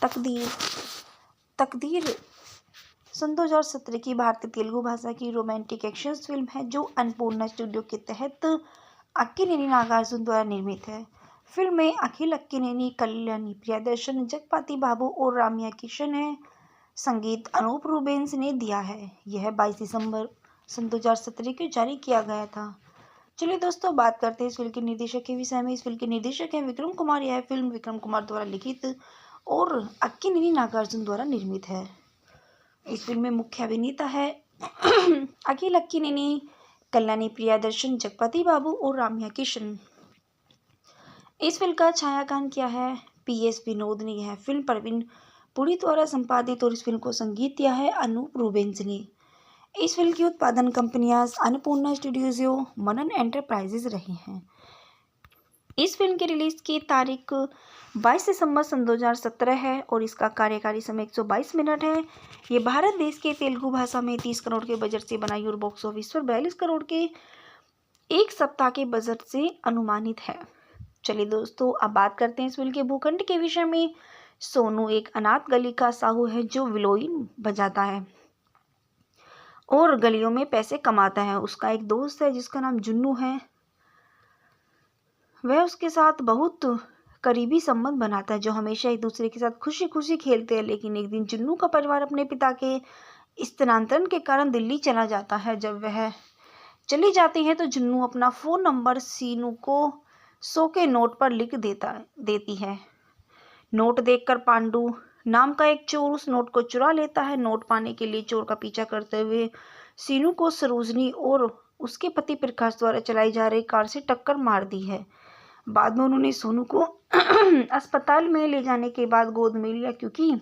तकदीर तकदीर सन 2017 की भारतीय तेलुगु भाषा की रोमांटिक एक्शन फिल्म है जो अन्नपूर्णा स्टूडियो के तहत अक्किनेनी नागार्जुन द्वारा निर्मित है। फिल्म में अखिल अक्किनेनी, कल्याणी प्रियदर्शन, जगपति बाबू और राम्या किशन है। संगीत अनूप रूबेन्स ने दिया है। यह 22 दिसंबर सन 2017 को जारी किया गया था। चलिए दोस्तों, बात करते हैं इस फिल्म के निर्देशक के विषय में। इस फिल्म के निर्देशक हैं विक्रम कुमार। यह फिल्म विक्रम कुमार द्वारा लिखित और अक्किनेनी नागार्जुन द्वारा निर्मित है। इस फिल्म में मुख्य अभिनेता है अखिल अक्किनेनी, कल्याणी प्रियदर्शन, जगपति बाबू और राम्या किशन। इस फिल्म का छायांकन किया है PS विनोद ने। यह फिल्म प्रवीण पुरी द्वारा संपादित और इस फिल्म को संगीत दिया है अनूप रूबेन्स ने। इस फिल्म की उत्पादन कंपनियां अन्नपूर्णा स्टूडियोज, मनन एंटरप्राइजेज रही हैं। इस फिल्म की रिलीज की तारीख 22 दिसंबर सन 2017 है और इसका कार्यकारी समय 122 मिनट है। ये भारत देश के तेलुगु भाषा में 30 करोड़ के बजट से बनाई और बॉक्स ऑफिस पर 42 करोड़ के एक सप्ताह के बजट से अनुमानित है। चलिए दोस्तों, अब बात करते हैं इस फिल्म के भूखंड के विषय में। सोनू एक अनाथ गली का साहू है जो विलोइन बजाता है और गलियों में पैसे कमाता है। उसका एक दोस्त है जिसका नाम जुन्नू है। वह उसके साथ बहुत करीबी संबंध बनाता है, जो हमेशा एक दूसरे के साथ खुशी खुशी खेलते हैं। लेकिन एक दिन जुन्नू का परिवार अपने पिता के स्थानांतरण के कारण दिल्ली चला जाता है। जब वह चली जाती है तो जुन्नू अपना फ़ोन नंबर सीनू को 100 के नोट पर लिख देती है। नोट देखकर पांडु नाम का एक चोर उस नोट को चुरा लेता है। नोट पाने के लिए चोर का पीछा करते हुए सीनू को सरोजनी और उसके पति प्रकाश द्वारा चलाई जा रही कार से टक्कर मार दी है। बाद में उन्होंने सोनू को अस्पताल में ले जाने के बाद गोद में लिया, क्योंकि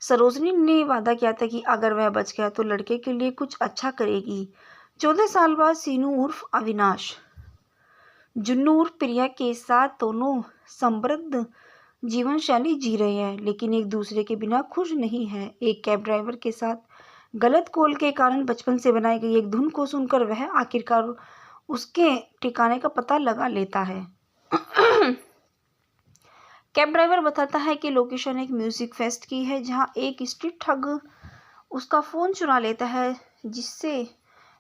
सरोजनी ने वादा किया था कि अगर वह बच गया तो लड़के के लिए कुछ अच्छा करेगी। 14 साल बाद सीनू उर्फ अविनाश जुन्नू उर्फ प्रिया के साथ दोनों समृद्ध जीवन शैली जी रहे हैं, लेकिन एक दूसरे के बिना खुश नहीं है। एक कैब ड्राइवर के साथ गलत कॉल के कारण बचपन से बनाई गई एक धुन को सुनकर वह आखिरकार उसके ठिकाने का पता लगा लेता है। कैब ड्राइवर बताता है कि लोकेशन एक म्यूजिक फेस्ट की है जहां एक स्ट्रीट ठग उसका फ़ोन चुरा लेता है, जिससे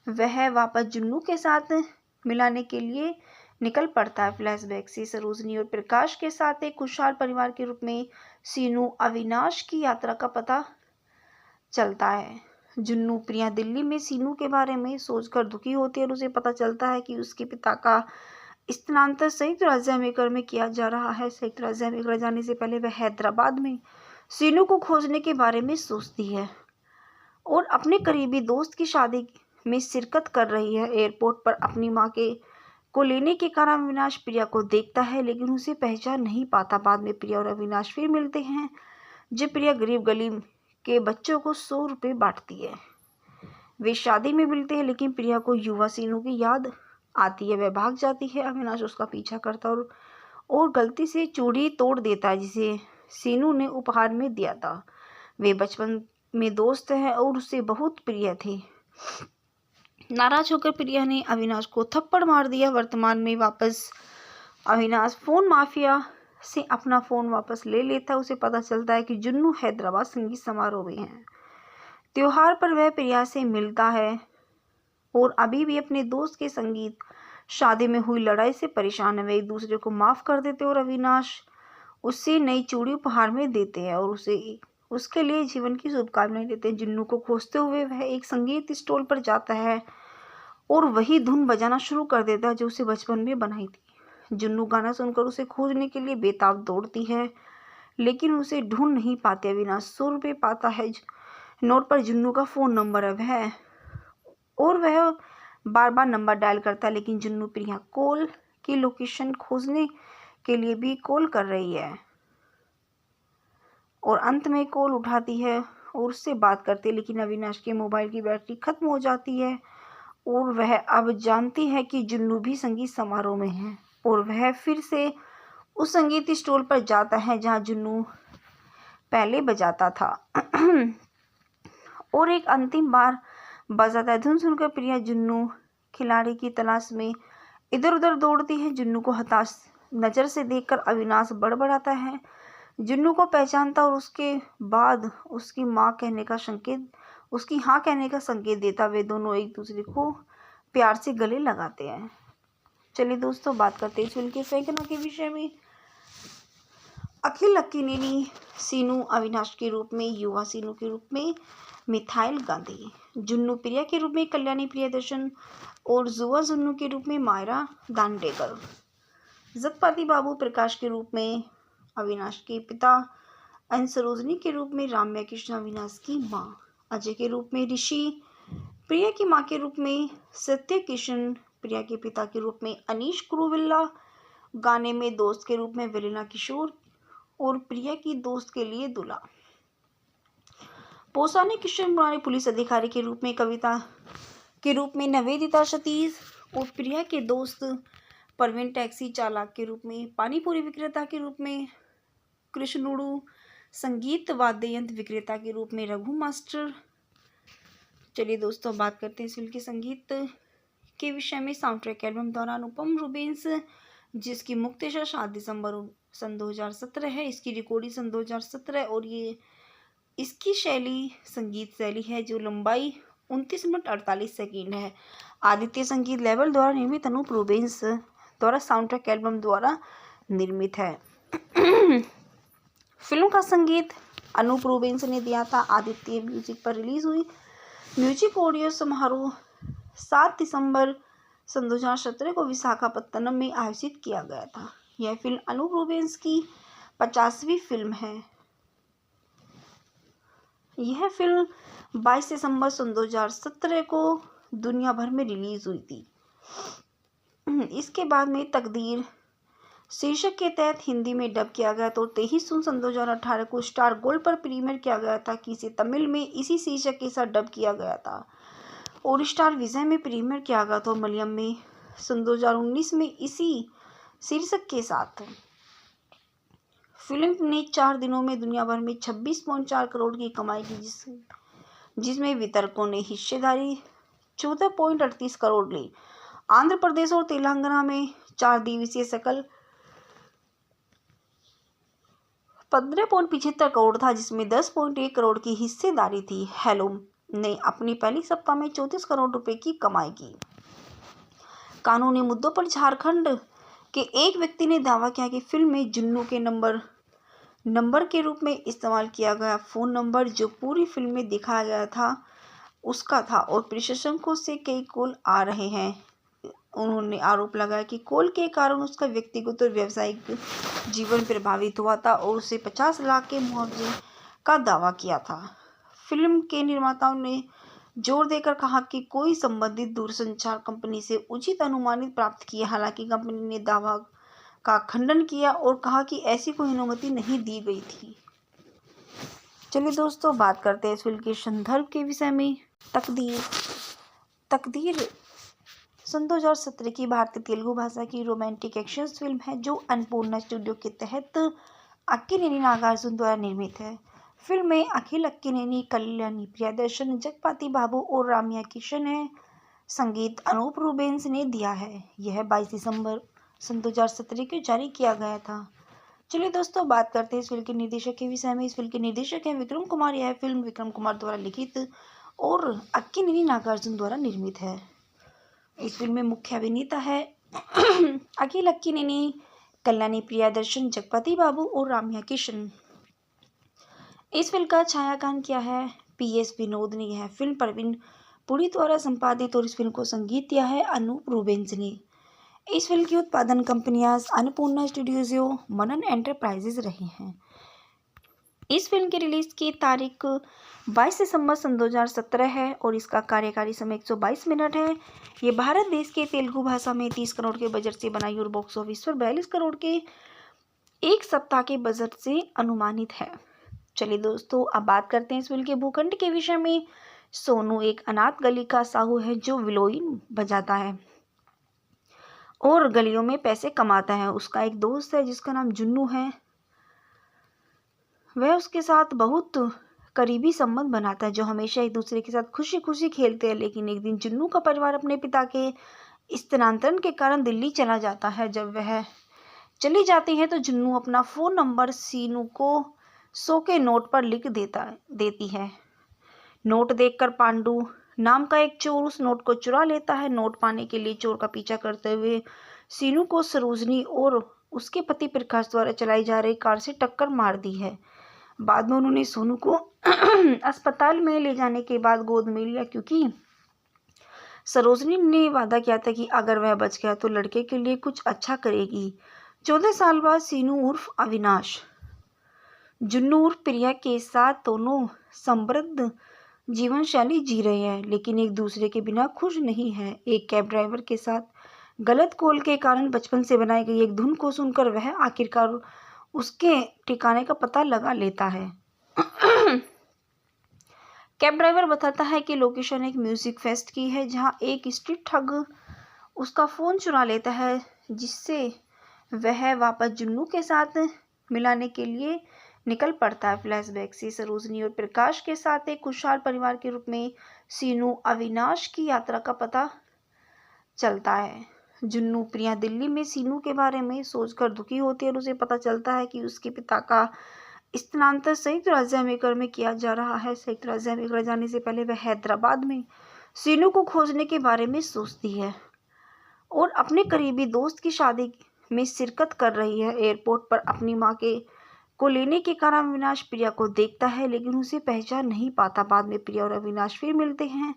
वह वापस जुन्नू के साथ मिलाने के लिए निकल पड़ता है। फ्लैशबैक से सरोजनी और प्रकाश के साथ एक खुशहाल परिवार के रूप में सीनू अविनाश की यात्रा का पता चलता है। जुन्नू प्रिया दिल्ली में सीनू के बारे में सोचकर दुखी होती है और उसे पता चलता है कि उसके पिता का स्थानांतरण संयुक्त राज्य अमेरिका में किया जा रहा है। संयुक्त राज्य अमेरिका जाने से पहले वह हैदराबाद में सीनू को खोजने के बारे में सोचती है और अपने करीबी दोस्त की शादी में शिरकत कर रही है। एयरपोर्ट पर अपनी माँ को लेने के कारण अविनाश प्रिया को देखता है, लेकिन उसे पहचान नहीं पाता। बाद में प्रिया और अविनाश फिर मिलते हैं जब प्रिया गरीब गली के बच्चों को 100 रुपये बांटती है। वे शादी में मिलते हैं, लेकिन प्रिया को युवा सीनू की याद आती है। वह भाग जाती है। अविनाश उसका पीछा करता और गलती से चूड़ी तोड़ देता है जिसे सीनू ने उपहार में दिया था। वे बचपन में दोस्त हैं और उससे बहुत प्रिय थे। नाराज होकर प्रिया ने अविनाश को थप्पड़ मार दिया। वर्तमान में वापस अविनाश फोन माफिया से अपना फ़ोन वापस ले लेता है। उसे पता चलता है कि जुन्नू हैदराबाद संगीत समारोह में है। त्योहार पर वह प्रिया से मिलता है और अभी भी अपने दोस्त के संगीत शादी में हुई लड़ाई से परेशान है। वे एक दूसरे को माफ़ कर देते और अविनाश उससे नई चूड़ी उपहार में देते हैं और उसके लिए जीवन की शुभकामनाएं देते हैं। जुन्नू को खोजते हुए वह एक संगीत स्टॉल पर जाता है और वही धुन बजाना शुरू कर देता है जो उसे बचपन में बनाई थी। जुन्नू गाना सुनकर उसे खोजने के लिए बेताब दौड़ती है, लेकिन उसे ढूंढ नहीं पाते। अविनाश 100 रुपये पाता है। नोट पर जुन्नू का फ़ोन नंबर है वह बार बार नंबर डायल करता है, लेकिन जुन्नू प्रिया कॉल की लोकेशन खोजने के लिए भी कॉल कर रही है और अंत में कॉल उठाती है और उससे बात करती है, लेकिन अविनाश के मोबाइल की बैटरी खत्म हो जाती है और वह अब जानती है कि जुन्नू भी संगीत समारोह में है और वह फिर से उस संगीत स्टॉल पर जाता है जहां जुन्नू पहले बजाता था और एक अंतिम बार बजाता है। धुन सुनकर प्रिया जुन्नू खिलाड़ी की तलाश में इधर उधर दौड़ती है। जुन्नू को हताश नज़र से देखकर अविनाश बड़बड़ाता है, जुन्नू को पहचानता और उसके बाद उसकी हाँ कहने का संकेत देता। वे दोनों एक दूसरे को प्यार से गले लगाते हैं। चलिए दोस्तों, बात करते हैं इस फिल्म के फेंकना के विषय में। अखिल अक्किनेनी सीनू अविनाश के रूप में, युवा सीनू के रूप में मिथाइल गांधी, जुन्नू प्रिया के रूप में कल्याणी प्रियदर्शन और जुआ जुन्नू के रूप में मायरा दांडेकर, जगपति बाबू प्रकाश के रूप में अविनाश के पिता, सरोजनी के रूप में राम्या कृष्ण अविनाश की माँ, अजय के रूप में ऋषि, प्रिया की माँ के रूप में सत्य किशन, प्रिया के पिता के रूप में अनीश कुरुविल्ला, गाने में दोस्त के रूप में वेलिना किशोर और प्रिया की दोस्त के लिए दुला, पोसानी किशन मुरारी पुलिस अधिकारी के रूप में कविता के रूप में नवेदिता सतीश और प्रिया के दोस्त परवीन टैक्सी चालक के रूप में, पानीपुरी विक्रेता के रूप में कृष्णुड़ू, संगीत वाद्य यंत्र विक्रेता के रूप में रघु मास्टर। चलिए दोस्तों, बात करते हैं इस फिल्म के संगीत के विषय में। साउंड ट्रैक एल्बम द्वारा अनुपम रूबेंस, जिसकी मुक्तशा 7 दिसंबर सन 2017 है। इसकी रिकॉर्डिंग सन 2017 और ये इसकी शैली संगीत शैली है जो लंबाई 29 मिनट 48 सेकंड है। आदित्य संगीत लेवल द्वारा निर्मित अनूप रूबेंस द्वारा साउंड ट्रैक एल्बम द्वारा निर्मित है। फिल्म का संगीत अनूप रूबेंस ने दिया था। आदित्य म्यूजिक पर रिलीज हुई। म्यूजिक ऑडियो समारोह 7 दिसंबर सन 2017 को विशाखापत्तनम में आयोजित किया गया था। यह फिल्म अनूप रूबेंस की 50वीं फिल्म है। यह फिल्म 22 दिसंबर सन 2017 को दुनिया भर में रिलीज हुई थी। इसके बाद में तकदीर शीर्षक के तहत हिंदी में डब किया गया तो 23 जून सन 2018 को स्टार गोल्ड पर प्रीमियर किया गया था कि इसे तमिल में इसी शीर्षक के साथ डब किया गया था और स्टार विजय में प्रीमियर किया गया था। मलयालम में सन 2019 में इसी शीर्षक के साथ। फिल्म ने 4 दिनों में दुनिया भर में 26.4 करोड़ की कमाई की, जिसमें वितरकों ने हिस्सेदारी 14.38 करोड़ ली। आंध्र प्रदेश और तेलंगाना में 4 दिवसीय सकल 15.75 करोड़ था, जिसमें 10.1 करोड़ की हिस्सेदारी थी। हेलो ने अपनी पहली सप्ताह में 34 करोड़ रुपए की कमाई की। कानूनी मुद्दों पर झारखंड के एक व्यक्ति ने दावा किया कि फिल्म में जुन्नू के नंबर के रूप में इस्तेमाल किया गया फोन नंबर जो पूरी फिल्म में दिखाया गया था उसका था और प्रशंसकों से कई कॉल आ रहे हैं। उन्होंने आरोप लगाया कि कॉल के कारण उसका व्यक्तिगत और व्यावसायिक जीवन प्रभावित हुआ था और उसे 50 लाख के मुआवजे का दावा किया था। फिल्म के निर्माताओं ने जोर देकर कहा कि कोई संबंधित दूरसंचार कंपनी से उचित अनुमानित प्राप्त किया। हालांकि कंपनी ने दावा का खंडन किया और कहा कि ऐसी कोई अनुमति नहीं दी गई थी। चलिए दोस्तों, बात करते हैं इस फिल्म के संदर्भ के विषय में। तकदीर सन 2017 की भारतीय तेलुगु भाषा की रोमांटिक एक्शन फिल्म है जो अन्नपूर्णा स्टूडियो के तहत अक्किनेनी नागार्जुन द्वारा निर्मित है। फिल्म में अखिल अक्किनेनी, कल्याणी प्रियदर्शन, जगपति बाबू और राम्या किशन है। संगीत अनूप रूबेंस ने दिया है। यह 22 दिसंबर सन 2017 को जारी किया गया था। चलिए दोस्तों, बात करते हैं इस फिल्म के निर्देशक के विषय में। इस फिल्म के निर्देशक हैं विक्रम कुमार। यह फिल्म विक्रम कुमार द्वारा लिखित और अक्किनेनी नागार्जुन द्वारा निर्मित है। इस फिल्म में मुख्य अभिनेता है अखिल अक्किनेनी, कल्याणी प्रियदर्शन, जगपति बाबू और राम्या किशन। इस फिल्म का छायांकन किया है PS विनोद ने। यह फिल्म प्रवीण पुरी द्वारा संपादित और इस फिल्म को संगीत दिया है अनूप रूबेंस ने। इस फिल्म की उत्पादन कंपनियां अन्नपूर्णा स्टूडियोज, मनन एंटरप्राइजेज रही हैं। इस फिल्म की रिलीज की तारीख 22 दिसंबर सन 2017 है और इसका कार्यकारी समय 122 मिनट है। ये भारत देश के तेलुगु भाषा में 30 करोड़ के बजट से बनाई और बॉक्स ऑफिस पर 42 करोड़ के एक सप्ताह के बजट से अनुमानित है। चलिए दोस्तों, अब बात करते हैं इस फिल्म के भूखंड के विषय में। सोनू एक अनाथ गली का साहू है जो विलोइन बजाता है और गलियों में पैसे कमाता है। उसका एक दोस्त है जिसका नाम जुन्नू है। वह उसके साथ बहुत करीबी संबंध बनाता है जो हमेशा एक दूसरे के साथ खुशी खुशी खेलते हैं। लेकिन एक दिन जुन्नू का परिवार अपने पिता के स्थानांतरण के कारण दिल्ली चला जाता है। जब वह चली जाती है तो जुन्नू अपना फ़ोन नंबर सीनू को 100 के नोट पर लिख देती है। नोट देखकर पांडु नाम का एक चोर उस नोट को चुरा लेता है। नोट पाने के लिए चोर का पीछा करते हुए सीनू को सरोजनी और उसके पति प्रकाश द्वारा चलाई जा रही कार से टक्कर मार दी है। बाद में उन्होंने सोनू को अस्पताल में ले जाने के बाद गोद में लिया, क्योंकि सरोजनी ने वादा किया था कि अगर वह बच गया तो लड़के के लिए कुछ अच्छा करेगी। 14 साल बाद सीनू उर्फ अविनाश जुन्नू उर्फ प्रिया के साथ दोनों समृद्ध जीवन शैली जी रहे हैं, लेकिन एक दूसरे के बिना खुश नहीं है। एक कैब ड्राइवर के साथ गलत कॉल के कारण बचपन से बनाई गई एक धुन को सुनकर वह आखिरकार उसके ठिकाने का पता लगा लेता है। कैब ड्राइवर बताता है कि लोकेशन एक म्यूजिक फेस्ट की है, जहां एक स्ट्रीट ठग उसका फ़ोन चुरा लेता है, जिससे वह वापस जुन्नू के साथ मिलाने के लिए निकल पड़ता है। फ्लैशबैक से सरोजनी और प्रकाश के साथ एक खुशहाल परिवार के रूप में सीनू अविनाश की यात्रा का पता चलता है। जुन्नू प्रिया दिल्ली में सीनू के बारे में सोचकर दुखी होती है और उसे पता चलता है कि उसके पिता का स्थानांतरण संयुक्त राज्य अमेरिका में किया जा रहा है। संयुक्त राज्य अमेरिका जाने से पहले वह हैदराबाद में सीनू को खोजने के बारे में सोचती है और अपने करीबी दोस्त की शादी में शिरकत कर रही है। एयरपोर्ट पर अपनी मां को लेने के कारण अविनाश प्रिया को देखता है, लेकिन उसे पहचान नहीं पाता। बाद में प्रिया और अविनाश फिर मिलते हैं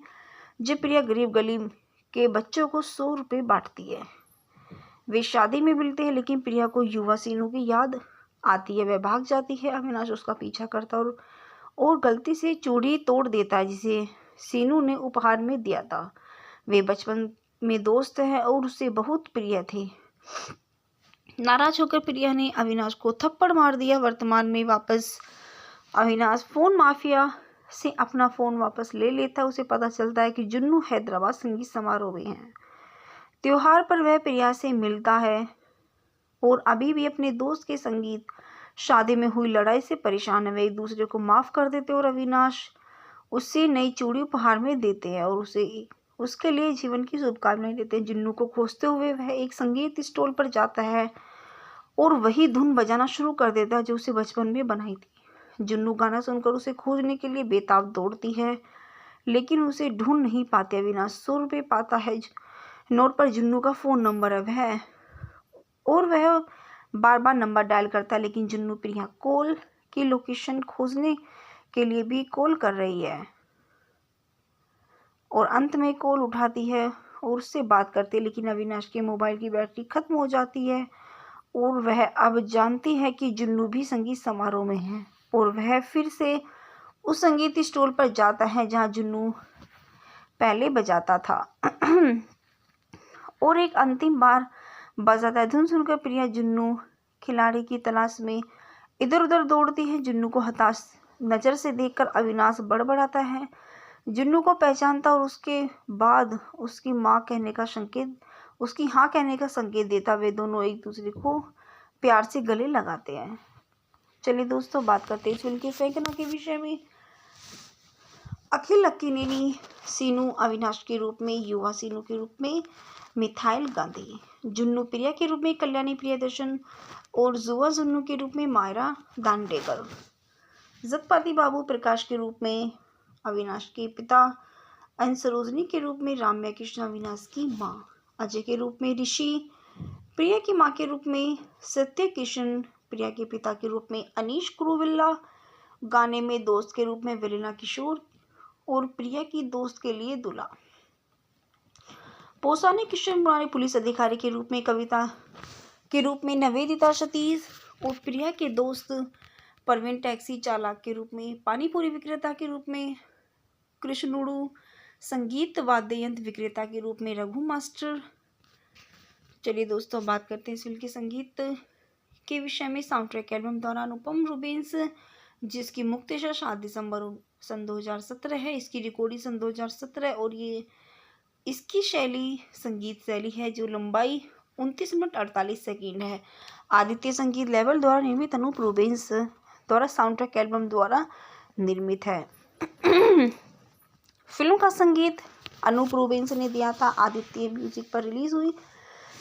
जब प्रिया गरीब गली के बच्चों को 100 रुपये बांटती है। वे शादी में मिलते हैं, लेकिन प्रिया को युवा सीनू की याद आती है। वह भाग जाती है। अविनाश उसका पीछा करता और गलती से चूड़ी तोड़ देता है, जिसे सीनू ने उपहार में दिया था। वे बचपन में दोस्त हैं और उसे बहुत प्रिय थे। नाराज होकर प्रिया ने अविनाश को थप्पड़ मार दिया। वर्तमान में वापस अविनाश फोन माफिया से अपना फ़ोन वापस ले लेता है। उसे पता चलता है कि जुन्नू हैदराबाद संगीत समारोह में है। त्योहार पर वह प्रिया से मिलता है और अभी भी अपने दोस्त के संगीत शादी में हुई लड़ाई से परेशान है। वे एक दूसरे को माफ़ कर देते हैं और अविनाश उससे नई चूड़ी उपहार में देते हैं और उसके लिए जीवन की शुभकामनाएं देते हैं। जुन्नू को खोजते हुए वह एक संगीत स्टॉल पर जाता है और वही धुन बजाना शुरू कर देता है जो उसे बचपन में बनाई थी। जुन्नू गाना सुनकर उसे खोजने के लिए बेताब दौड़ती है, लेकिन उसे ढूंढ नहीं पाते। अविनाश 100 रुपये पाता है। नोट पर जुन्नू का फ़ोन नंबर है वह बार बार नंबर डायल करता है, लेकिन जुन्नू प्रिया कॉल की लोकेशन खोजने के लिए भी कॉल कर रही है और अंत में कॉल उठाती है और उससे बात करती है, लेकिन अविनाश के मोबाइल की बैटरी खत्म हो जाती है और वह अब जानती है कि जुन्नू भी संगीत समारोह में है और वह फिर से उस संगीत स्टॉल पर जाता है जहां जुन्नू पहले बजाता था और एक अंतिम बार बजाता है। धुन सुनकर प्रिया जुन्नू खिलाड़ी की तलाश में इधर उधर दौड़ती है। जुन्नू को हताश नज़र से देखकर अविनाश बड़बड़ाता है। जुन्नू को पहचानता और उसके बाद उसकी हाँ कहने का संकेत देता। वे दोनों एक दूसरे को प्यार से गले लगाते हैं। चलिए दोस्तों, बात करते हैं इस फिल्म के सैकड़ों के विषय में। अखिल अक्किनेनी सीनू अविनाश के रूप में, युवा सीनू के रूप में मिथाइल गांधी, जुन्नू प्रिया के रूप में कल्याणी प्रियदर्शन और जुआ जुन्नू के रूप में मायरा दांडेकर, जगपति बाबू प्रकाश के रूप में अविनाश के पिता, एन सरोजनी के रूप में राम्या कृष्ण अविनाश की माँ, अजय के रूप में ऋषि, प्रिया की माँ के रूप में सत्य किशन, प्रिया के पिता के रूप में अनीश कुरुविल्ला, गाने में दोस्त के रूप में वेलिना किशोर और प्रिया की दोस्त के लिए दुला, पोसाने किशन मुरारी, पुलिस अधिकारी के रूप में कविता के रूप में निवेदिता सतीश और प्रिया के दोस्त परवीन, टैक्सी चालक के रूप में पानीपुरी विक्रेता के रूप में कृष्णुड़ू, संगीत वाद्य यंत्र विक्रेता के रूप में रघु मास्टर। चलिए दोस्तों, बात करते हैं इस फिल्म के संगीत के विषय में। साउंड ट्रैक एल्बम द्वारा अनुपम रूबेंस, जिसकी मुक्तशा 7 दिसंबर सन 2017 है। इसकी रिकॉर्डिंग सन 2017 और ये इसकी शैली संगीत शैली है जो लंबाई 29 मिनट 48 सेकंड है। आदित्य संगीत लेवल द्वारा निर्मित अनूप रूबेंस द्वारा साउंड ट्रैक एल्बम द्वारा निर्मित है। फिल्म का संगीत अनूप रूबेंस ने दिया था। आदित्य म्यूजिक पर रिलीज हुई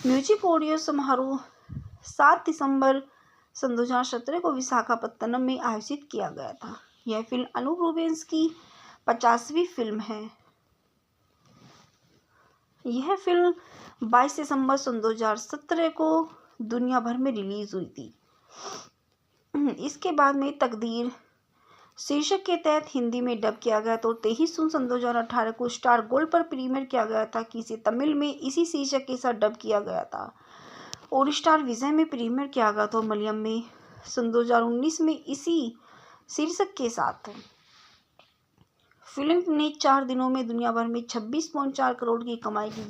म्यूजिक ऑडियो समारोह 7 दिसंबर सन 2017 को विशाखापत्तनम में आयोजित किया गया था। यह फिल्म अनूप रूबेंस की 50वीं फिल्म है। यह फिल्म 22 दिसंबर सन 2017 को दुनिया भर में रिलीज हुई थी। इसके बाद में तकदीर शीर्षक के तहत हिंदी में डब किया गया तो 23 जून सन 2018 को स्टार गोल्ड पर प्रीमियर किया गया था कि इसे तमिल में इसी शीर्षक के साथ डब किया गया था और स्टार विजय में प्रीमियर किया गया था और मलयालम में सन 2019 में इसी शीर्षक के साथ। फिल्म ने 4 दिनों में दुनिया भर में 26.4 करोड़ की कमाई की,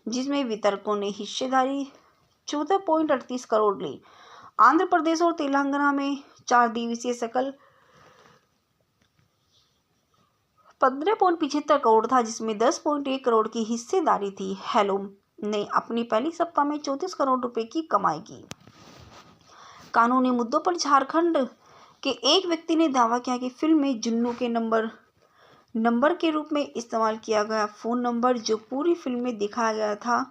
जिसमें वितरकों ने हिस्सेदारी 14.38 करोड़ ली। आंध्र प्रदेश और तेलंगाना में 4 दिवसीय सकल 15.75 करोड़ था, जिसमें 10.1 करोड़ की हिस्सेदारी थी। हेलो ने अपनी पहली सप्ताह में 34 करोड़ रुपए की कमाई की। कानूनी मुद्दों पर झारखंड के एक व्यक्ति ने दावा किया कि फिल्म में जुन्नू के नंबर के रूप में इस्तेमाल किया गया फोन नंबर जो पूरी फिल्म में दिखाया गया था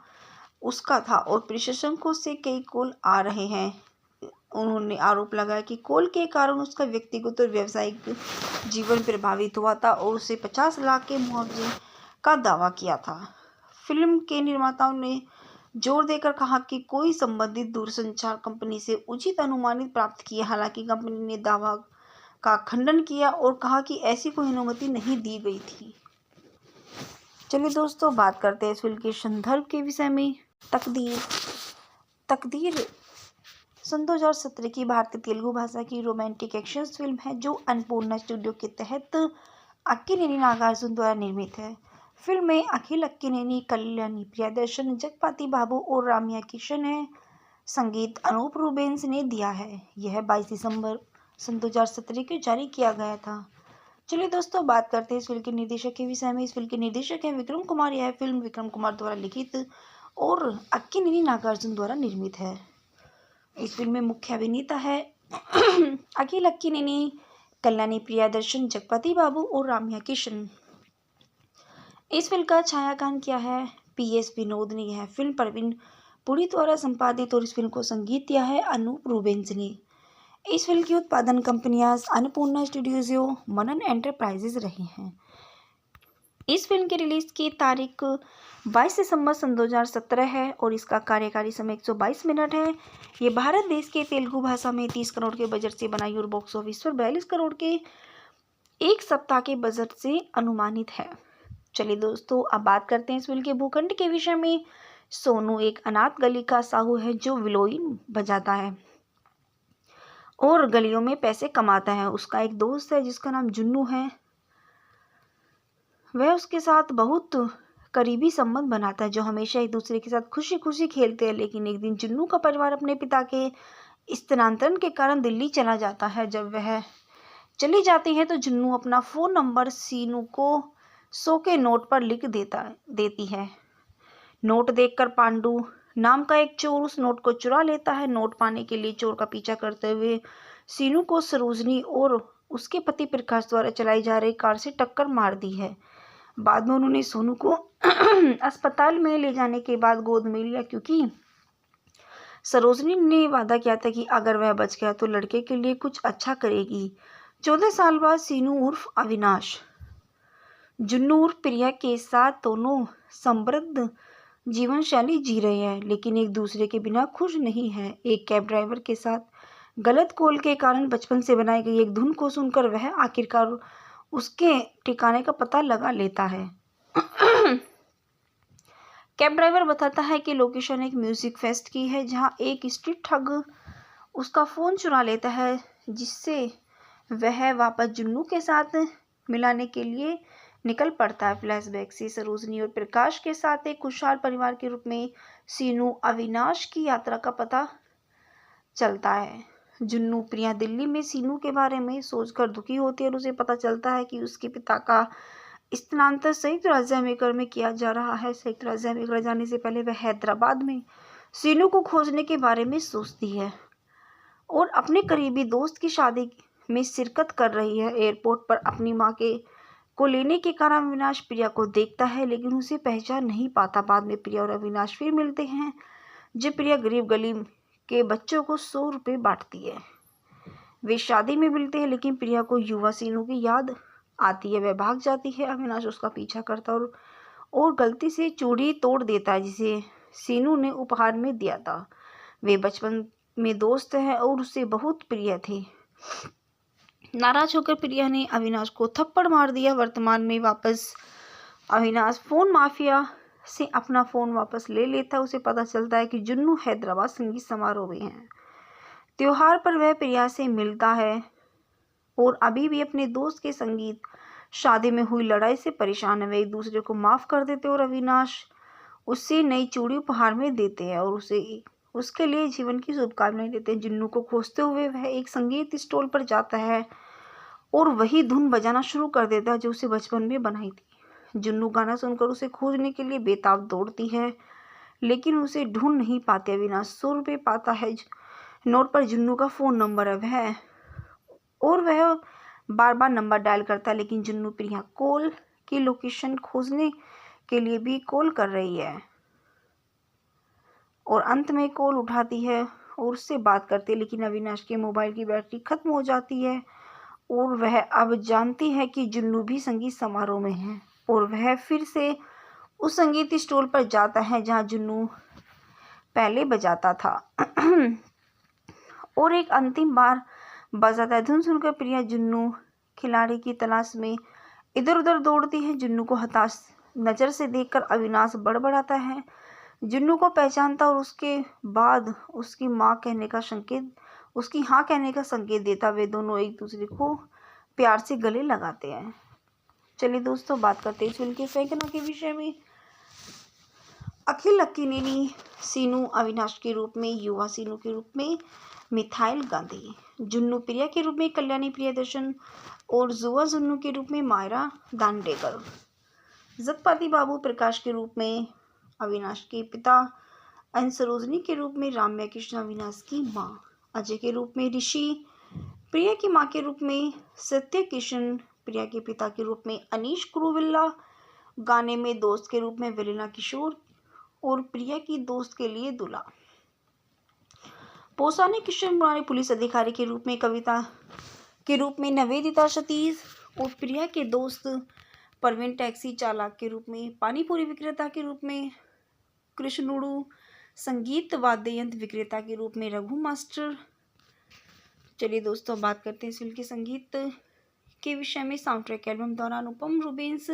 उसका था और प्रशंसकों से कई कॉल आ रहे हैं। उन्होंने आरोप लगाया कि कॉल के कारण उसका व्यक्तिगत और व्यावसायिक जीवन प्रभावित हुआ था और उसे 50 लाख के मुआवजे का दावा किया था। फिल्म के निर्माताओं ने जोर देकर कहा कि कोई संबंधित दूरसंचार कंपनी से उचित अनुमानित प्राप्त किया। हालांकि कंपनी ने दावा का खंडन किया और कहा कि ऐसी कोई अनुमति नहीं दी गई थी। चलिए दोस्तों, बात करते हैं इस फिल्म के संदर्भ के विषय में। तकदीर सन 2017 की भारतीय तेलुगु भाषा की रोमांटिक एक्शन फिल्म है जो अन्नपूर्णा स्टूडियो के तहत अक्किनेनी नागार्जुन द्वारा निर्मित है। फिल्म में अखिल अक्किनेनी, कल्याणी प्रियदर्शन, जगपति बाबू और राम्या किशन है। संगीत अनूप रूबेंस ने दिया है। यह 22 दिसंबर सन 2017 को जारी किया गया था। चलिए दोस्तों, बात करते हैं इस फिल्म के निर्देशक के विषय में। इस फिल्म के निर्देशक हैं विक्रम कुमार। यह फिल्म विक्रम कुमार द्वारा लिखित और अक्किनेनी नागार्जुन द्वारा निर्मित है। इस फिल्म में मुख्य अभिनेता है अखिल अक्किनेनी, कल्याणी प्रियदर्शन, जगपति बाबू और राम्या किशन। इस फिल्म का छायांकन किया है PS विनोद ने। यह फिल्म प्रवीण पुरी द्वारा संपादित और इस फिल्म को संगीत दिया है अनूप रूबेंस ने। इस फिल्म की उत्पादन कंपनियां अन्नपूर्णा स्टूडियोज, मनन एंटरप्राइजेज रही हैं। इस फिल्म की रिलीज की तारीख 22 दिसंबर सन 2017 है और इसका कार्यकारी समय 122 मिनट है। ये भारत देश के तेलुगु भाषा में 30 करोड़ के बजट से बनाई और बॉक्स ऑफिस पर 42 करोड़ के एक सप्ताह के बजट से अनुमानित है। चलिए दोस्तों, अब बात करते हैं इस फिल्म के भूखंड के विषय में। सोनू एक अनाथ गली का साहू है जो विलोइन बजाता है और गलियों में पैसे कमाता है। उसका एक दोस्त है जिसका नाम जुन्नू है। वह उसके साथ बहुत करीबी संबंध बनाता है, जो हमेशा एक दूसरे के साथ खुशी खुशी खेलते हैं। लेकिन एक दिन जुन्नू का परिवार अपने पिता के स्थानांतरण के कारण दिल्ली चला जाता है। जब वह चली जाती है तो जुन्नू अपना फ़ोन नंबर सीनू को 100 के नोट पर लिख देती है। नोट देखकर पांडु नाम का एक चोर उस नोट को चुरा लेता है। नोट पाने के लिए चोर का पीछा करते हुए सीनू को सरोजनी और उसके पति प्रकाश द्वारा चलाई जा रही कार से टक्कर मार दी है। बाद में उन्होंने सोनू को अस्पताल में ले जाने के बाद गोद में लिया, क्योंकि सरोजनी ने वादा किया था कि अगर वह बच गया तो लड़के के लिए कुछ अच्छा करेगी। 14 साल बाद सीनू उर्फ अविनाश जुन्नू उर्फ प्रिया के साथ दोनों समृद्ध जीवन शैली जी रहे हैं, लेकिन एक दूसरे के बिना खुश नहीं है। एक कैब ड्राइवर के साथ गलत कॉल के कारण बचपन से बनाई गई एक धुन को सुनकर वह आखिरकार उसके ठिकाने का पता लगा लेता है। कैब ड्राइवर बताता है कि लोकेशन एक म्यूजिक फेस्ट की है जहां एक स्ट्रीट ठग उसका फ़ोन चुरा लेता है, जिससे वह वापस जुन्नू के साथ मिलाने के लिए निकल पड़ता है। फ्लैशबैक से सरोजनी और प्रकाश के साथ एक खुशहाल परिवार के रूप में सीनू अविनाश की यात्रा का पता चलता है। जुन्नू प्रिया दिल्ली में सीनू के बारे में सोचकर दुखी होती है और उसे पता चलता है कि उसके पिता का स्थानांतरण संयुक्त राज्य अमेरिका में किया जा रहा है। संयुक्त राज्य अमेरिका जाने से पहले वह हैदराबाद में सीनू को खोजने के बारे में सोचती है और अपने करीबी दोस्त की शादी में शिरकत कर रही है। एयरपोर्ट पर अपनी माँ को लेने के कारण अविनाश प्रिया को देखता है, लेकिन उसे पहचान नहीं पाता। बाद में प्रिया और अविनाश फिर मिलते हैं जब प्रिया गरीब गली के बच्चों को 100 रुपये बांटती है। वे शादी में मिलते हैं, लेकिन प्रिया को युवा सीनू की याद आती है। वह भाग जाती है। अविनाश उसका पीछा करता है और गलती से चूड़ी तोड़ देता है जिसे सीनू ने उपहार में दिया था। वे बचपन में दोस्त हैं और उससे बहुत प्रिय थे। नाराज होकर प्रिया ने अविनाश को थप्पड़ मार दिया। वर्तमान में वापस अविनाश फोन माफिया से अपना फोन वापस ले लेता है। उसे पता चलता है कि जुन्नू हैदराबाद संगीत समारोह में है। त्योहार पर वह प्रिया से मिलता है और अभी भी अपने दोस्त के संगीत शादी में हुई लड़ाई से परेशान है। वे एक दूसरे को माफ कर देते और अविनाश उससे नई चूड़ी उपहार में देते हैं और उसके लिए जीवन की शुभकामनाएं देते हैं। जुन्नू को खोजते हुए वह एक संगीत स्टॉल पर जाता है और वही धुन बजाना शुरू कर देता है जो उसे बचपन में बनाई थी। जुन्नू गाना सुनकर उसे खोजने के लिए बेताब दौड़ती है, लेकिन उसे ढूंढ नहीं पाते। अविनाश 100 रुपये पाता है। नोट पर जुन्नू का फ़ोन नंबर है वह बार बार नंबर डायल करता है, लेकिन जुन्नू प्रिया कॉल की लोकेशन खोजने के लिए भी कॉल कर रही है और अंत में कॉल उठाती है और उससे बात करती है, लेकिन अविनाश के मोबाइल की बैटरी खत्म हो जाती है और वह अब जानती है कि जुन्नू भी संगीत समारोह में है और वह फिर से उस संगीत स्टॉल पर जाता है जहां जुन्नू पहले बजाता था और एक अंतिम बार बजाता है। धुन सुनकर प्रिया जुन्नू खिलाड़ी की तलाश में इधर उधर दौड़ती है। जुन्नू को हताश नज़र से देखकर अविनाश बड़बड़ाता है। जुन्नू को पहचानता और उसके बाद उसकी हाँ कहने का संकेत देता। वे दोनों एक दूसरे को प्यार से गले लगाते हैं। चलिए दोस्तों, बात करते हैं इस फिल्म के फेंकना के विषय में। अखिल अक्किनेनी सीनू अविनाश के रूप में, युवा सीनू के रूप में मिथाइल गांधी, जुन्नू प्रिया के रूप में कल्याणी प्रियदर्शन और जुआ जुन्नू के रूप में मायरा दांडेकर, जगपति बाबू प्रकाश के रूप में अविनाश के पिता, सरोजनी के रूप में राम्या कृष्ण अविनाश की माँ, अजय के रूप में ऋषि, प्रिया की माँ के रूप में सत्य किशन, प्रिया के पिता के रूप में अनीश कुरुविल्ला, गाने में दोस्त के रूप में वेलिना किशोर और प्रिया की दोस्त के लिए दुला, पोसानी किशन मुरारी, पुलिस अधिकारी के रूप में कविता के रूप में निवेदिता सतीश और प्रिया के दोस्त परवीन, टैक्सी चालक के रूप में पानीपुरी विक्रेता के रूप में कृष्णुड़ू, संगीत वाद्य यंत्र विक्रेता के रूप में रघु मास्टर। चलिए दोस्तों, बात करते हैं इस फिल्म के संगीत के विषय में। साउंड ट्रैक एल्बम द्वारा अनुपम रूबेंस,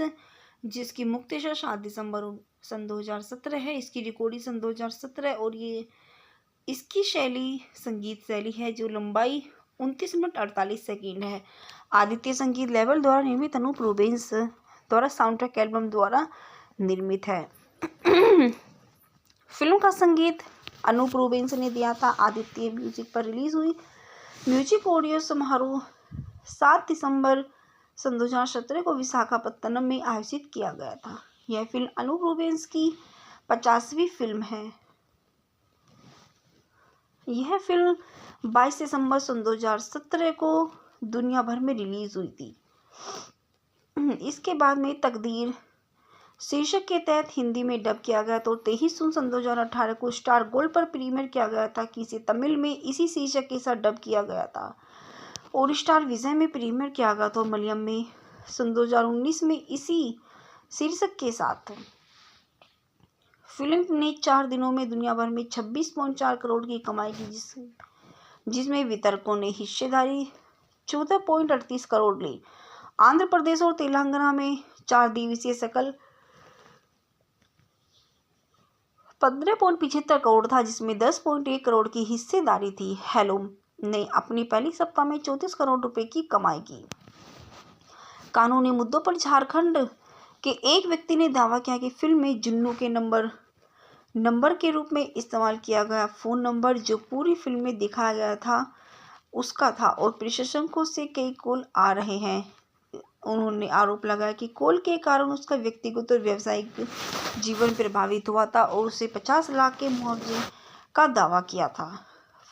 जिसकी मुक्तशा 7 दिसंबर सन 2017 है। इसकी रिकॉर्डिंग सन 2017 और ये इसकी शैली संगीत शैली है जो लंबाई 29 मिनट 48 सेकंड है। आदित्य संगीत लेवल द्वारा निर्मित अनूप रूबेंस द्वारा साउंड ट्रैक एल्बम द्वारा निर्मित है। फिल्म का संगीत अनूप रूबेंस ने दिया था। आदित्य म्यूजिक पर रिलीज हुई। म्यूजिक ऑडियो समारोह 7 दिसंबर सन 2017 को विशाखापत्तनम में आयोजित किया गया था। यह फिल्म अनूप रूबेंस की 50वीं फिल्म है। यह फिल्म 22 दिसंबर सन 2017 को दुनिया भर में रिलीज हुई थी। इसके बाद में तकदीर शीर्षक के तहत हिंदी में डब किया गया तो 23 जून सन 2018 को स्टार गोल्ड पर प्रीमियर किया गया था कि इसे तमिल में इसी शीर्षक के साथ डब किया गया था और स्टार विजय में प्रीमियर किया गया था। मलयालम में सन 2019 में इसी शीर्षक के साथ। फिल्म ने 4 दिनों में दुनिया भर में 26.4 करोड़ की कमाई की, जिसमें वितरकों ने हिस्सेदारी 14.38 करोड़ ली। आंध्र प्रदेश और तेलंगाना में 4 दिवसीय सकल 15.75 करोड़ था, जिसमें 10.1 करोड़ की हिस्सेदारी थी। हेलो ने अपनी पहली सप्ताह में 34 करोड़ रुपए की कमाई की। कानूनी मुद्दों पर झारखंड के एक व्यक्ति ने दावा किया कि फिल्म में जुन्नू के नंबर के रूप में इस्तेमाल किया गया फ़ोन नंबर जो पूरी फिल्म में दिखाया गया था उसका था और प्रशंसकों से कई कॉल आ रहे हैं। उन्होंने आरोप लगाया कि कॉल के कारण उसका व्यक्तिगत और व्यावसायिक जीवन प्रभावित हुआ था और उसे 50 लाख के मुआवजे का दावा किया था।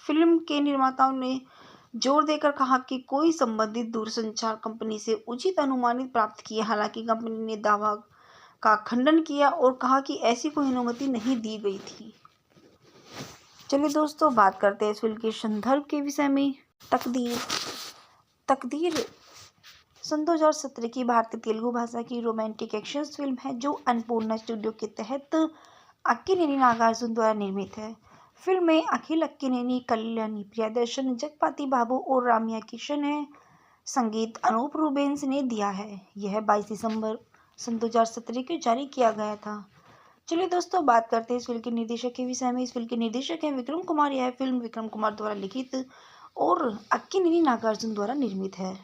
फिल्म के निर्माताओं ने जोर देकर कहा कि कोई संबंधित दूरसंचार कंपनी से उचित अनुमानित प्राप्त किया। हालांकि कंपनी ने दावा का खंडन किया और कहा कि ऐसी कोई अनुमति नहीं दी गई थी। चलिए दोस्तों, बात करते हैं इस फिल्म के संदर्भ के विषय में। तकदीर तकदीर सन 2017 की भारतीय तेलुगु भाषा की रोमांटिक एक्शन फिल्म है जो अन्नपूर्णा स्टूडियो के तहत अक्किनेनी नागार्जुन द्वारा निर्मित है। फिल्म में अखिल अक्किनेनी, कल्याणी प्रियदर्शन, जगपति बाबू और राम्या किशन है। संगीत अनूप रूबेन्स ने दिया है। यह 22 दिसंबर सन 2017 को जारी किया गया था। चलिए दोस्तों, बात करते हैं इस फिल्म के निर्देशक के विषय में। इस फिल्म के निर्देशक हैं विक्रम कुमार। यह फिल्म विक्रम कुमार द्वारा लिखित और अक्किनेनी नागार्जुन द्वारा निर्मित है।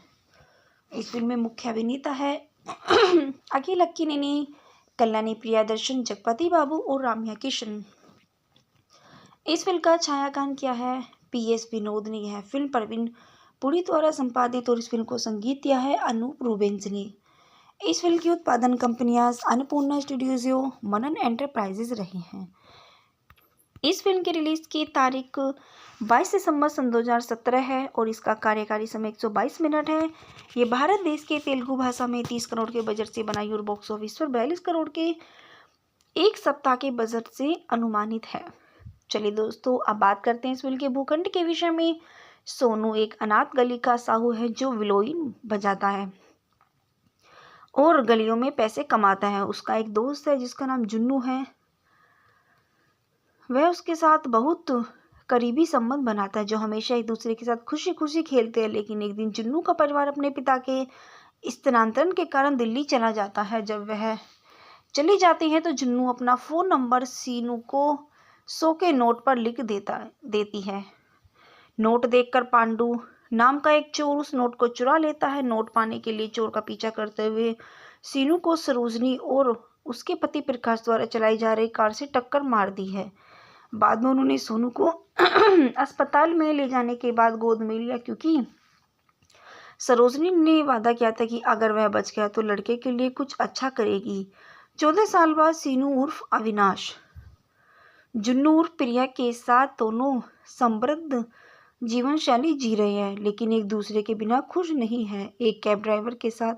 इस फिल्म में मुख्य अभिनेता है अखिल अक्किनेनी, कल्याणी प्रियदर्शन, जगपति बाबू और राम्या किशन। इस फिल्म का छायांकन किया है PS विनोद ने। यह फिल्म प्रवीण पुरी द्वारा संपादित और इस फिल्म को संगीत दिया है अनूप रूबेन्स ने। इस फिल्म की उत्पादन कंपनियां अन्नपूर्णा स्टूडियोज, मनन एंटरप्राइजेज रही हैं। इस फिल्म की रिलीज की तारीख 22 दिसंबर सन 2017 है और इसका कार्यकारी समय 122 मिनट है। ये भारत देश के तेलुगु भाषा में 30 करोड़ के बजट से बनाई और बॉक्स ऑफिस पर 42 करोड़ के एक सप्ताह के बजट से अनुमानित है। चलिए दोस्तों, अब बात करते हैं इस फिल्म के भूखंड के विषय में। सोनू एक अनाथ गली का साहू है जो विलोइन बजाता है और गलियों में पैसे कमाता है। उसका एक दोस्त है जिसका नाम जुन्नू है। वह उसके साथ बहुत करीबी संबंध बनाता है, जो हमेशा एक दूसरे के साथ खुशी खुशी खेलते हैं। लेकिन एक दिन जुन्नू का परिवार अपने पिता के स्थानांतरण के कारण दिल्ली चला जाता है। जब वह चली जाती है तो जुन्नू अपना फ़ोन नंबर सीनू को 100 के नोट पर लिख देती है। नोट देखकर पांडु नाम का एक चोर उस नोट को चुरा लेता है। नोट पाने के लिए चोर का पीछा करते हुए सीनू को सरोजनी और उसके पति प्रकाश द्वारा चलाई जा रही कार से टक्कर मार दी है। बाद में उन्होंने सोनू को अस्पताल में ले जाने के बाद गोद में लिया, क्योंकि सरोजनी ने वादा किया था कि अगर वह बच गया तो लड़के के लिए कुछ अच्छा करेगी। 14 साल बाद सीनू उर्फ अविनाश जुन्नू उर्फ प्रिया के साथ दोनों समृद्ध जीवन शैली जी रहे हैं, लेकिन एक दूसरे के बिना खुश नहीं है। एक कैब ड्राइवर के साथ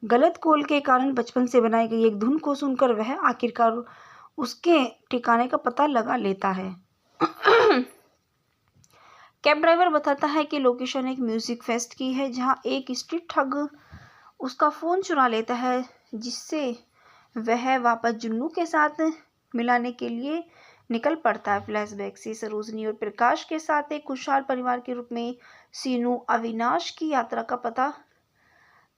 गलत कॉल के कारण बचपन से बनाई गई एक धुन को सुनकर वह आखिरकार उसके ठिकाने का पता लगा लेता है। कैब ड्राइवर बताता है कि लोकेशन एक म्यूजिक फेस्ट की है जहां एक स्ट्रीट ठग उसका फ़ोन चुरा लेता है, जिससे वह वापस जुन्नू के साथ मिलाने के लिए निकल पड़ता है। फ्लैशबैक से सरोजनी और प्रकाश के साथ एक खुशहाल परिवार के रूप में सीनू अविनाश की यात्रा का पता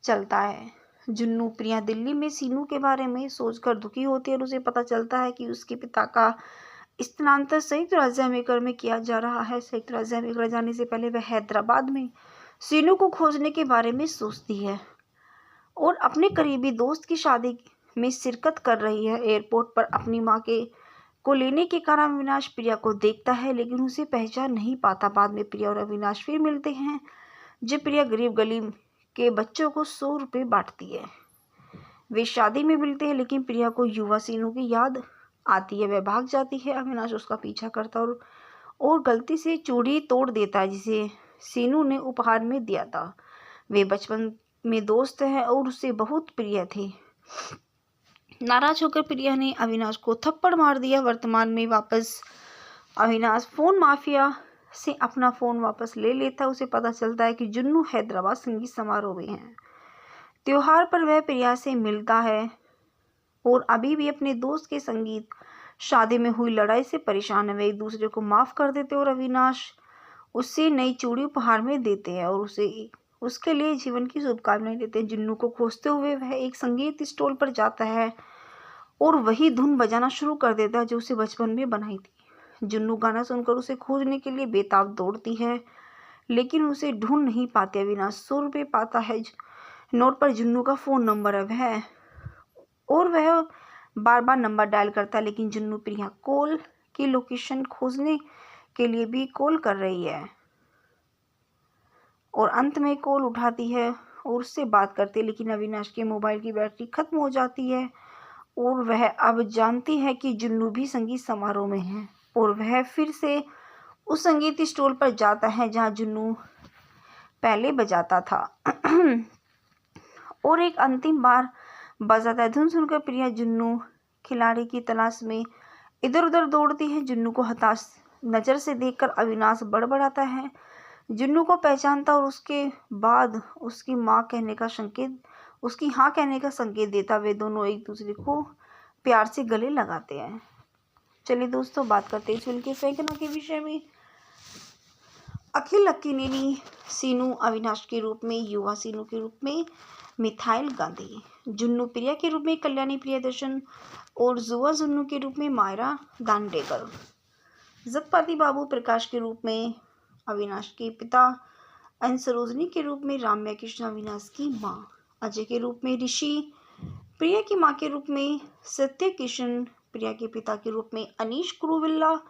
चलता है। जुन्नू प्रिया दिल्ली में सीनू के बारे में सोचकर दुखी होती है और उसे पता चलता है कि उसके पिता का स्थानांतरण संयुक्त राज्य अमेरिका में किया जा रहा है। संयुक्त राज्य अमेरिका जाने से पहले वह हैदराबाद में सीनू को खोजने के बारे में सोचती है और अपने करीबी दोस्त की शादी में शिरकत कर रही है। एयरपोर्ट पर अपनी माँ को लेने के कारण अविनाश प्रिया को देखता है, लेकिन उसे पहचान नहीं पाता। बाद में प्रिया और अविनाश फिर मिलते हैं जब प्रिया गरीब गली के बच्चों को 100 रुपये बांटती है। वे शादी में मिलते हैं, लेकिन प्रिया को युवा सीनू की याद आती है। वह भाग जाती है। अविनाश उसका पीछा करता और गलती से चूड़ी तोड़ देता है जिसे सीनू ने उपहार में दिया था। वे बचपन में दोस्त हैं और उससे बहुत प्रिय थे। नाराज होकर प्रिया ने अविनाश को थप्पड़ मार दिया। वर्तमान में वापस अविनाश फोन माफिया से अपना फ़ोन वापस ले लेता है। उसे पता चलता है कि जुन्नू हैदराबाद संगीत समारोह में है। त्योहार पर वह प्रिया से मिलता है और अभी भी अपने दोस्त के संगीत शादी में हुई लड़ाई से परेशान है। वे एक दूसरे को माफ़ कर देते हैं और अविनाश उससे नई चूड़ी उपहार में देते हैं और उसके लिए जीवन की शुभकामनाएं देते हैं। जुन्नू को खोजते हुए वह एक संगीत स्टॉल पर जाता है और वही धुन बजाना शुरू कर देता है जो उसे बचपन में बनाई थी। जुन्नू गाना सुनकर उसे खोजने के लिए बेताब दौड़ती है, लेकिन उसे ढूंढ नहीं पाती। अविनाश 100 रुपये पाता है। नोट पर जुन्नू का फ़ोन नंबर है वह बार बार नंबर डायल करता है, लेकिन जुन्नू प्रिया कॉल की लोकेशन खोजने के लिए भी कॉल कर रही है और अंत में कॉल उठाती है और उससे बात करती है, लेकिन अविनाश के मोबाइल की बैटरी खत्म हो जाती है और वह अब जानती है कि जुन्नू भी संगीत समारोह में है और वह फिर से उस संगीत स्टॉल पर जाता है जहां जुन्नू पहले बजाता था और एक अंतिम बार बजाता है। धुन सुनकर प्रिया जुन्नू खिलाड़ी की तलाश में इधर उधर दौड़ती है। जुन्नू को हताश नज़र से देखकर अविनाश बड़बड़ाता है। जुन्नू को पहचानता और उसके बाद उसकी हाँ कहने का संकेत देता। वे दोनों एक दूसरे को प्यार से गले लगाते हैं। चलिए दोस्तों, बात करते हैं इस फिल्म के फेंकना के विषय में। अखिल अक्किनेनी सीनू अविनाश के रूप में, युवा सीनू के रूप में मिथाइल गांधी, जुन्नू प्रिया के रूप में कल्याणी प्रियदर्शन और जुआ जुन्नू के रूप में मायरा दांडेकर, जगपति बाबू प्रकाश के रूप में अविनाश के पिता, एन सरोजनी के रूप में राम्या कृष्ण अविनाश की माँ, अजय के रूप में ऋषि, प्रिया की माँ के रूप में सत्य किशन, प्रिया के पिता के रूप में अनीश कुरुविल्ला,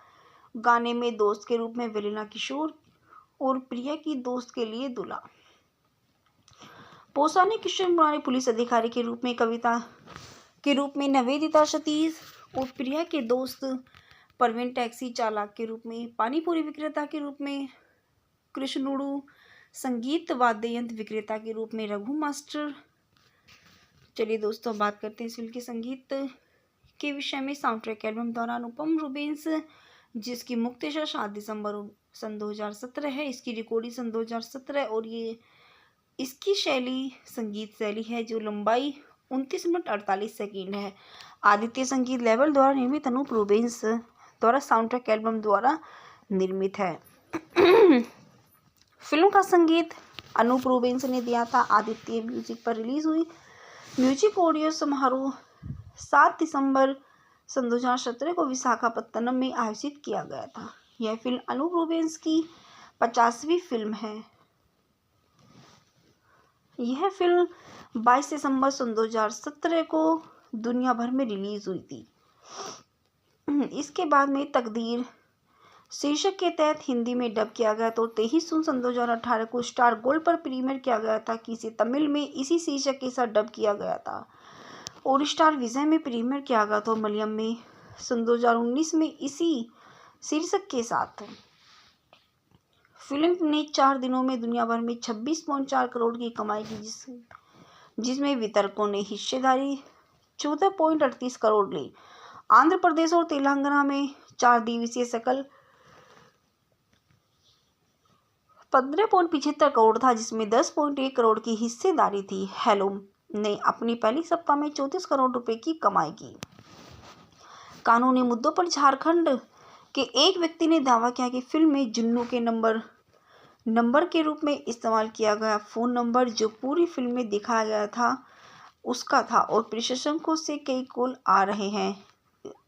गाने में दोस्त के रूप में वेलिना किशोर और प्रिया की दोस्त के लिए दुला। पोसानी किशन मुरारी पुलिस अधिकारी के रूप में कविता के रूप में नवेदिता सतीश और प्रिया के दोस्त परवीन टैक्सी चालक के रूप में, पानीपुरी विक्रेता के रूप में कृष्णुड़ू, संगीत वाद्य यंत्र विक्रेता के रूप में रघु मास्टर। चलिए दोस्तों, बात करते हैं इस फिल्म के संगीत के विषय में। साउंड ट्रैक एल्बम द्वारा अनुपम रूबेंस, जिसकी मुक्तशा 7 दिसंबर सन 2017 है। इसकी रिकॉर्डिंग सन 2017 और ये इसकी शैली संगीत शैली है जो लंबाई 29 मिनट 48 सेकंड है। आदित्य संगीत लेवल द्वारा निर्मित अनूप रूबेंस द्वारा साउंड ट्रैक एल्बम द्वारा निर्मित है। फिल्म का संगीत अनूप रूबेंस ने दिया था। आदित्य म्यूजिक पर रिलीज हुई। म्यूजिक ऑडियो समारोह 7 दिसंबर सन 2017 को विशाखापत्तनम में आयोजित किया गया था। यह फिल्म अनूप रूबेंस की 50वीं फिल्म है। यह फिल्म 22 दिसंबर सन 2017 को दुनिया भर में रिलीज हुई थी। इसके बाद में तकदीर शीर्षक के तहत हिंदी में डब किया गया तो 23 जून सन 2018 को स्टार गोल्ड पर प्रीमियर किया गया था कि इसे तमिल में इसी शीर्षक के साथ डब किया गया था और स्टार विजय में प्रीमियर किया गया था और मलयालम में सन 2019 में इसी शीर्षक के साथ। फिल्म ने 4 दिनों में दुनिया भर में 26.4 करोड़ की कमाई की, जिसमें वितरकों ने हिस्सेदारी 14.38 करोड़ ली। आंध्र प्रदेश और तेलंगाना में 4 दिवसीय सकल 15.75 करोड़ था, जिसमें 10.1 करोड़ की हिस्सेदारी थी। हेलो ने अपनी पहली सप्ताह में 34 करोड़ रुपए की कमाई की। कानूनी मुद्दों पर झारखंड के एक व्यक्ति ने दावा किया कि फिल्म में जुन्नू के नंबर के रूप में इस्तेमाल किया गया फोन नंबर जो पूरी फिल्म में दिखाया गया था उसका था और प्रशंसकों से कई कॉल आ रहे हैं।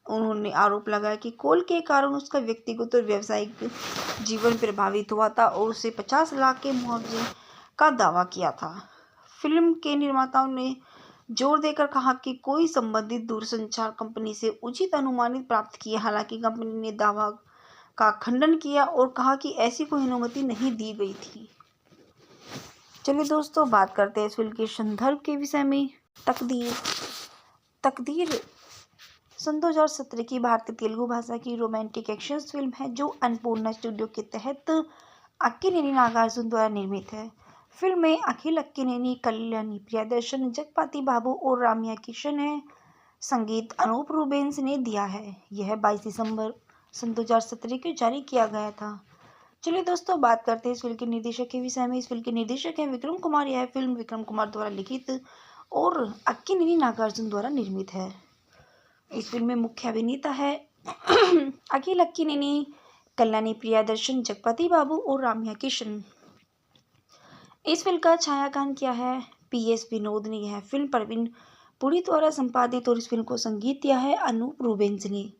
उन्होंने आरोप लगाया कि कॉल के कारण उसका व्यक्तिगत और व्यावसायिक जीवन प्रभावित हुआ था और उसे 50 लाख के मुआवजे का दावा किया था। फिल्म के निर्माताओं ने जोर देकर कहा कि कोई संबंधित दूरसंचार कंपनी से उचित अनुमानित प्राप्त किया। हालांकि कंपनी ने दावा का खंडन किया और कहा कि ऐसी कोई अनुमति नहीं दी गई थी। चलिए दोस्तों, बात करते हैं इस फिल्म के संदर्भ के विषय में। तकदीर सन 2017 की भारतीय तेलुगु भाषा की रोमांटिक एक्शन फिल्म है जो अन्नपूर्णा स्टूडियो के तहत अक्किनेनी नागार्जुन द्वारा निर्मित है। फिल्म में अखिल अक्किनेनी, कल्याणी प्रियदर्शन, जगपति बाबू और राम्या किशन है। संगीत अनूप रूबेंस ने दिया है। यह 22 दिसंबर सन 2017 को जारी किया गया था। चलिए दोस्तों, बात करते हैं इस फिल्म के निर्देशक के विषय में। इस फिल्म के निर्देशक हैं विक्रम कुमार। यह फिल्म विक्रम कुमार द्वारा लिखित और अक्किनेनी नागार्जुन द्वारा निर्मित है। इस फिल्म में मुख्य अभिनेता है अखिल अक्किनेनी, कल्याणी प्रियदर्शन, जगपति बाबू और राम्या किशन। इस फिल्म का छायांकन किया है PS विनोद ने। यह फिल्म प्रवीण पुरी द्वारा संपादित और इस फिल्म को संगीत दिया है अनूप रूबेंस ने।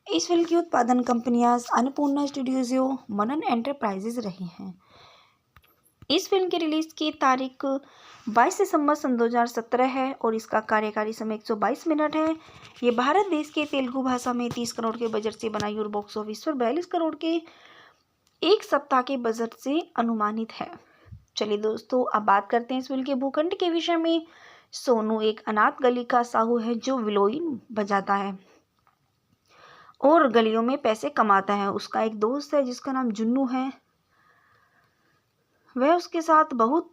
इस फिल्म की उत्पादन कंपनियां अन्नपूर्णा स्टूडियोज, मनन एंटरप्राइजेज रही हैं। इस फिल्म की रिलीज की तारीख 22 दिसंबर सन 2017 है और इसका कार्यकारी समय 122 मिनट है। ये भारत देश के तेलुगु भाषा में 30 करोड़ के बजट से बनाई और बॉक्स ऑफिस पर 42 करोड़ के एक सप्ताह के बजट से अनुमानित है। चलिए दोस्तों, अब बात करते हैं इस फिल्म के भूखंड के विषय में। सोनू एक अनाथ गली का साहू है जो विलोइन बजाता है और गलियों में पैसे कमाता है। उसका एक दोस्त है जिसका नाम जुन्नू है। वह उसके साथ बहुत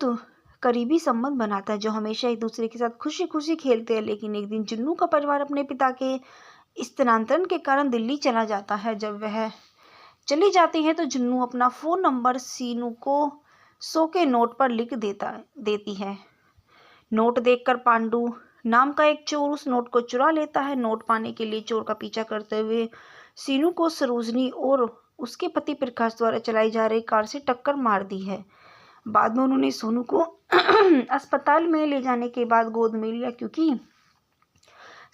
करीबी संबंध बनाता है जो हमेशा एक दूसरे के साथ खुशी खुशी खेलते हैं। लेकिन एक दिन जुन्नू का परिवार अपने पिता के स्थानांतरण के कारण दिल्ली चला जाता है। जब वह चली जाती है तो जुन्नू अपना फ़ोन नंबर सीनू को 100 के नोट पर लिख देती है। नोट देखकर पांडु नाम का एक चोर उस नोट को चुरा लेता है। नोट पाने के लिए चोर का पीछा करते हुए सीनू को सरोजनी और उसके पति प्रकाश द्वारा चलाई जा रही कार से टक्कर मार दी है। बाद में उन्होंने सोनू को अस्पताल में ले जाने के बाद गोद में लिया, क्योंकि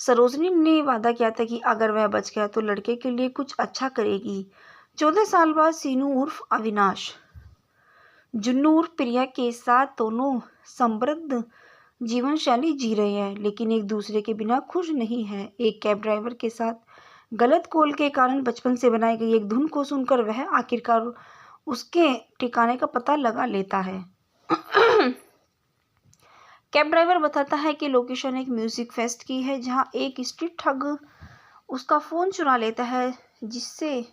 सरोजनी ने वादा किया था कि अगर वह बच गया तो लड़के के लिए कुछ अच्छा करेगी। 14 साल बाद सीनू उर्फ अविनाश जुन्नू उर्फ प्रिया के साथ दोनों समृद्ध जीवन शैली जी रहे हैं, लेकिन एक दूसरे के बिना खुश नहीं है। एक कैब ड्राइवर के साथ गलत कॉल के कारण बचपन से बनाई गई एक धुन को सुनकर वह आखिरकार उसके ठिकाने का पता लगा लेता है। कैब ड्राइवर बताता है कि लोकेशन एक म्यूजिक फेस्ट की है, जहां एक स्ट्रीट ठग उसका फ़ोन चुरा लेता है, जिससे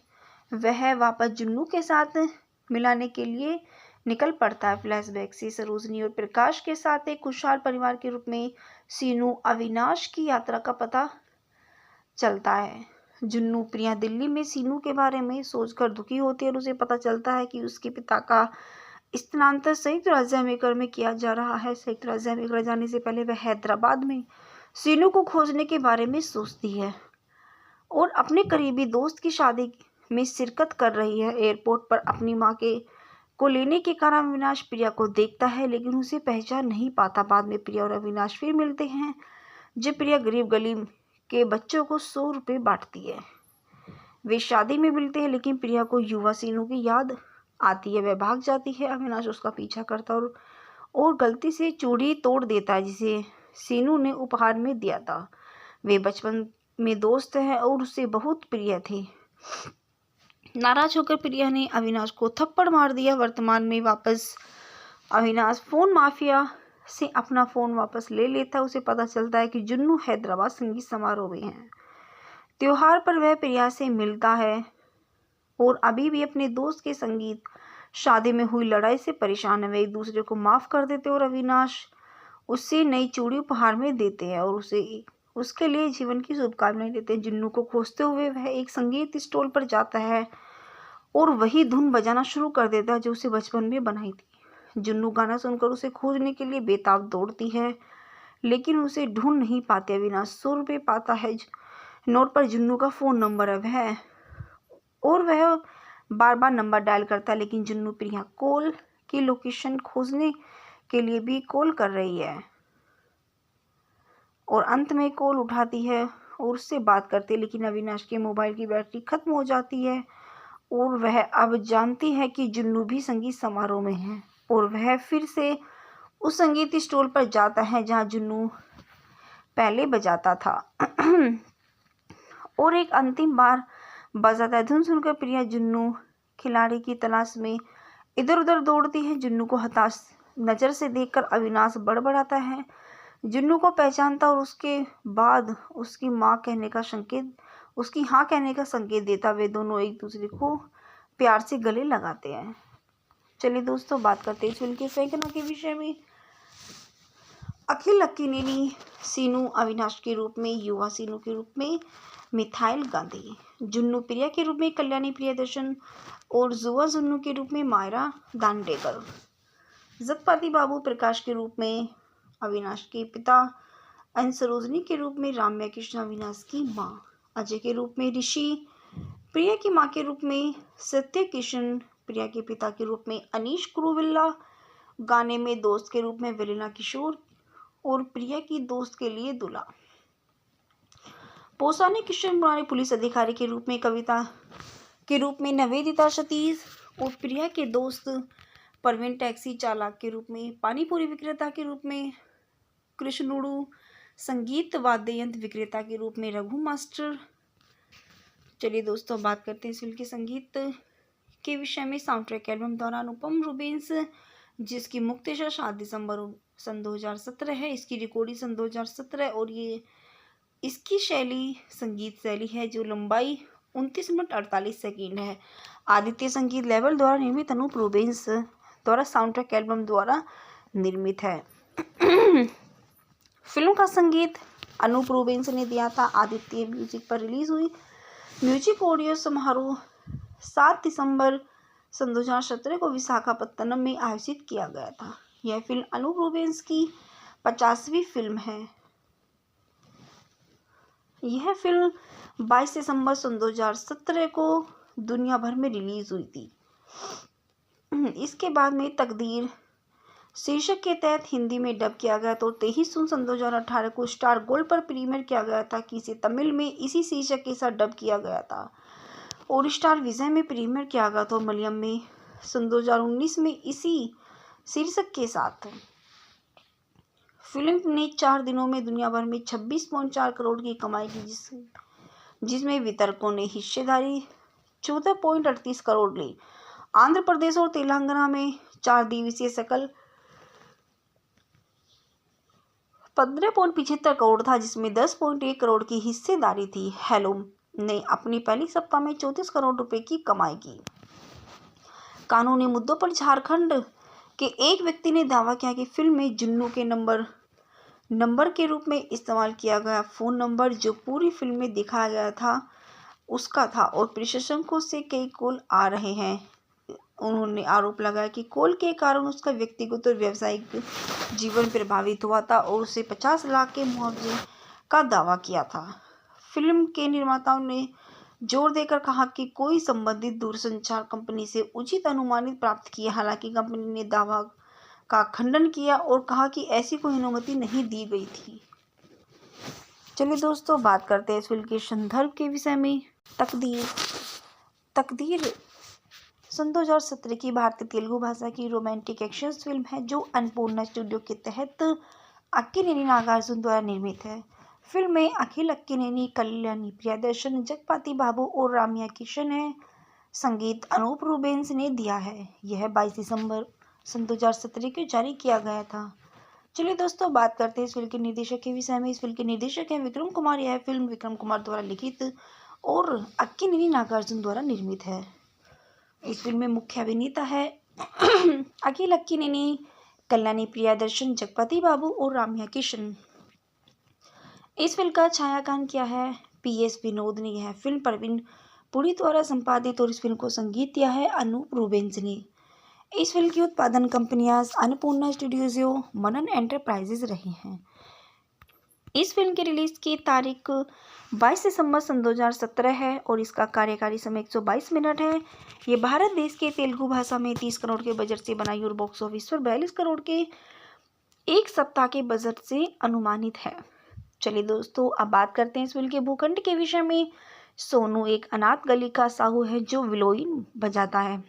वह वापस जुन्नू के साथ मिलाने के लिए निकल पड़ता है। फ्लैशबैक से सरोजनी और प्रकाश के साथ एक खुशहाल परिवार के रूप में सीनू अविनाश की यात्रा का पता चलता है। जुन्नू प्रिया दिल्ली में सीनू के बारे में सोचकर दुखी होती है और उसे पता चलता है कि उसके पिता का स्थानांतरण संयुक्त राज्य अमेरिका में किया जा रहा है। संयुक्त राज्य अमेरिका जाने से पहले वह हैदराबाद में सीनू को खोजने के बारे में सोचती है और अपने करीबी दोस्त की शादी में शिरकत कर रही है। एयरपोर्ट पर अपनी मां को लेने के कारण अविनाश प्रिया को देखता है, लेकिन उसे पहचान नहीं पाता। बाद में प्रिया और अविनाश फिर मिलते हैं, जब प्रिया गरीब गली के बच्चों को 100 रुपये बांटती है। वे शादी में मिलते हैं, लेकिन प्रिया को युवा सीनू की याद आती है। वह भाग जाती है। अविनाश उसका पीछा करता और गलती से चूड़ी तोड़ देता है, जिसे सीनू ने उपहार में दिया था। वे बचपन में दोस्त हैं और उससे बहुत प्रिय थे। नाराज होकर प्रिया ने अविनाश को थप्पड़ मार दिया। वर्तमान में वापस अविनाश फोन माफिया से अपना फ़ोन वापस ले लेता है। उसे पता चलता है कि जुन्नू हैदराबाद संगीत समारोह में है। त्योहार पर वह प्रिया से मिलता है और अभी भी अपने दोस्त के संगीत शादी में हुई लड़ाई से परेशान है। वे एक दूसरे को माफ़ कर देते और अविनाश उससे नई चूड़ी उपहार में देते हैं और उसके लिए जीवन की शुभकामनाएं देते हैं। जुन्नू को खोजते हुए वह एक संगीत स्टॉल पर जाता है और वही धुन बजाना शुरू कर देता है जो उसे बचपन में बनाई थी। जुन्नू गाना सुनकर उसे खोजने के लिए बेताब दौड़ती है, लेकिन उसे ढूंढ नहीं पाते। अविनाश 100 रुपये पाता है। नोट पर जुन्नू का फ़ोन नंबर है वह बार बार नंबर डायल करता है, लेकिन जुन्नू प्रिया कॉल की लोकेशन खोजने के लिए भी कॉल कर रही है और अंत में कॉल उठाती है और उससे बात करती है, लेकिन अविनाश के मोबाइल की बैटरी खत्म हो जाती है और वह अब जानती है कि जुन्नू भी संगीत समारोह में है और वह फिर से उस संगीत स्टॉल पर जाता है जहां जुन्नू पहले बजाता था और एक अंतिम बार बजाता है। धुन सुनकर प्रिया जुन्नू खिलाड़ी की तलाश में इधर उधर दौड़ती है। जुन्नू को हताश नज़र से देखकर अविनाश बड़बड़ाता है। जुन्नू को पहचानता और उसके बाद उसकी हाँ कहने का संकेत देता। वे दोनों एक दूसरे को प्यार से गले लगाते हैं। चलिए दोस्तों, बात करते हैं इस फिल्म के फेंकना के विषय में। अखिल अक्किनेनी सीनू अविनाश के रूप में, युवा सीनू के रूप में मिथाइल गांधी, जुन्नू प्रिया के रूप में कल्याणी प्रियदर्शन और जुआ जुन्नू के रूप में मायरा दांडेकर, जगपति बाबू प्रकाश के रूप में अविनाश के पिता, सरोजनी के रूप में राम्या कृष्ण अविनाश की माँ, अजय के रूप में ऋषि, प्रिया की माँ के रूप में सत्य किशन, प्रिया के पिता के रूप में अनीश कुरुविल्ला, गाने में दोस्त के रूप में वेलिना किशोर और प्रिया की दोस्त के लिए दुला, पोसानी किशन पुराने पुलिस अधिकारी के रूप में कविता के रूप में निवेदिता सतीश और प्रिया के दोस्त परवीन टैक्सी चालक के रूप में, पानीपुरी विक्रेता के रूप में कृष्णुड़ू, संगीत वाद्य यंत्र विक्रेता के रूप में रघु मास्टर। चलिए दोस्तों, बात करते हैं इस फिल्म के संगीत के विषय में। साउंड ट्रैक एल्बम द्वारा अनुपम रूबेंस, जिसकी मुक्तशा 7 दिसंबर सन 2017 है। इसकी रिकॉर्डिंग सन 2017 और ये इसकी शैली संगीत शैली है जो लंबाई 29 मिनट 48 सेकंड है। आदित्य संगीत लेवल द्वारा निर्मित अनूप रूबेंस द्वारा साउंड ट्रैक एल्बम द्वारा निर्मित है। फिल्म का संगीत अनूप रूबेंस ने दिया था। आदित्य म्यूजिक पर रिलीज हुई। म्यूजिक ऑडियो समारोह 7 दिसंबर सन 2017 को विशाखापत्तनम में आयोजित किया गया था। यह फिल्म अनूप रूबेंस की 50वीं फिल्म है। यह फिल्म 22 दिसंबर सन 2017 को दुनिया भर में रिलीज हुई थी। इसके बाद में तकदीर शीर्षक के तहत हिंदी में डब किया गया तो 23 जून सन 2018 को स्टार गोल्ड पर प्रीमियर किया गया था कि इसे तमिल में इसी शीर्षक के साथ डब किया गया था और स्टार विजय में प्रीमियर किया गया था मलयालम में सन 2019 में इसी शीर्षक के साथ। फिल्म ने 4 दिनों में दुनिया भर में 26.4 करोड़ की कमाई की, जिसमें वितरकों ने हिस्सेदारी 14.38 करोड़ ली। आंध्र प्रदेश और तेलंगाना में 4 दिवसीय सकल 15.75 करोड़ था, जिसमें 10.1 करोड़ की हिस्सेदारी थी। हेलो ने अपनी पहली सप्ताह में 34 करोड़ रुपए की कमाई की। कानूनी मुद्दों पर झारखंड के एक व्यक्ति ने दावा किया कि फिल्म में जुन्नू के नंबर के रूप में इस्तेमाल किया गया फोन नंबर जो पूरी फिल्म में दिखाया गया था उसका था और प्रशंसकों से कई कॉल आ रहे हैं। उन्होंने आरोप लगाया कि कॉल के कारण उसका व्यक्तिगत और व्यावसायिक जीवन प्रभावित हुआ था और उसे 50 लाख के मुआवजे का दावा किया था। फिल्म के निर्माताओं ने जोर देकर कहा कि कोई संबंधित दूरसंचार कंपनी से उचित अनुमानित प्राप्त किया। हालांकि कंपनी ने दावा का खंडन किया और कहा कि ऐसी कोई अनुमति नहीं दी गई थी। चलिए दोस्तों, बात करते हैं इस फिल्म के संदर्भ के विषय में। तकदीर सन 2017 की भारतीय तेलुगु भाषा की रोमांटिक एक्शन फिल्म है जो अन्नपूर्णा स्टूडियो के तहत अक्किनेनी नागार्जुन द्वारा निर्मित है। फिल्म में अखिल अक्किनेनी, कल्याणी प्रियदर्शन, जगपति बाबू और राम्या किशन है। संगीत अनूप रूबेंस ने दिया है। यह 22 दिसंबर सन 2017 को जारी किया गया था। चलिए दोस्तों, बात करते हैं इस फिल्म के निर्देशक के विषय में। इस फिल्म के निर्देशक हैं विक्रम कुमार। यह फिल्म विक्रम कुमार द्वारा लिखित और अक्किनेनी नागार्जुन द्वारा निर्मित है। इस फिल्म में मुख्य अभिनेता है अखिल अक्किनेनी, कल्याणी प्रियदर्शन, जगपति बाबू और राम्या किशन। इस फिल्म का छायांकन किया है PS विनोद ने। यह फिल्म प्रवीण पुरी द्वारा संपादित और इस फिल्म को संगीत दिया है अनूप रूबेंस ने। इस फिल्म की उत्पादन कंपनियां अन्नपूर्णा स्टूडियोज, मनन एंटरप्राइजेज रही हैं। इस फिल्म की रिलीज की तारीख 22 दिसंबर सन 2017 है और इसका कार्यकारी समय 122 मिनट है। ये भारत देश के तेलुगु भाषा में 30 करोड़ के बजट से बनाई और बॉक्स ऑफिस पर 42 करोड़ के एक सप्ताह के बजट से अनुमानित है। चलिए दोस्तों, अब बात करते हैं इस फिल्म के भूखंड के विषय में। सोनू एक अनाथ गली का साहू है जो विलोइन बजाता है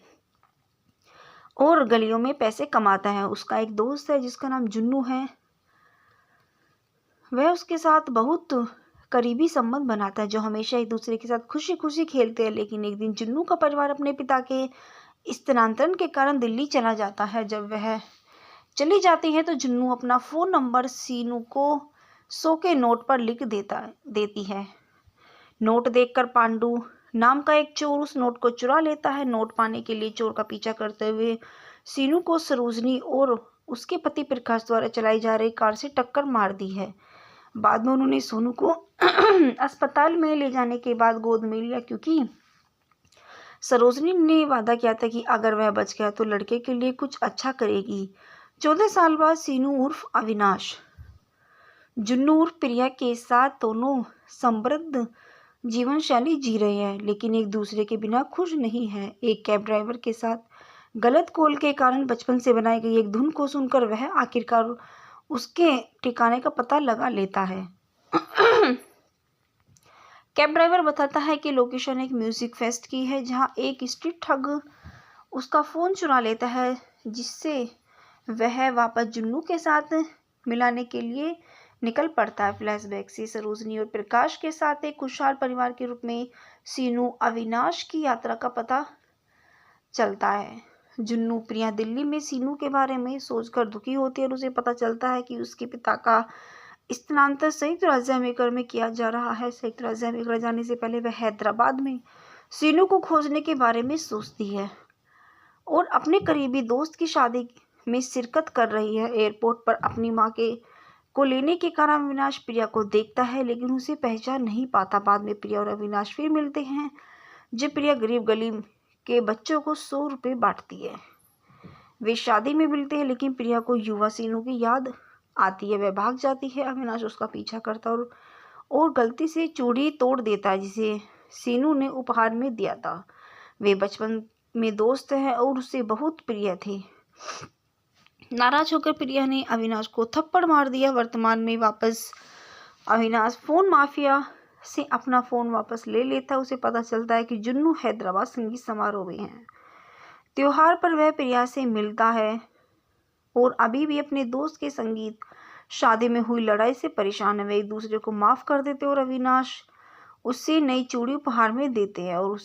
और गलियों में पैसे कमाता है। उसका एक दोस्त है जिसका नाम जुन्नू है। वह उसके साथ बहुत करीबी संबंध बनाता है जो हमेशा एक दूसरे के साथ खुशी खुशी खेलते हैं। लेकिन एक दिन जुन्नू का परिवार अपने पिता के स्थानांतरण के कारण दिल्ली चला जाता है। जब वह चली जाती है तो जुन्नू अपना फ़ोन नंबर सीनू को 100 के नोट पर लिख देती है। नोट देखकर पांडु नाम का एक चोर उस नोट को चुरा लेता है। नोट पाने के लिए चोर का पीछा करते हुए सीनू को सरोजनी और उसके पति प्रकाश द्वारा चलाई जा रही कार से टक्कर मार दी है। बाद में उन्होंने सोनू को अस्पताल में ले जाने के बाद गोद में लिया क्योंकि सरोजनी ने वादा किया था कि अगर वह बच गया तो लड़के के लिए कुछ अच्छा करेगी। 14 साल बाद सीनू उर्फ अविनाश जुन्नू उर्फ प्रिया के साथ दोनों समृद्ध जीवन शैली जी रहे हैं, लेकिन एक दूसरे के बिना खुश नहीं है। एक कैब ड्राइवर के साथ गलत कॉल के कारण बचपन से बनाई गई एक धुन को सुनकर वह आखिरकार उसके ठिकाने का पता लगा लेता है। कैब ड्राइवर बताता है कि लोकेशन एक म्यूजिक फेस्ट की है जहां एक स्ट्रीट ठग उसका फ़ोन चुरा लेता है, जिससे वह वापस जुन्नू के साथ मिलाने के लिए निकल पड़ता है। फ्लैशबैक से सरोजनी और प्रकाश के साथ एक खुशहाल परिवार के रूप में सीनू अविनाश की यात्रा का पता चलता है। जुन्नू प्रिया दिल्ली में सीनू के बारे में सोचकर दुखी होती है और उसे पता चलता है कि उसके पिता का स्थानांतरण संयुक्त राज्य अमेरिका में किया जा रहा है। संयुक्त राज्य अमेरिका जाने से पहले वह हैदराबाद में सीनू को खोजने के बारे में सोचती है और अपने करीबी दोस्त की शादी में शिरकत कर रही है। एयरपोर्ट पर अपनी माँ को लेने के कारण अविनाश प्रिया को देखता है लेकिन उसे पहचान नहीं पाता। बाद में प्रिया और अविनाश फिर मिलते हैं जब प्रिया गरीब गली के बच्चों को 100 रुपये बांटती है। वे शादी में मिलते हैं, लेकिन प्रिया को युवा सीनू की याद आती है। वह भाग जाती है। अविनाश उसका पीछा करता है और गलती से चूड़ी तोड़ देता है जिसे सीनू ने उपहार में दिया था। वे बचपन में दोस्त हैं और उससे बहुत प्रिय थे। नाराज होकर प्रिया ने अविनाश को थप्पड़ मार दिया। वर्तमान में वापस अविनाश फोन माफिया से अपना फोन वापस ले लेता है। उसे पता चलता है कि जुन्नू हैदराबाद संगीत समारोह में है। त्योहार पर वह प्रिया से मिलता है और अभी भी अपने दोस्त के संगीत शादी में हुई लड़ाई से परेशान है। वे एक दूसरे को माफ कर देते हैं और अविनाश उससे नई चूड़ी उपहार में देते हैं और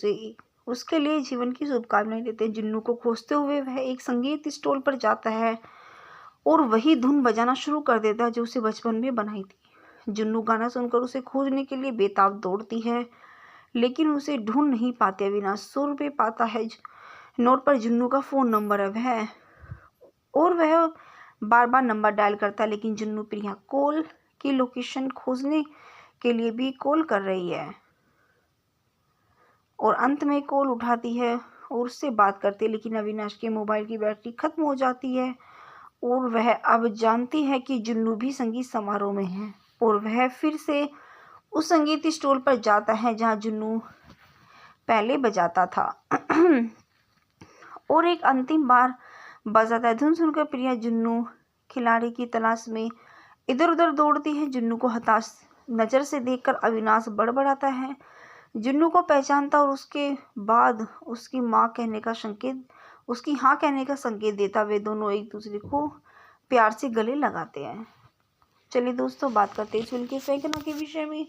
उसके लिए जीवन की शुभकामनाएं देते हैं। जुन्नू को खोजते हुए वह एक संगीत स्टॉल पर जाता है और वही धुन बजाना शुरू कर देता है जो उसे बचपन में बनाई थी। जुन्नू गाना सुनकर उसे खोजने के लिए बेताब दौड़ती है, लेकिन उसे ढूंढ नहीं पाते। अविनाश 100 रुपये पाता है। नोट पर जुन्नू का फ़ोन नंबर है वह बार बार नंबर डायल करता है, लेकिन जुन्नू प्रिया कॉल की लोकेशन खोजने के लिए भी कॉल कर रही है और अंत में कॉल उठाती है और उससे बात करती है, लेकिन अविनाश के मोबाइल की बैटरी खत्म हो जाती है और वह अब जानती है कि जुन्नू भी संगीत समारोह में है और वह फिर से उस संगीत स्टॉल पर जाता है जहां जुन्नू पहले बजाता था और एक अंतिम बार बजाता है। धुन सुनकर प्रिया जुन्नू खिलाड़ी की तलाश में इधर उधर दौड़ती है। जुन्नू को हताश नज़र से देखकर अविनाश बड़बड़ाता है। जुन्नू को पहचानता और उसके बाद उसकी हाँ कहने का संकेत देता। वे दोनों एक दूसरे को प्यार से गले लगाते हैं। चलिए दोस्तों, बात करते हैं फिल्म के फेंकना के विषय में।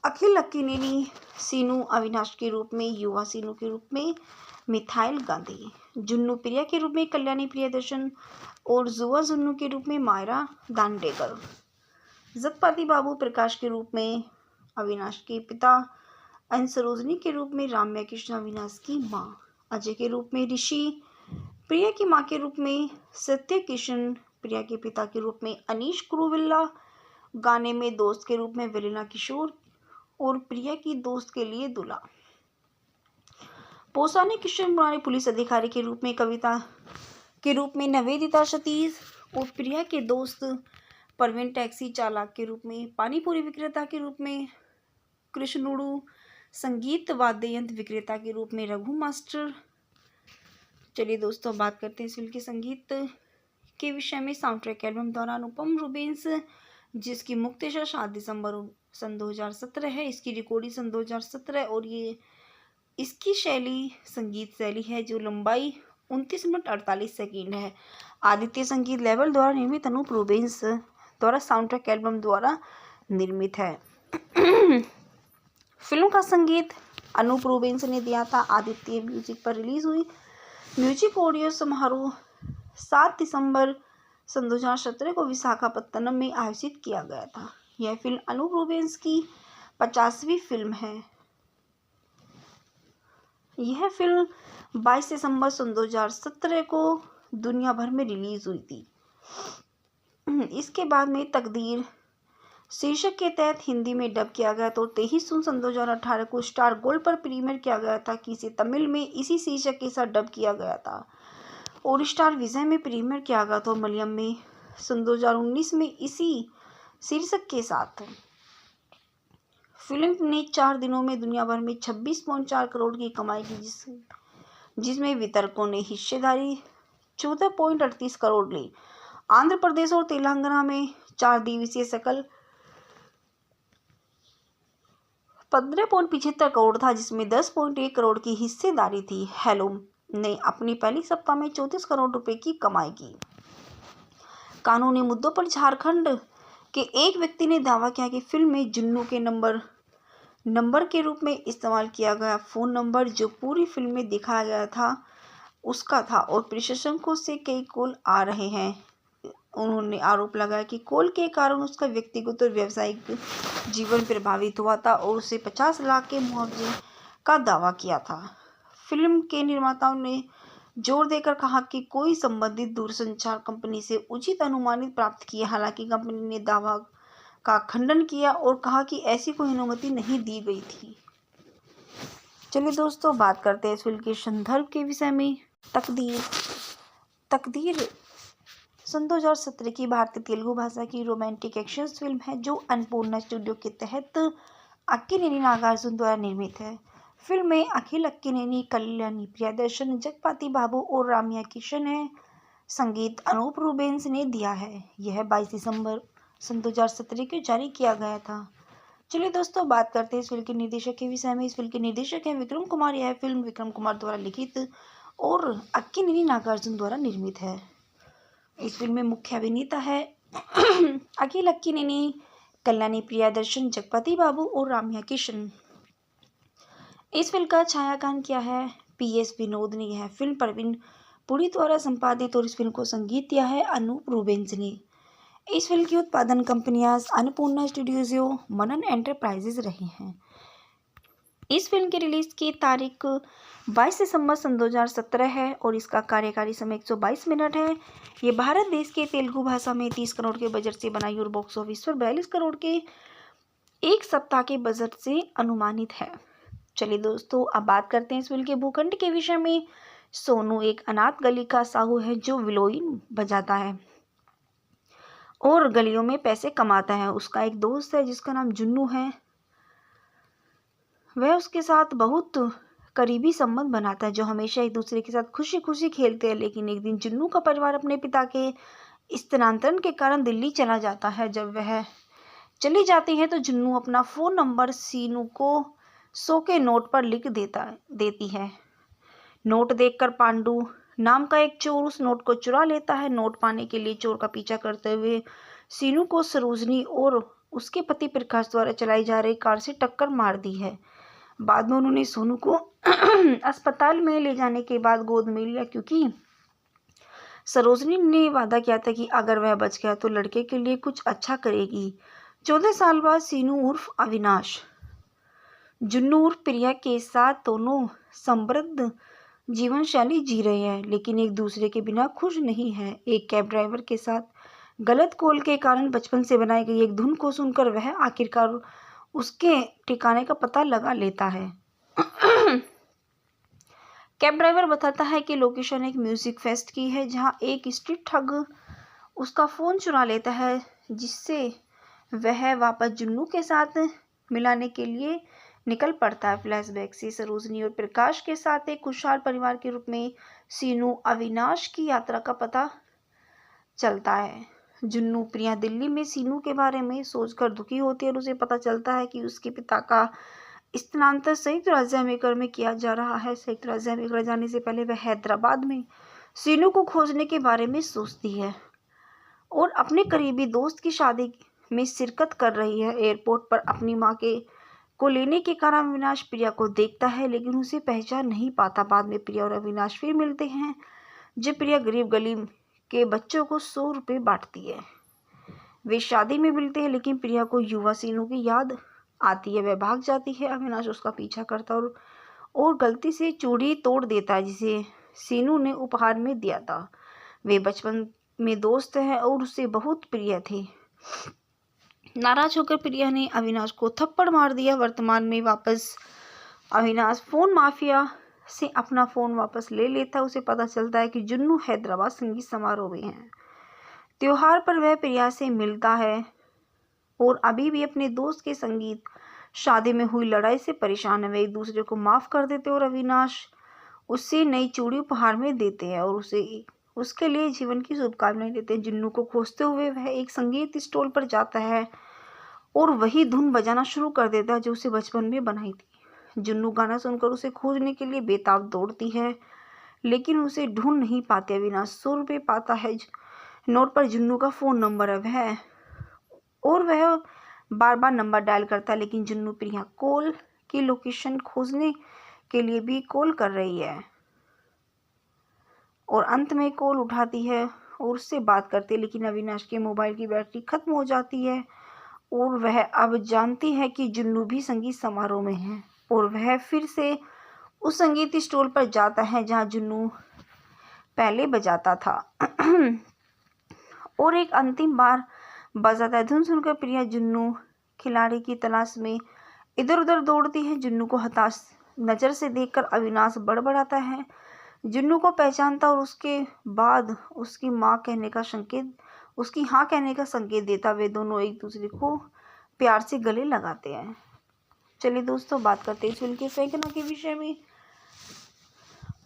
अखिल अक्किनेनी सीनू अविनाश के रूप में, युवा सीनू के रूप में मिथाइल गांधी, जुन्नू प्रिया के रूप में कल्याणी प्रियदर्शन और जुआ जुन्नू के रूप में मायरा दांडेकर, जगपति बाबू प्रकाश के रूप में अविनाश के पिता, सरोजनी के रूप में राम्या कृष्ण अविनाश की माँ, अजय के रूप में ऋषि, प्रिया की माँ के रूप में सत्य किशन, प्रिया के पिता के रूप में अनीश कुरुविल्ला, गाने में दोस्त के रूप में वेलिना किशोर और प्रिया की दोस्त के लिए दुला, पोसाने किशन मुरारी, पुलिस अधिकारी के रूप में कविता के रूप में नवेदिता सतीश और प्रिया के दोस्त परवीन, टैक्सी चालक के रूप में पानीपुरी विक्रेता के रूप में कृष्णुड़ू, संगीत वाद्य यंत्र विक्रेता के रूप में रघु मास्टर। चलिए दोस्तों, बात करते हैं इस फिल्म के संगीत के विषय में। साउंड ट्रैक एल्बम द्वारा अनुपम रूबेंस, जिसकी मुक्तशा 7 दिसंबर सन 2017 है। इसकी रिकॉर्डिंग सन 2017 और ये इसकी शैली संगीत शैली है जो लंबाई 29 मिनट 48 सेकंड है। आदित्य संगीत लेवल द्वारा निर्मित अनूप रूबेंस द्वारा साउंड ट्रैक एल्बम द्वारा निर्मित है। फिल्म का संगीत अनूप रूबेंस ने दिया था। आदित्य म्यूजिक पर रिलीज हुई। म्यूजिक ऑडियो समारोह 7 दिसंबर सन 2017 को विशाखापत्तनम में आयोजित किया गया था। यह फिल्म अनूप रूबेंस की 50वीं फिल्म है। यह फिल्म 22 दिसंबर सन 2017 को दुनिया भर में रिलीज हुई थी। इसके बाद में तकदीर शीर्षक के तहत हिंदी में डब किया गया तो 23 जून सन 2018 को स्टार गोल्ड पर प्रीमियर किया गया था कि इसे तमिल में इसी शीर्षक के साथ डब किया गया था और स्टार विजय में प्रीमियर किया गया था। मलयालम में सन 2019 में इसी शीर्षक के साथ। फिल्म ने 4 दिनों में दुनिया भर में 26.4 करोड़ की कमाई की, जिसमें वितरकों ने हिस्सेदारी 14.38 करोड़ ली। आंध्र प्रदेश और तेलंगाना में 4 दिवसीय सकल 15.75 करोड़ था, जिसमें 10.1 करोड़ की हिस्सेदारी थी। हेलो ने अपनी पहली सप्ताह में 34 करोड़ रुपए की कमाई की। कानूनी मुद्दों पर झारखंड के एक व्यक्ति ने दावा किया कि फिल्म में जुन्नू के नंबर के रूप में इस्तेमाल किया गया फ़ोन नंबर जो पूरी फिल्म में दिखाया गया था उसका था और प्रशंसकों से कई कॉल आ रहे हैं। उन्होंने आरोप लगाया कि कॉल के कारण उसका व्यक्तिगत और व्यावसायिक जीवन प्रभावित हुआ था और उसे 50 लाख के मुआवजे का दावा किया था। फिल्म के निर्माताओं ने जोर देकर कहा कि कोई संबंधित दूरसंचार कंपनी से उचित अनुमानित प्राप्त किया। हालांकि कंपनी ने दावा का खंडन किया और कहा कि ऐसी कोई अनुमति नहीं दी गई थी। चलिए दोस्तों, बात करते हैं इस फिल्म के संदर्भ के विषय में। तकदीर तकदीर सन 2017 की भारतीय तेलुगु भाषा की रोमांटिक एक्शन फिल्म है जो अन्नपूर्णा स्टूडियो के तहत अक्किनेनी नागार्जुन द्वारा निर्मित है। फिल्म में अखिल अक्किनेनी, कल्याणी प्रियदर्शन, जगपति बाबू और राम्या किशन है। संगीत अनूप रूबेन्स ने दिया है। यह 22 दिसंबर सन 2017 को जारी किया गया था। चलिए दोस्तों, बात करते हैं इस फिल्म के निर्देशक के विषय में। इस फिल्म के निर्देशक हैं विक्रम कुमार। यह फिल्म विक्रम कुमार द्वारा लिखित और अक्किनेनी नागार्जुन द्वारा निर्मित है। इस फिल्म में मुख्य अभिनेता है अखिल अक्किनेनी, कल्याणी प्रियदर्शन, जगपति बाबू और राम्या किशन। इस फिल्म का छायांकन किया है PS विनोद ने। यह फिल्म प्रवीण पुरी द्वारा संपादित और इस फिल्म को संगीत दिया है अनूप रूबेन्स ने। इस फिल्म की उत्पादन कंपनियां अन्नपूर्णा स्टूडियोज, मनन एंटरप्राइजेज रही हैं। इस फिल्म की रिलीज की तारीख 22 दिसंबर सन 2017 है और इसका कार्यकारी समय 122 मिनट है। ये भारत देश के तेलुगु भाषा में 30 करोड़ के बजट से बनाई और बॉक्स ऑफिस पर 42 करोड़ के एक सप्ताह के बजट से अनुमानित है। चलिए दोस्तों, अब बात करते हैं इस फिल्म के भूखंड के विषय में। सोनू एक अनाथ गली का साहू है जो विलोइन बजाता है और गलियों में पैसे कमाता है। उसका एक दोस्त है जिसका नाम जुन्नू है। वह उसके साथ बहुत करीबी संबंध बनाता है, जो हमेशा एक दूसरे के साथ खुशी खुशी खेलते हैं। लेकिन एक दिन जुन्नू का परिवार अपने पिता के स्थानांतरण के कारण दिल्ली चला जाता है। जब वह चली जाती है तो जुन्नू अपना फ़ोन नंबर सीनू को 100 के नोट पर लिख देती है। नोट देखकर पांडु नाम का एक चोर उस नोट को चुरा लेता है। नोट पाने के लिए चोर का पीछा करते हुए सीनू को सरोजनी और उसके पति प्रकाश द्वारा चलाई जा रही कार से टक्कर मार दी है। बाद में उन्होंने सोनू को अस्पताल में ले जाने के बाद गोद में लिया, क्योंकि सरोजनी ने वादा किया था कि अगर वह बच गया तो लड़के के लिए कुछ अच्छा करेगी। 14 साल बाद सीनू उर्फ अविनाश जुन्नू उर्फ प्रिया के साथ दोनों समृद्ध जीवन शैली जी रहे हैं, लेकिन एक दूसरे के बिना खुश नहीं है। एक कैब ड्राइवर के साथ गलत कॉल के कारण बचपन से बनाई गई एक धुन को सुनकर वह आखिरकार उसके ठिकाने का पता लगा लेता है। कैब ड्राइवर बताता है कि लोकेशन एक म्यूजिक फेस्ट की है जहां एक स्ट्रीट ठग उसका फ़ोन चुरा लेता है, जिससे वह वापस जुन्नू के साथ मिलाने के लिए निकल पड़ता है। फ्लैशबैक से सरोजनी और प्रकाश के साथ एक खुशहाल परिवार के रूप में सीनू अविनाश की यात्रा का पता चलता है। जुन्नू प्रिया दिल्ली में सीनू के बारे में सोचकर दुखी होती है और उसे पता चलता है कि उसके पिता का स्थानांतरण संयुक्त राज्य अमेरिका में किया जा रहा है। संयुक्त राज्य अमेरिका जाने से पहले वह हैदराबाद में सीनू को खोजने के बारे में सोचती है और अपने करीबी दोस्त की शादी में शिरकत कर रही है। एयरपोर्ट पर अपनी मां को लेने के कारण अविनाश प्रिया को देखता है, लेकिन उसे पहचान नहीं पाता। बाद में प्रिया और अविनाश फिर मिलते हैं जब प्रिया गरीब गली के बच्चों को 100 रुपये बांटती है। वे शादी में मिलते हैं, लेकिन प्रिया को युवा सीनू की याद आती है। वह भाग जाती है। अविनाश उसका पीछा करता और गलती से चूड़ी तोड़ देता है जिसे सीनू ने उपहार में दिया था। वे बचपन में दोस्त हैं और उससे बहुत प्रिय थे। नाराज होकर प्रिया ने अविनाश को थप्पड़ मार दिया। वर्तमान में वापस अविनाश फोन माफिया से अपना फ़ोन वापस ले लेता है। उसे पता चलता है कि जुन्नू हैदराबाद संगीत समारोह में है। त्योहार पर वह प्रिया से मिलता है और अभी भी अपने दोस्त के संगीत शादी में हुई लड़ाई से परेशान है। वे एक दूसरे को माफ़ कर देते और अविनाश उससे नई चूड़ी उपहार में देते हैं और उसके लिए जीवन की शुभकामनाएं देते हैं। जुन्नू को खोजते हुए वह एक संगीत स्टॉल पर जाता है और वही धुन बजाना शुरू कर देता है जो उसे बचपन में बनाई थी। जुन्नू गाना सुनकर उसे खोजने के लिए बेताब दौड़ती है, लेकिन उसे ढूंढ नहीं पाते। अविनाश 100 रुपये पाता है। नोट पर जुन्नू का फ़ोन नंबर है वह बार बार नंबर डायल करता है, लेकिन जुन्नू प्रिया कॉल की लोकेशन खोजने के लिए भी कॉल कर रही है और अंत में कॉल उठाती है और उससे बात करती है, लेकिन अविनाश के मोबाइल की बैटरी खत्म हो जाती है और वह अब जानती है कि जुन्नू भी संगीत समारोह में है और वह फिर से उस संगीत स्टॉल पर जाता है जहां जुन्नू पहले बजाता था और एक अंतिम बार बजाता है। धुन सुनकर प्रिया जुन्नू खिलाड़ी की तलाश में इधर उधर दौड़ती है। जुन्नू को हताश नज़र से देखकर अविनाश बड़बड़ाता है। जुन्नू को पहचानता और उसके बाद उसकी हाँ कहने का संकेत देता। वे दोनों एक दूसरे को प्यार से गले लगाते हैं। चलिए दोस्तों, बात करते हैं इस फिल्म के सैकड़ों के विषय में।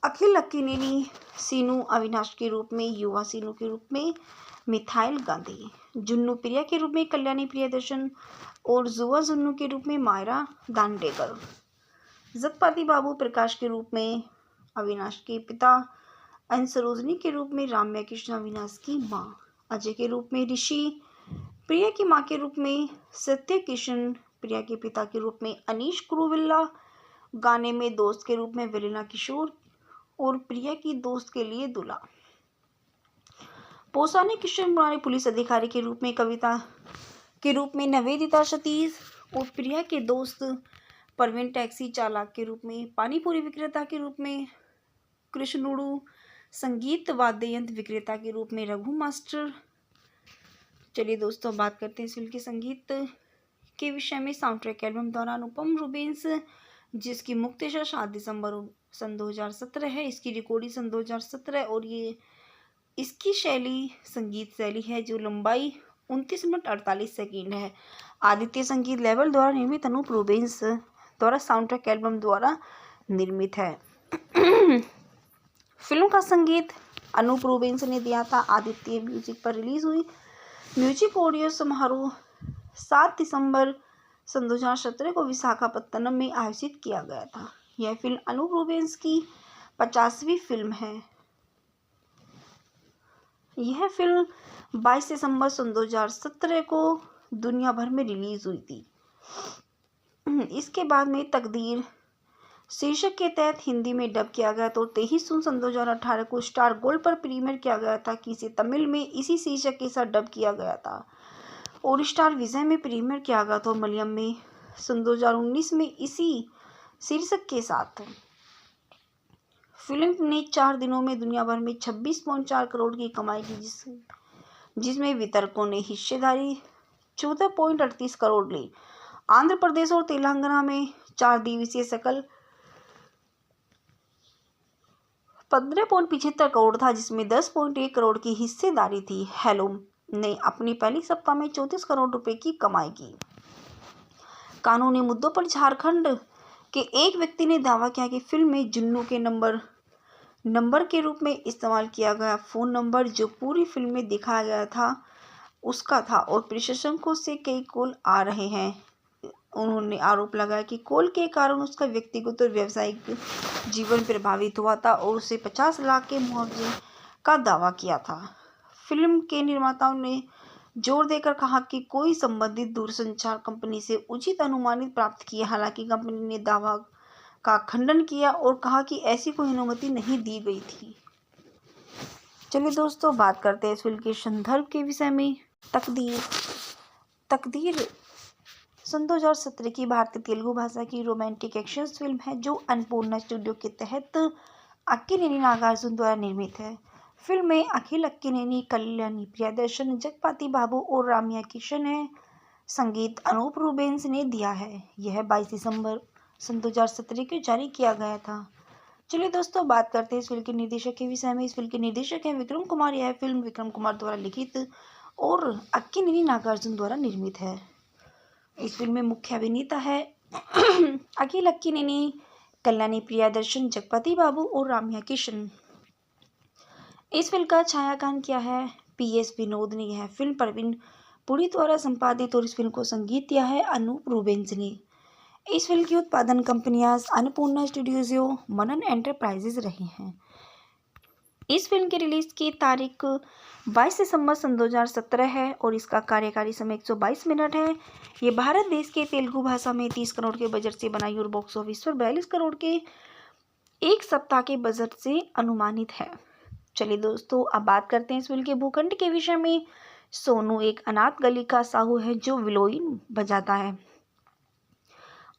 अखिल अक्किनेनी सीनू अविनाश के रूप में, युवा सीनू के रूप में मिथाइल गांधी, जुन्नू प्रिया के रूप में कल्याणी प्रियदर्शन और जुआ जुन्नू के रूप में मायरा दांडेकर, जगपति बाबू प्रकाश के रूप में अविनाश के पिता, सरोजनी के रूप में राम्या कृष्ण अविनाश की माँ, अजय के रूप में ऋषि, प्रिया की माँ के रूप में सत्य किशन, प्रिया के पिता के रूप में अनीश कुरुविल्ला, गाने में दोस्त के रूप में वेलिना किशोर और प्रिया की दोस्त के लिए दुला, पोसाने किशन मुरारी पुलिस अधिकारी के रूप में कविता के रूप में निवेदिता सतीश और प्रिया के दोस्त परवीन टैक्सी चालक के रूप में, पानीपुरी विक्रेता के रूप में कृष्णुड़ू, संगीत वाद्य यंत्र विक्रेता के रूप में रघु मास्टर। चलिए दोस्तों, बात करते हैं इस फिल्म के संगीत के विषय में। साउंड ट्रैक एल्बम द्वारा अनुपम रूबेंस, जिसकी मुक्तशा 7 दिसंबर सन 2017 है। इसकी रिकॉर्डिंग सन 2017 और ये इसकी शैली संगीत शैली है जो लंबाई 29 मिनट 48 सेकंड है। आदित्य संगीत लेवल द्वारा निर्मित अनूप रूबेंस द्वारा साउंड ट्रैक एल्बम द्वारा निर्मित है। फिल्म का संगीत अनूप रूबेंस ने दिया था। आदित्य म्यूजिक पर रिलीज हुई। म्यूजिक ऑडियो समारोह 7 दिसंबर सन 2017 को विशाखापत्तनम में आयोजित किया गया था। यह फिल्म अनूप रूबेंस की 50वीं फिल्म है। यह फिल्म 22 दिसंबर सन 2017 को दुनिया भर में रिलीज हुई थी। इसके बाद में तकदीर शीर्षक के तहत हिंदी में डब किया गया तो 23 जून सन 2018 को स्टार गोल्ड पर प्रीमियर किया गया था कि इसे तमिल में इसी शीर्षक के साथ डब किया गया था और स्टार विजय में प्रीमियर किया गया था मलयालम में सन 2019 में इसी शीर्षक के साथ। फिल्म ने 4 दिनों में दुनिया भर में 26.4 करोड़ की कमाई की, जिसमें वितरकों ने हिस्सेदारी 14.38 करोड़ ली। आंध्र प्रदेश और तेलंगाना में 4 दिवसीय सकल 15.75 करोड़ था, जिसमें 10.1 करोड़ की हिस्सेदारी थी। हेलो ने अपनी पहली सप्ताह में 34 करोड़ रुपए की कमाई की। कानूनी मुद्दों पर झारखंड के एक व्यक्ति ने दावा किया कि फिल्म में जुन्नू के नंबर के रूप में इस्तेमाल किया गया फोन नंबर जो पूरी फिल्म में दिखाया गया था उसका था और प्रशंसकों से कई कॉल आ रहे हैं। उन्होंने आरोप लगाया कि कॉल के कारण उसका व्यक्तिगत और व्यावसायिक जीवन प्रभावित हुआ था और उसे 50 लाख के मुआवजे का दावा किया था। फिल्म के निर्माताओं ने जोर देकर कहा कि कोई संबंधित दूरसंचार कंपनी से उचित अनुमानित प्राप्त किया। हालांकि कंपनी ने दावा का खंडन किया और कहा कि ऐसी कोई अनुमति नहीं दी गई थी। चलिए दोस्तों, बात करते हैं इस फिल्म के संदर्भ के विषय में। तकदीर सन 2017 की भारतीय तेलुगु भाषा की रोमांटिक एक्शन फिल्म है जो अन्नपूर्णा स्टूडियो के तहत अक्किनेनी नागार्जुन द्वारा निर्मित है। फिल्म में अखिल अक्किनेनी, कल्याणी प्रियदर्शन, जगपति बाबू और राम्या किशन है। संगीत अनूप रूबेंस ने दिया है। यह 22 दिसंबर सन 2017 को जारी किया गया था। चलिए दोस्तों, बात करते हैं इस फिल्म के निर्देशक के विषय में। इस फिल्म के निर्देशक हैं विक्रम कुमार। यह फिल्म विक्रम कुमार द्वारा लिखित और अक्किनेनी नागार्जुन द्वारा निर्मित है। इस फिल्म में मुख्य अभिनेता है अखिल अक्किनेनी, कल्याणी प्रियदर्शन, जगपति बाबू और राम्या किशन। इस फिल्म का छायांकन किया है PS विनोद ने। यह फिल्म प्रवीण पुरी द्वारा संपादित और इस फिल्म को संगीत दिया है अनूप रूबेंस ने। इस फिल्म की उत्पादन कंपनियां अन्नपूर्णा स्टूडियोज, मनन एंटरप्राइजेज रही हैं। इस फिल्म की रिलीज की तारीख 22 दिसंबर सन 2017 है और इसका कार्यकारी समय 122 मिनट है। ये भारत देश के तेलुगु भाषा में 30 करोड़ के बजट से बनाई और बॉक्स ऑफिस पर 42 करोड़ के एक सप्ताह के बजट से अनुमानित है। चलिए दोस्तों, अब बात करते हैं इस फिल्म के भूखंड के विषय में। सोनू एक अनाथ गली का साहू है जो विलोइन बजाता है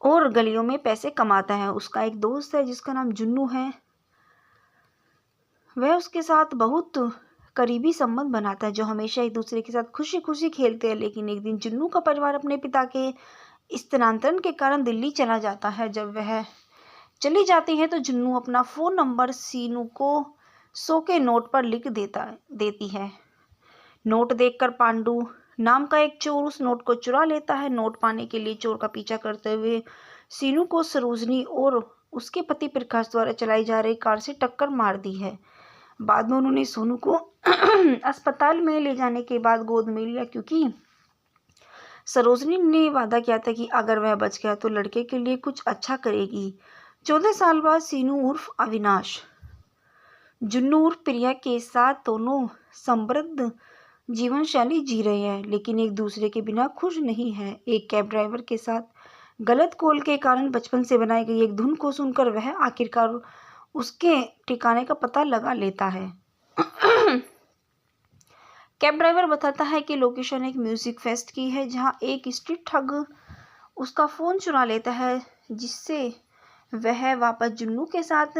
और गलियों में पैसे कमाता है। उसका एक दोस्त है जिसका नाम जुन्नू है। वह उसके साथ बहुत करीबी संबंध बनाता है जो हमेशा एक दूसरे के साथ खुशी खुशी खेलते हैं। लेकिन एक दिन जुन्नू का परिवार अपने पिता के स्थानांतरण के कारण दिल्ली चला जाता है। जब वह चली जाती है तो जुन्नू अपना फ़ोन नंबर सीनू को 100 के नोट पर लिख देती है। नोट देखकर पांडु नाम का एक चोर उस नोट को चुरा लेता है। नोट पाने के लिए चोर का पीछा करते हुए सीनू को सरोजनी और उसके पति प्रकाश द्वारा चलाई जा रही कार से टक्कर मार दी है। बाद में उन्होंने सोनू को अस्पताल में ले जाने के बाद गोद में लिया, क्योंकि सरोजनी ने वादा किया था कि अगर वह बच गया तो लड़के के लिए कुछ अच्छा करेगी। 14 साल बाद सीनू उर्फ अविनाश जुन्नू उर्फ प्रिया के साथ दोनों समृद्ध जीवन शैली जी रहे हैं, लेकिन एक दूसरे के बिना खुश नहीं है। एक कैब ड्राइवर के साथ गलत कॉल के कारण बचपन से बनाई गई एक धुन को सुनकर वह आखिरकार उसके ठिकाने का पता लगा लेता है। कैब ड्राइवर बताता है कि लोकेशन एक म्यूजिक फेस्ट की है, जहां एक स्ट्रीट ठग उसका फ़ोन चुरा लेता है, जिससे वह वापस जुन्नू के साथ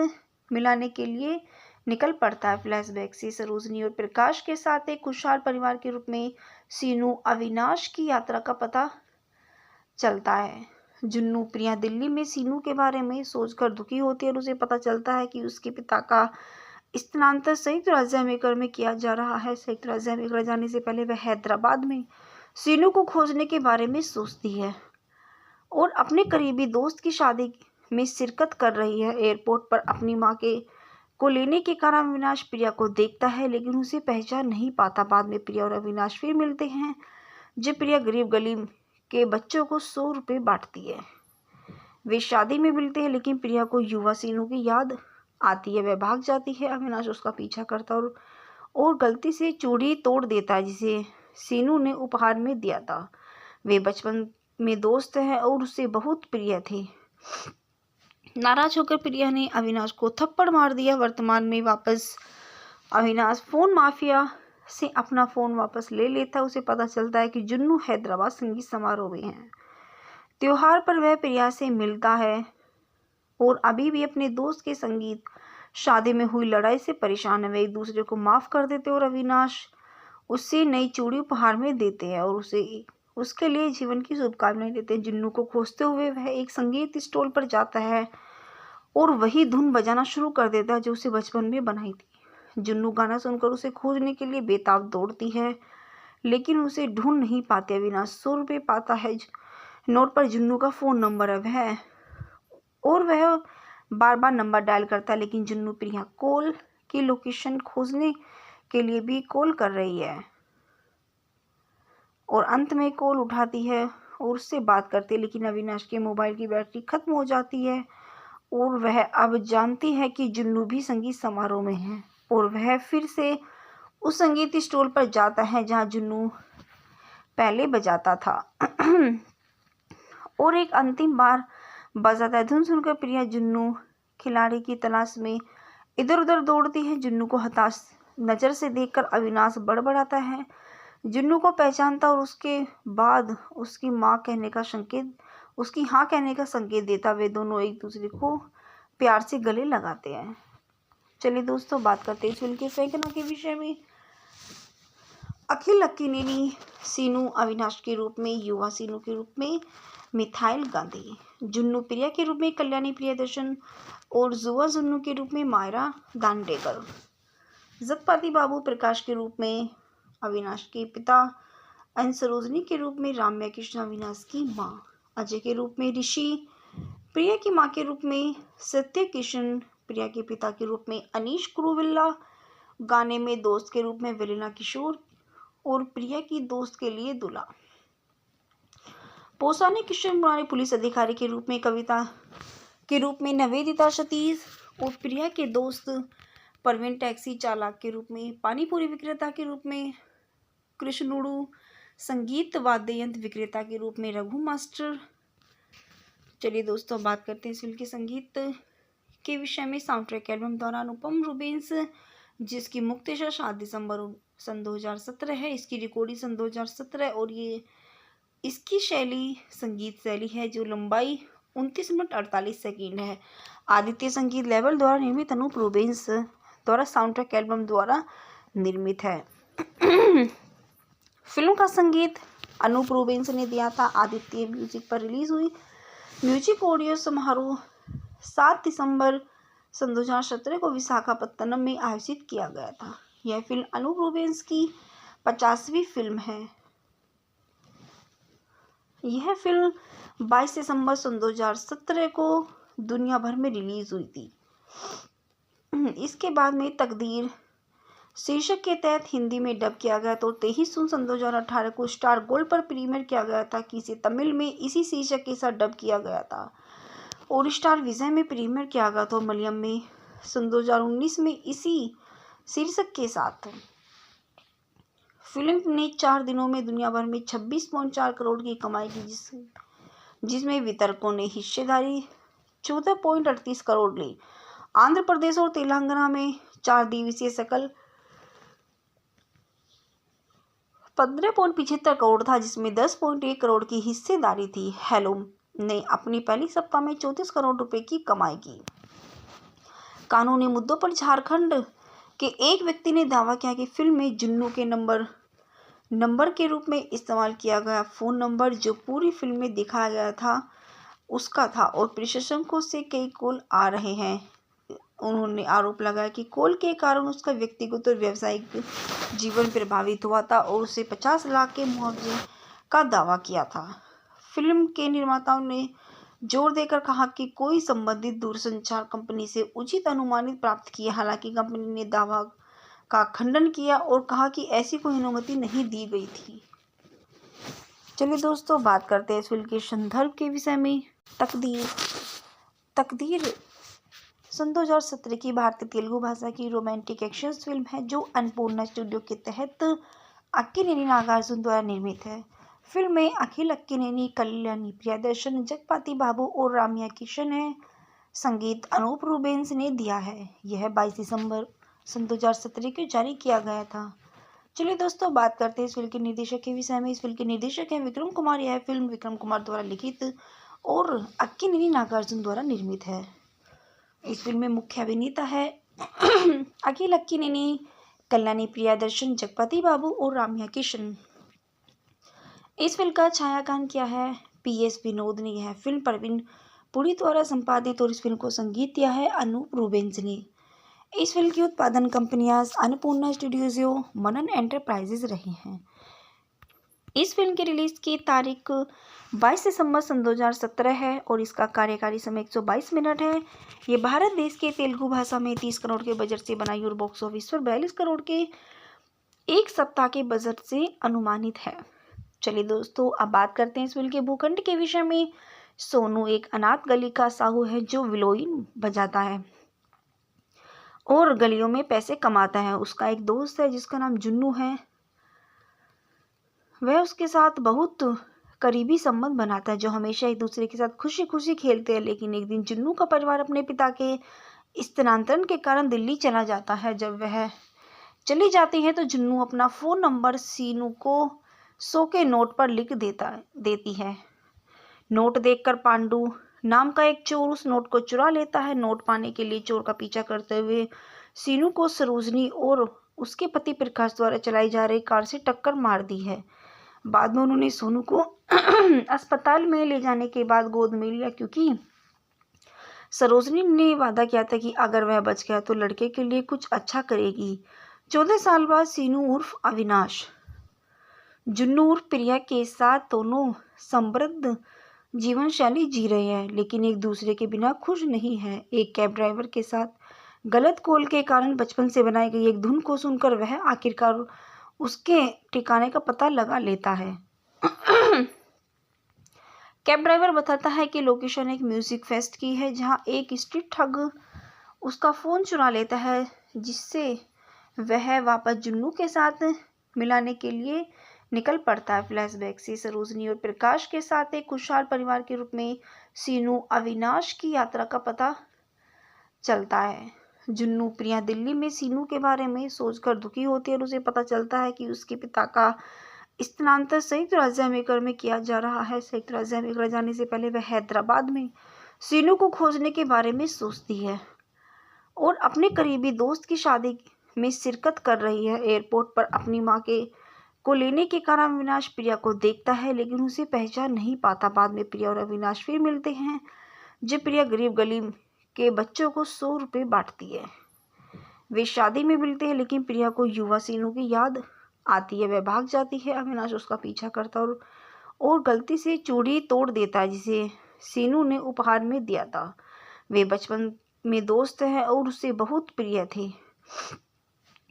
मिलाने के लिए निकल पड़ता है। फ्लैशबैक से सरोजनी और प्रकाश के साथ एक खुशहाल परिवार के रूप में सीनू अविनाश की यात्रा का पता चलता है। जुन्नू प्रिया दिल्ली में सीनू के बारे में सोचकर दुखी होती है और उसे पता चलता है कि उसके पिता का स्थानांतरण संयुक्त राज्य अमेरिका में किया जा रहा है। संयुक्त राज्य अमेरिका जाने से पहले वह हैदराबाद में सीनू को खोजने के बारे में सोचती है और अपने करीबी दोस्त की शादी में शिरकत कर रही है। एयरपोर्ट पर अपनी मां को लेने के कारण अविनाश प्रिया को देखता है, लेकिन उसे पहचान नहीं पाता। बाद में प्रिया और अविनाश फिर मिलते हैं, जब प्रिया गरीब गली के बच्चों को 100 रुपये बांटती है। वे शादी में मिलते हैं, लेकिन प्रिया को युवा सीनू की याद आती है। वह भाग जाती है। अविनाश उसका पीछा करता और गलती से चूड़ी तोड़ देता है, जिसे सीनू ने उपहार में दिया था। वे बचपन में दोस्त हैं और उससे बहुत प्रिय थे। नाराज होकर प्रिया ने अविनाश को थप्पड़ मार दिया। वर्तमान में वापस अविनाश फोन माफिया से अपना फोन वापस ले लेता है। उसे पता चलता है कि जुन्नू हैदराबाद संगीत समारोह में है। त्योहार पर वह प्रिया से मिलता है और अभी भी अपने दोस्त के संगीत शादी में हुई लड़ाई से परेशान है। वे एक दूसरे को माफ कर देते हैं और अविनाश उससे नई चूड़ी उपहार में देते हैं और उसके लिए जीवन की शुभकामनाएं देते हैं। जुन्नू को खोजते हुए वह एक संगीत स्टॉल पर जाता है और वही धुन बजाना शुरू कर देता है जो उसे बचपन में बनाई थी। जुन्नू गाना सुनकर उसे खोजने के लिए बेताब दौड़ती है, लेकिन उसे ढूंढ नहीं पाते। अविनाश 100 रुपये पाता है। नोट पर जुन्नू का फ़ोन नंबर है वह बार बार नंबर डायल करता है, लेकिन जुन्नू प्रिया कॉल की लोकेशन खोजने के लिए भी कॉल कर रही है और अंत में कॉल उठाती है और उससे बात करती है, लेकिन अविनाश के मोबाइल की बैटरी खत्म हो जाती है और वह अब जानती है कि जुन्नू भी संगीत समारोह में है और वह फिर से उस संगीत स्टॉल पर जाता है जहां जुन्नू पहले बजाता था और एक अंतिम बार बजाता है। धुन सुनकर प्रिया जुन्नू खिलाड़ी की तलाश में इधर उधर दौड़ती है। जुन्नू को हताश नज़र से देखकर अविनाश बड़बड़ाता है। जुन्नू को पहचानता और उसके बाद उसकी हाँ कहने का संकेत देता। वे दोनों एक दूसरे को प्यार से गले लगाते हैं। चलिए दोस्तों, बात करते हैं फिल्म के फेंकना के विषय में। अखिल अक्किनेनी सीनू अविनाश के रूप में, युवा सीनू के रूप में मिथाइल गांधी, जुन्नू प्रिया के रूप में कल्याणी प्रियदर्शन और जुआ जुन्नू के रूप में मायरा दांडेकर, जगपति बाबू प्रकाश के रूप में अविनाश के पिता, एन सरोजनी के रूप में राम्या कृष्ण अविनाश की माँ, अजय के रूप में ऋषि, प्रिया की माँ के रूप में सत्य किशन, प्रिया के पिता के रूप में अनीश कुरुविल्ला, गाने में दोस्त के रूप में वेलिना किशोर और प्रिया की दोस्त के लिए दुला, पोसाने किशन मुरारी, पुलिस अधिकारी के रूप में कविता के रूप में नवेदिता सतीश और प्रिया के दोस्त परवीन, टैक्सी चालक के रूप में पानीपुरी विक्रेता के रूप में कृष्णुड़ू, संगीत वाद्य यंत्र विक्रेता के रूप में रघु मास्टर। चलिए दोस्तों, बात करते हैं इस फिल्म के संगीत के विषय में। साउंड ट्रैक एल्बम द्वारा अनुपम रूबेंस, जिसकी मुक्तशा 7 दिसंबर सन 2017 है। इसकी रिकॉर्डिंग सन 2017 और ये इसकी शैली संगीत शैली है जो लंबाई 29 मिनट 48 सेकंड है। आदित्य संगीत लेवल द्वारा निर्मित अनूप रूबेंस द्वारा साउंड ट्रैक एल्बम द्वारा निर्मित है। फिल्म का संगीत अनूप रूबेंस ने दिया था। आदित्य म्यूजिक पर रिलीज हुई म्यूजिक ऑडियो समारोह 7 दिसंबर सन 2017 को विशाखापत्तनम में आयोजित किया गया था। यह फिल्म अनूप रूबेंस की 50वीं फिल्म है। यह फिल्म 22 दिसंबर सन 2017 को दुनिया भर में रिलीज हुई थी। इसके बाद में तकदीर शीर्षक के तहत हिंदी में डब किया गया तो 23 जून सन 2018 को स्टार गोल्ड पर प्रीमियर किया गया था कि इसे तमिल में इसी शीर्षक के साथ डब किया गया था और स्टार विजय में प्रीमियर किया गया तो मलयालम में सन 2019 में इसी शीर्षक के साथ। फिल्म ने 4 दिनों में दुनिया भर में 26.4 करोड़ की कमाई की, जिसमें वितरकों ने हिस्सेदारी 14.38 करोड़ ली। आंध्र प्रदेश और तेलंगाना में 4 दिवसीय सकल 15.75 करोड़ था, जिसमें 10.1 करोड़ की हिस्सेदारी थी। हेलो ने अपनी पहली सप्ताह में 34 करोड़ रुपए की कमाई की। कानूनी मुद्दों पर झारखंड के एक व्यक्ति ने दावा किया कि फिल्म में जुन्नू के नंबर के रूप में इस्तेमाल किया गया फोन नंबर जो पूरी फिल्म में दिखाया गया था उसका था और प्रशंसकों से कई कॉल आ रहे हैं। उन्होंने आरोप लगाया कि कॉल के कारण उसका व्यक्तिगत और व्यावसायिक जीवन प्रभावित हुआ था और उसे 50 लाख के मुआवजे का दावा किया था। फिल्म के निर्माताओं ने जोर देकर कहा कि कोई संबंधित दूरसंचार कंपनी से उचित अनुमानित प्राप्त किया। हालांकि कंपनी ने दावा का खंडन किया और कहा कि ऐसी कोई अनुमति नहीं दी गई थी। चलिए दोस्तों, बात करते हैं इस फिल्म के संदर्भ के विषय में। तकदीर सन 2017 की भारतीय तेलुगु भाषा की रोमांटिक एक्शन फिल्म है जो अन्नपूर्णा स्टूडियो के तहत अक्किनेनी नागार्जुन द्वारा निर्मित है। फिल्म में अखिल अक्किनेनी, कल्याणी प्रियदर्शन, जगपति बाबू और राम्या किशन है। संगीत अनूप रूबेंस ने दिया है। यह 22 दिसंबर सन 2017 को जारी किया गया था। चलिए दोस्तों, बात करते हैं इस फिल्म के निर्देशक के विषय में। इस फिल्म के निर्देशक हैं विक्रम कुमार। यह फिल्म विक्रम कुमार द्वारा लिखित और अक्किनेनी नागार्जुन द्वारा निर्मित है। इस फिल्म में मुख्य अभिनेता है अखिल अक्किनेनी, कल्याणी प्रियदर्शन, जगपति बाबू और राम्या किशन। इस फिल्म का छायांकन किया है PS विनोद ने। यह फिल्म प्रवीण पुरी द्वारा संपादित और इस फिल्म को संगीत दिया है अनूप रूबेंस ने। इस फिल्म की उत्पादन कंपनियां अन्नपूर्णा स्टूडियोज, मनन एंटरप्राइजेज रही हैं। इस फिल्म की रिलीज की तारीख 22 दिसंबर सन 2017 है और इसका कार्यकारी समय 122 मिनट है। ये भारत देश के तेलुगु भाषा में 30 करोड़ के बजट से बनाई और बॉक्स ऑफिस पर 42 करोड़ के एक सप्ताह के बजट से अनुमानित है। चलिए दोस्तों, अब बात करते हैं इस फिल्म के भूखंड के विषय में। सोनू एक अनाथ गली का साहू है जो विलोइन बजाता है और गलियों में पैसे कमाता है। उसका एक दोस्त है जिसका नाम जुन्नू है। वह उसके साथ बहुत करीबी संबंध बनाता है जो हमेशा एक दूसरे के साथ खुशी खुशी खेलते हैं। लेकिन एक दिन जुन्नू का परिवार अपने पिता के स्थानांतरण के कारण दिल्ली चला जाता है। जब वह चली जाती है तो जुन्नू अपना फोन नंबर सीनू को 100 के नोट पर लिख देती है। नोट देखकर पांडु नाम का एक चोर उस नोट को चुरा लेता है। नोट पाने के लिए चोर का पीछा करते हुए सीनू को सरोजनी और उसके पति प्रकाश द्वारा चलाई जा रही कार से टक्कर मार दी है। बाद में उन्होंने सोनू को अस्पताल में ले जाने के बाद गोद में लिया क्योंकि सरोजनी ने वादा किया था कि अगर वह बच गया तो लड़के के लिए कुछ अच्छा करेगी। 14 साल बाद सीनू उर्फ अविनाश जुन्नू उर्फ प्रिया के साथ दोनों समृद्ध जीवन शैली जी रहे हैं, लेकिन एक दूसरे के बिना खुश नहीं है। एक कैब ड्राइवर के साथ गलत कॉल के कारण बचपन से बनाई गई एक धुन को सुनकर वह आखिरकार उसके ठिकाने का पता लगा लेता है। कैब ड्राइवर बताता है कि लोकेशन एक म्यूजिक फेस्ट की है जहां एक स्ट्रीट ठग उसका फोन चुरा लेता है, जिससे वह वापस जुन्नू के साथ मिलाने के लिए निकल पड़ता है। फ्लैशबैक से सरोजनी और प्रकाश के साथ एक खुशहाल परिवार के रूप में सीनू अविनाश की यात्रा का पता चलता है। जुन्नू प्रिया दिल्ली में सीनू के बारे में सोचकर दुखी होती है और उसे पता चलता है कि उसके पिता का स्थानांतरण संयुक्त राज्य अमेरिका में किया जा रहा है। संयुक्त राज्य अमेरिका जाने से पहले वह हैदराबाद में सीनू को खोजने के बारे में सोचती है और अपने करीबी दोस्त की शादी में शिरकत कर रही है। एयरपोर्ट पर अपनी मां को लेने के कारण अविनाश प्रिया को देखता है लेकिन उसे पहचान नहीं पाता। बाद में प्रिया और अविनाश फिर मिलते हैं जब प्रिया गरीब गली के बच्चों को 100 रुपये बांटती है। वे शादी में मिलते हैं, लेकिन प्रिया को युवा सीनू की याद आती है। वह भाग जाती है। अविनाश उसका पीछा करता है और गलती से चूड़ी तोड़ देता है जिसे सीनू ने उपहार में दिया था। वे बचपन में दोस्त हैं और उससे बहुत प्रिय थे।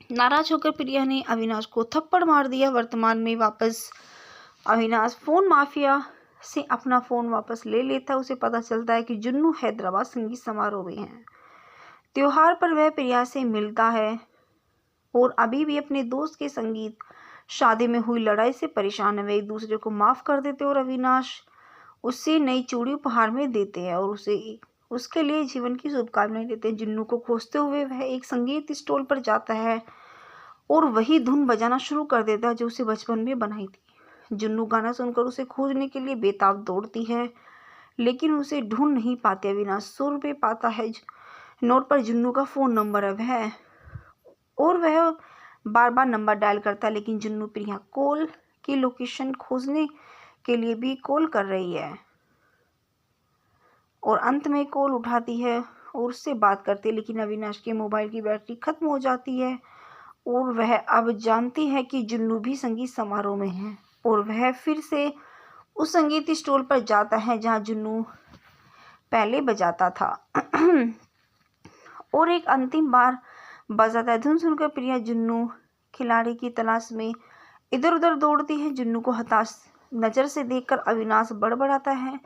नाराज होकर प्रिया ने अविनाश को थप्पड़ मार दिया। वर्तमान में वापस अविनाश फोन माफिया से अपना फोन वापस ले लेता है। उसे पता चलता है कि जुन्नू हैदराबाद संगीत समारोह में है। त्योहार पर वह प्रिया से मिलता है और अभी भी अपने दोस्त के संगीत शादी में हुई लड़ाई से परेशान है। वे एक दूसरे को माफ कर देते और अविनाश उससे नई चूड़ी उपहार में देते हैं और उसके लिए जीवन की शुभकामनाएं देते हैं। जुन्नू को खोजते हुए वह एक संगीत स्टॉल पर जाता है और वही धुन बजाना शुरू कर देता है जो उसे बचपन में बनाई थी। जुन्नू गाना सुनकर उसे खोजने के लिए बेताब दौड़ती है, लेकिन उसे ढूंढ नहीं पाते। अविनाश 100 रुपये पाता है। नोट पर जुन्नू का फ़ोन नंबर है वह बार बार नंबर डायल करता है, लेकिन जुन्नू प्रिया कॉल की लोकेशन खोजने के लिए भी कॉल कर रही है और अंत में कॉल उठाती है और उससे बात करती है, लेकिन अविनाश के मोबाइल की बैटरी खत्म हो जाती है और वह अब जानती है कि जुन्नू भी संगीत समारोह में है और वह फिर से उस संगीत स्टॉल पर जाता है जहां जुन्नू पहले बजाता था और एक अंतिम बार बजाता है। धुन सुनकर प्रिया जुन्नू खिलाड़ी की तलाश में इधर उधर दौड़ती है। जुन्नू को हताश नज़र से देखकर अविनाश बड़बड़ाता है।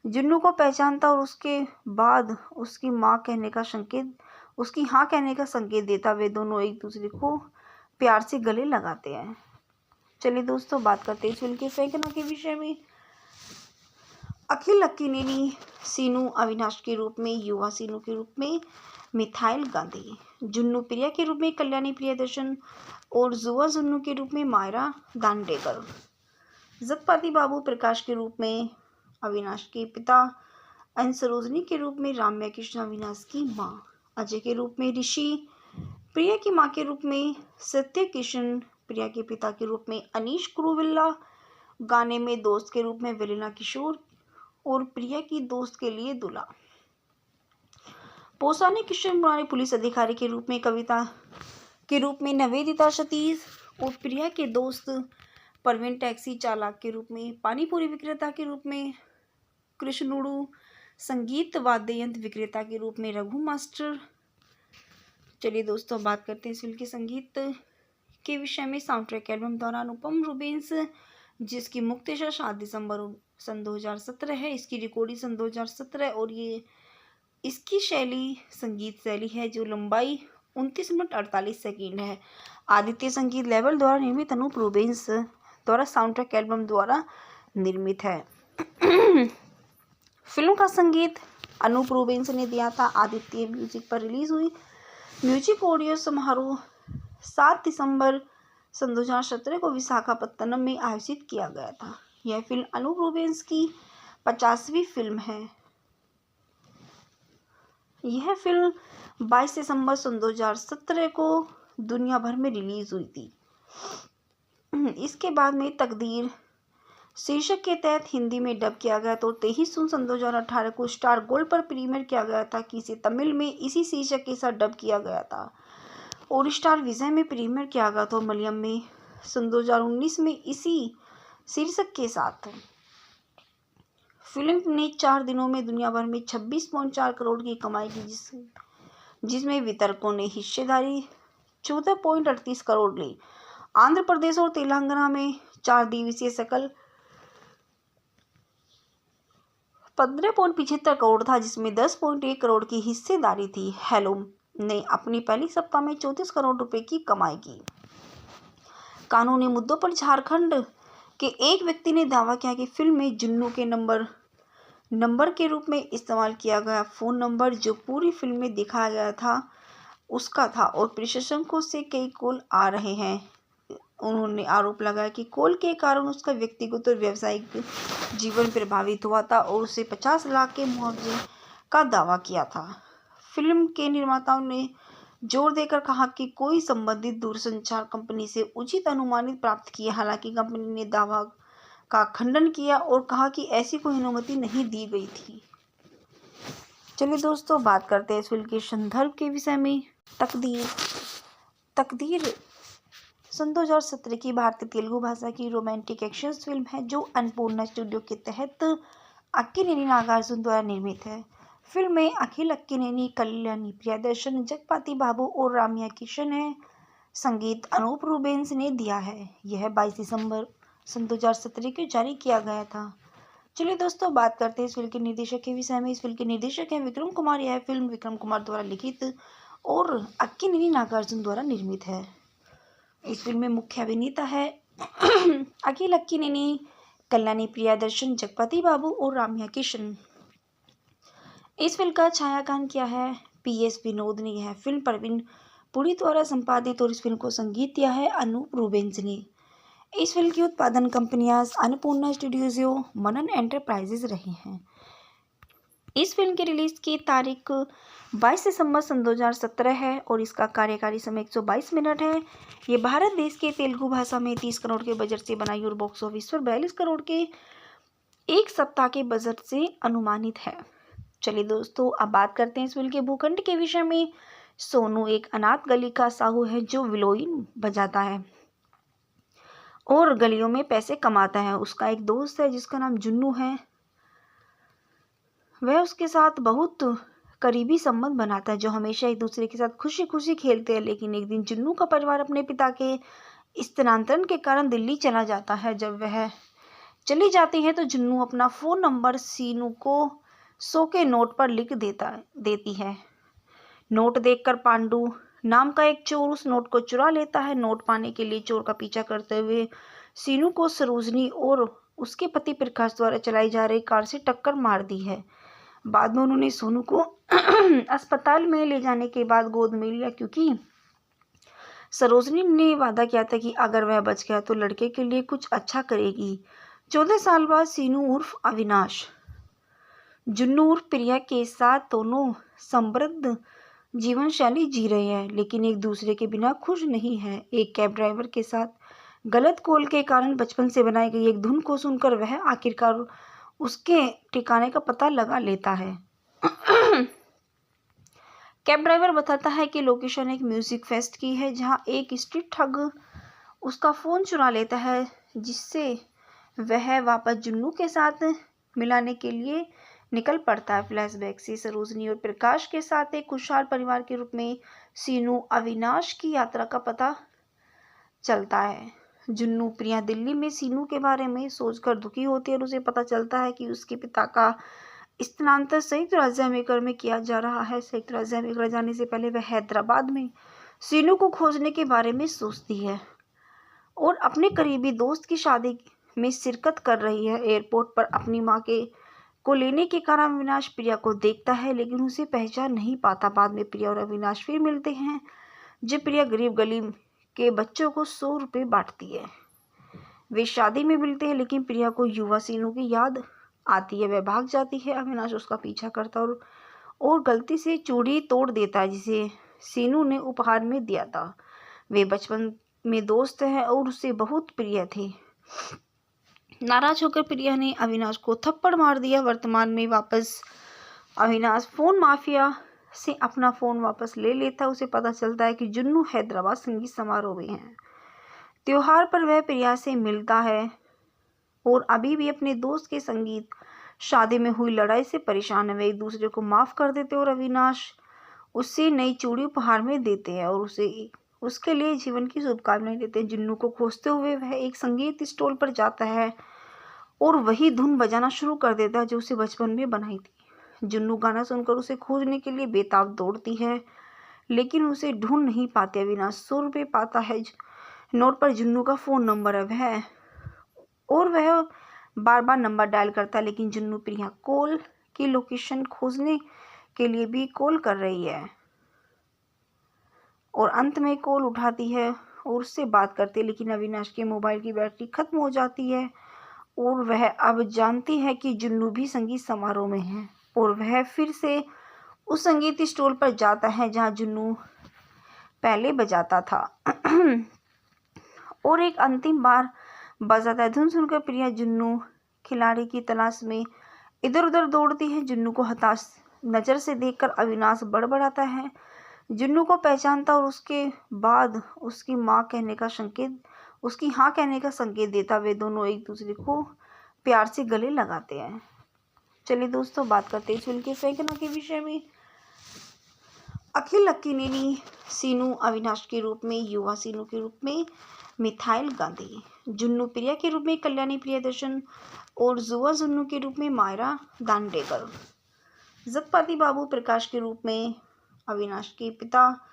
जुन्नू को पहचानता और उसके बाद उसकी हाँ कहने का संकेत देता। वे दोनों एक दूसरे को प्यार से गले लगाते हैं। चलिए दोस्तों, बात करते हैं इस फिल्म के सैकना के विषय में। अखिल अक्किनेनी सीनू अविनाश के रूप में, युवा सीनू के रूप में मिथाइल गांधी, जुन्नू प्रिया के रूप में कल्याणी प्रियदर्शन और जुआ जुन्नू के रूप में मायरा दांडेकर, जगपति बाबू प्रकाश के रूप में अविनाश के पिता, सरोजनी के रूप में राम्या कृष्ण अविनाश की माँ, अजय के रूप में ऋषि, प्रिया की माँ के रूप में सत्य किशन, प्रिया के पिता के रूप में अनीश कुरुविल्ला, गाने में दोस्त के रूप में वेलिना किशोर और प्रिया की दोस्त के लिए दुला, पोसानी किशन पुराने पुलिस अधिकारी के रूप में कविता के रूप में निवेदिता सतीश और प्रिया के दोस्त परवीन टैक्सी चालक के रूप में, पानीपुरी विक्रेता के रूप में कृष्णुड़ू, संगीत वाद्य यंत्र विक्रेता के रूप में रघु मास्टर। चलिए दोस्तों, बात करते हैं इस फिल्म के संगीत के विषय में। साउंड ट्रैक एल्बम द्वारा अनुपम रूबेंस, जिसकी मुक्तशा 7 दिसंबर सन 2017 है। इसकी रिकॉर्डिंग सन 2017 और ये इसकी शैली संगीत शैली है जो लंबाई 29 मिनट 48 सेकंड है। आदित्य संगीत लेवल द्वारा निर्मित अनूप रूबेंस द्वारा साउंड ट्रैक एल्बम द्वारा निर्मित है। फिल्म का संगीत अनूप रूबेंस ने दिया था। आदित्य म्यूजिक पर रिलीज हुई। म्यूजिक ऑडियो समारोह 7 दिसंबर सन 2017 को विशाखापत्तनम में आयोजित किया गया था। यह फिल्म अनूप रूबेंस की 50वीं फिल्म है। यह फिल्म 22 दिसंबर सन 2017 को दुनिया भर में रिलीज हुई थी। इसके बाद में तकदीर शीर्षक के तहत हिंदी में डब किया गया तो 23 जून सन 2018 को स्टार गोल्ड पर प्रीमियर किया गया था कि इसे तमिल में इसी शीर्षक के साथ डब किया गया था और स्टार विजय में प्रीमियर किया गया था और मलयालम में सन 2019 में इसी शीर्षक के साथ। फिल्म ने 4 दिनों में दुनिया भर में 26.4 करोड़ की कमाई की, जिसमें वितरकों ने हिस्सेदारी 14.38 करोड़ ली। आंध्र प्रदेश और तेलंगाना में 4 दिवसीय सकल 15.75 करोड़ था, जिसमें 10.1 करोड़ की हिस्सेदारी थी। हेलो ने अपनी पहली सप्ताह में 34 करोड़ रुपए की कमाई की। कानूनी मुद्दों पर झारखंड के एक व्यक्ति ने दावा किया कि फिल्म में जुन्नू के नंबर के रूप में इस्तेमाल किया गया फ़ोन नंबर जो पूरी फिल्म में दिखाया गया था उसका था और प्रशंसकों से कई कॉल आ रहे हैं। उन्होंने आरोप लगाया कि कॉल के कारण उसका व्यक्तिगत और व्यावसायिक जीवन प्रभावित हुआ था और उसे 50 लाख के मुआवजे का दावा किया था। फिल्म के निर्माताओं ने जोर देकर कहा कि कोई संबंधित दूरसंचार कंपनी से उचित अनुमानित प्राप्त किया। हालांकि कंपनी ने दावा का खंडन किया और कहा कि ऐसी कोई अनुमति नहीं दी गई थी। चलिए दोस्तों, बात करते हैं इस फिल्म के संदर्भ के विषय में। तकदीर तकदीर सन 2017 की भारतीय तेलुगु भाषा की रोमांटिक एक्शन फिल्म है जो अन्नपूर्णा स्टूडियो के तहत अक्किनेनी नागार्जुन द्वारा निर्मित है। फिल्म में अखिल अक्किनेनी, कल्याणी प्रियदर्शन, जगपति बाबू और राम्या किशन है। संगीत अनूप रूबेन्स ने दिया है। यह 22 दिसंबर सन 2017 को जारी किया गया था। चलिए दोस्तों, बात करते हैं इस फिल्म के निर्देशक के विषय में। इस फिल्म के निर्देशक हैं विक्रम कुमार। यह फिल्म विक्रम कुमार द्वारा लिखित और अक्किनेनी नागार्जुन द्वारा निर्मित है। इस फिल्म में मुख्य अभिनेता है अखिल अक्किनेनी, कल्याणी प्रियदर्शन, जगपति बाबू और राम्या किशन। इस फिल्म का छायांकन किया है PS विनोद ने। यह फिल्म प्रवीण पुरी द्वारा संपादित और इस फिल्म को संगीत दिया है अनूप रूबेन्स ने। इस फिल्म की उत्पादन कंपनियां अन्नपूर्णा स्टूडियोज, मनन एंटरप्राइजेज रही हैं। इस फिल्म की रिलीज की तारीख 22 दिसंबर सन 2017 है और इसका कार्यकारी समय 122 मिनट है। ये भारत देश के तेलुगु भाषा में 30 करोड़ के बजट से बनाई और बॉक्स ऑफिस पर 42 करोड़ के एक सप्ताह के बजट से अनुमानित है। चलिए दोस्तों, अब बात करते हैं इस फिल्म के भूखंड के विषय में। सोनू एक अनाथ गली का साहू है जो विलोइन बजाता है और गलियों में पैसे कमाता है। उसका एक दोस्त है जिसका नाम जुन्नू है। वह उसके साथ बहुत करीबी संबंध बनाता है, जो हमेशा एक दूसरे के साथ खुशी खुशी खेलते हैं। लेकिन एक दिन जुन्नू का परिवार अपने पिता के स्थानांतरण के कारण दिल्ली चला जाता है। जब वह चली जाती है तो जुन्नू अपना फ़ोन नंबर सीनू को 100 के नोट पर लिख देती है। नोट देखकर पांडु नाम का एक चोर उस नोट को चुरा लेता है। नोट पाने के लिए चोर का पीछा करते हुए सीनू को सरोजनी और उसके पति प्रकाश द्वारा चलाई जा रही कार से टक्कर मार दी है। बाद में उन्होंने सोनू को अस्पताल में ले जाने के बाद गोद में लिया, क्योंकि सरोजनी ने वादा किया था कि अगर वह बच गया तो लड़के के लिए कुछ अच्छा करेगी। 14 साल बाद सीनू उर्फ अविनाश जुन्नू उर्फ प्रिया के साथ दोनों समृद्ध जीवन शैली जी रहे हैं, लेकिन एक दूसरे के बिना खुश नहीं है। एक कैब ड्राइवर के साथ गलत कॉल के कारण बचपन से बनाई गई एक धुन को सुनकर वह आखिरकार उसके ठिकाने का पता लगा लेता है। कैब ड्राइवर बताता है कि लोकेशन एक म्यूजिक फेस्ट की है जहां एक स्ट्रीट ठग उसका फ़ोन चुरा लेता है, जिससे वह वापस जुन्नू के साथ मिलाने के लिए निकल पड़ता है। फ्लैशबैक से सरोजनी और प्रकाश के साथ एक खुशहाल परिवार के रूप में सीनू अविनाश की यात्रा का पता चलता है। जुन्नू प्रिया दिल्ली में सीनू के बारे में सोचकर दुखी होती है और उसे पता चलता है कि उसके पिता का स्थानांतरण संयुक्त राज्य अमेरिका में किया जा रहा है। संयुक्त राज्य अमेरिका जाने से पहले वह हैदराबाद में सीनू को खोजने के बारे में सोचती है और अपने करीबी दोस्त की शादी में शिरकत कर रही है। एयरपोर्ट पर अपनी मां को लेने के कारण अविनाश प्रिया को देखता है, लेकिन उसे पहचान नहीं पाता। बाद में प्रिया और अविनाश फिर मिलते हैं जब प्रिया गरीब गली के बच्चों को 100 रुपये बांटती है। वे शादी में मिलते हैं, लेकिन प्रिया को युवा सीनू की याद आती है। वह भाग जाती है। अविनाश उसका पीछा करता और गलती से चूड़ी तोड़ देता है जिसे सीनू ने उपहार में दिया था। वे बचपन में दोस्त हैं और उससे बहुत प्रिय थे। नाराज होकर प्रिया ने अविनाश को थप्पड़ मार दिया। वर्तमान में वापस अविनाश फोन माफिया से अपना फ़ोन वापस ले लेता है। उसे पता चलता है कि जुन्नू हैदराबाद संगीत समारोह में है। त्योहार पर वह प्रिया से मिलता है और अभी भी अपने दोस्त के संगीत शादी में हुई लड़ाई से परेशान है। वे एक दूसरे को माफ़ कर देते हैं और अविनाश उससे नई चूड़ी उपहार में देते हैं और उसके लिए जीवन की शुभकामनाएं देते हैं। जुन्नू को खोजते हुए वह एक संगीत स्टॉल पर जाता है और वही धुन बजाना शुरू कर देता है जो उसे बचपन में बनाई थी। जुन्नू गाना सुनकर उसे खोजने के लिए बेताब दौड़ती है, लेकिन उसे ढूंढ नहीं पाते। अविनाश 100 रुपये पाता है। नोट पर जुन्नू का फ़ोन नंबर है वह बार बार नंबर डायल करता है, लेकिन जुन्नू प्रिया कॉल की लोकेशन खोजने के लिए भी कॉल कर रही है और अंत में कॉल उठाती है और उससे बात करती है, लेकिन अविनाश के मोबाइल की बैटरी खत्म हो जाती है और वह अब जानती है कि जुन्नू भी संगीत समारोह में है और वह फिर से उस संगीत स्टॉल पर जाता है जहां जुन्नू पहले बजाता था और एक अंतिम बार बजाता है। धुन सुनकर प्रिया जुन्नू खिलाड़ी की तलाश में इधर उधर दौड़ती है। जुन्नू को हताश नज़र से देखकर अविनाश बड़बड़ाता है। जुन्नू को पहचानता और उसके बाद उसकी हाँ कहने का संकेत देता। वे दोनों एक दूसरे को प्यार से गले लगाते हैं। चलिए दोस्तों, बात करते हैं इस फिल्म के फेंकना के विषय में। अखिल अक्किनेनी सीनू अविनाश के रूप में, युवा सीनू के रूप में मिथाइल गांधी, जुन्नू प्रिया के रूप में कल्याणी प्रियदर्शन और जुआ जुन्नू के रूप में मायरा दांडेकर, जगपति बाबू प्रकाश के रूप में अविनाश के पिता,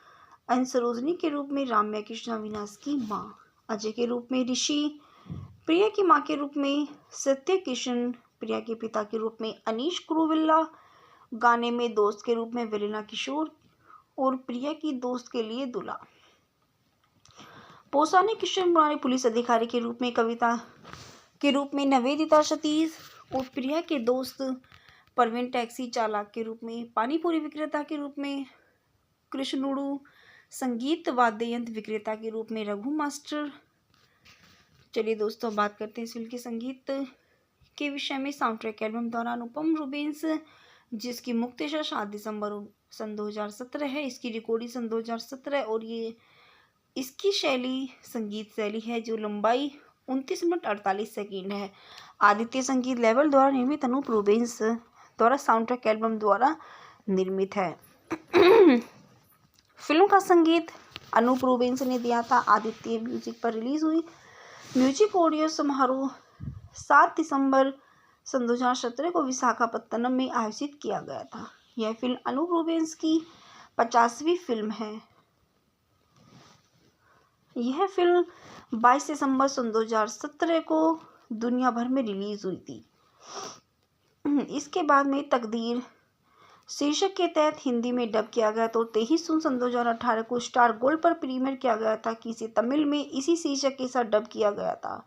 सरोजनी के रूप में राम्या कृष्ण अविनाश की माँ, अजय के रूप में ऋषि, प्रिया की माँ के रूप में सत्य किशन, प्रिया के पिता के रूप में अनीश क्रूविल्ला, गाने में दोस्त के रूप में वेलिना किशोर और प्रिया की दोस्त के लिए दुला, पोसाने किशन मुरारी, पुलिस अधिकारी के रूप में कविता के रूप में नवेदिता सतीश और प्रिया के दोस्त परवीन, टैक्सी चालक के रूप में पानीपुरी विक्रेता के रूप में कृष्णुड़ू, संगीत वाद्य यंत्र विक्रेता के रूप में रघु मास्टर। चलिए दोस्तों, बात करते हैं इस फिल्म के संगीत के विषय में। साउंड ट्रैक एल्बम द्वारा अनुपम रूबेंस, जिसकी मुक्तशा 7 दिसंबर सन 2017 है। इसकी रिकॉर्डिंग सन 2017 और ये इसकी शैली संगीत शैली है जो लंबाई 29 मिनट 48 सेकंड है। आदित्य संगीत लेवल द्वारा निर्मित अनूप रूबेंस द्वारा साउंड ट्रैक एल्बम द्वारा निर्मित है। फिल्म का संगीत अनूप रूबेंस ने दिया था। आदित्य म्यूजिक पर रिलीज हुई। म्यूजिक ऑडियो समारोह 7 दिसंबर सन 2017 को विशाखापत्तनम में आयोजित किया गया था। यह फिल्म अनूप रूबेंस की 50वीं फिल्म है। यह फिल्म 22 दिसंबर सन 2017 को दुनिया भर में रिलीज हुई थी। इसके बाद में तकदीर शीर्षक के तहत हिंदी में डब किया गया तो 23 जून सन 2018 को स्टार गोल्ड पर प्रीमियर किया गया था कि इसे तमिल में इसी शीर्षक के साथ डब किया गया था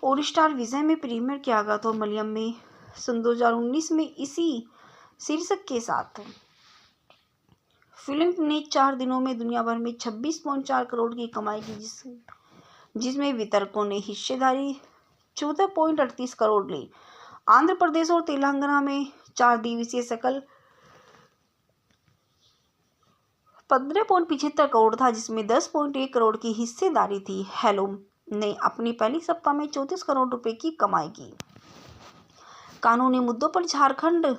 और स्टार विजय में प्रीमियर किया गया था। मलयालम में सन 2019 में इसी शीर्षक के साथ। फिल्म ने 4 दिनों में दुनिया भर में 26.4 करोड़ की कमाई की, जिसमें वितरकों ने हिस्सेदारी 14.38 करोड़ ली। आंध्र प्रदेश और तेलंगाना में 4 दिवसीय सकल 15.75 करोड़ था, जिसमें 10.1 करोड़ की हिस्सेदारी थी। हेलो ने अपनी पहली सप्ताह में 34 करोड़ रुपए की कमाई की। कानूनी मुद्दों पर झारखंड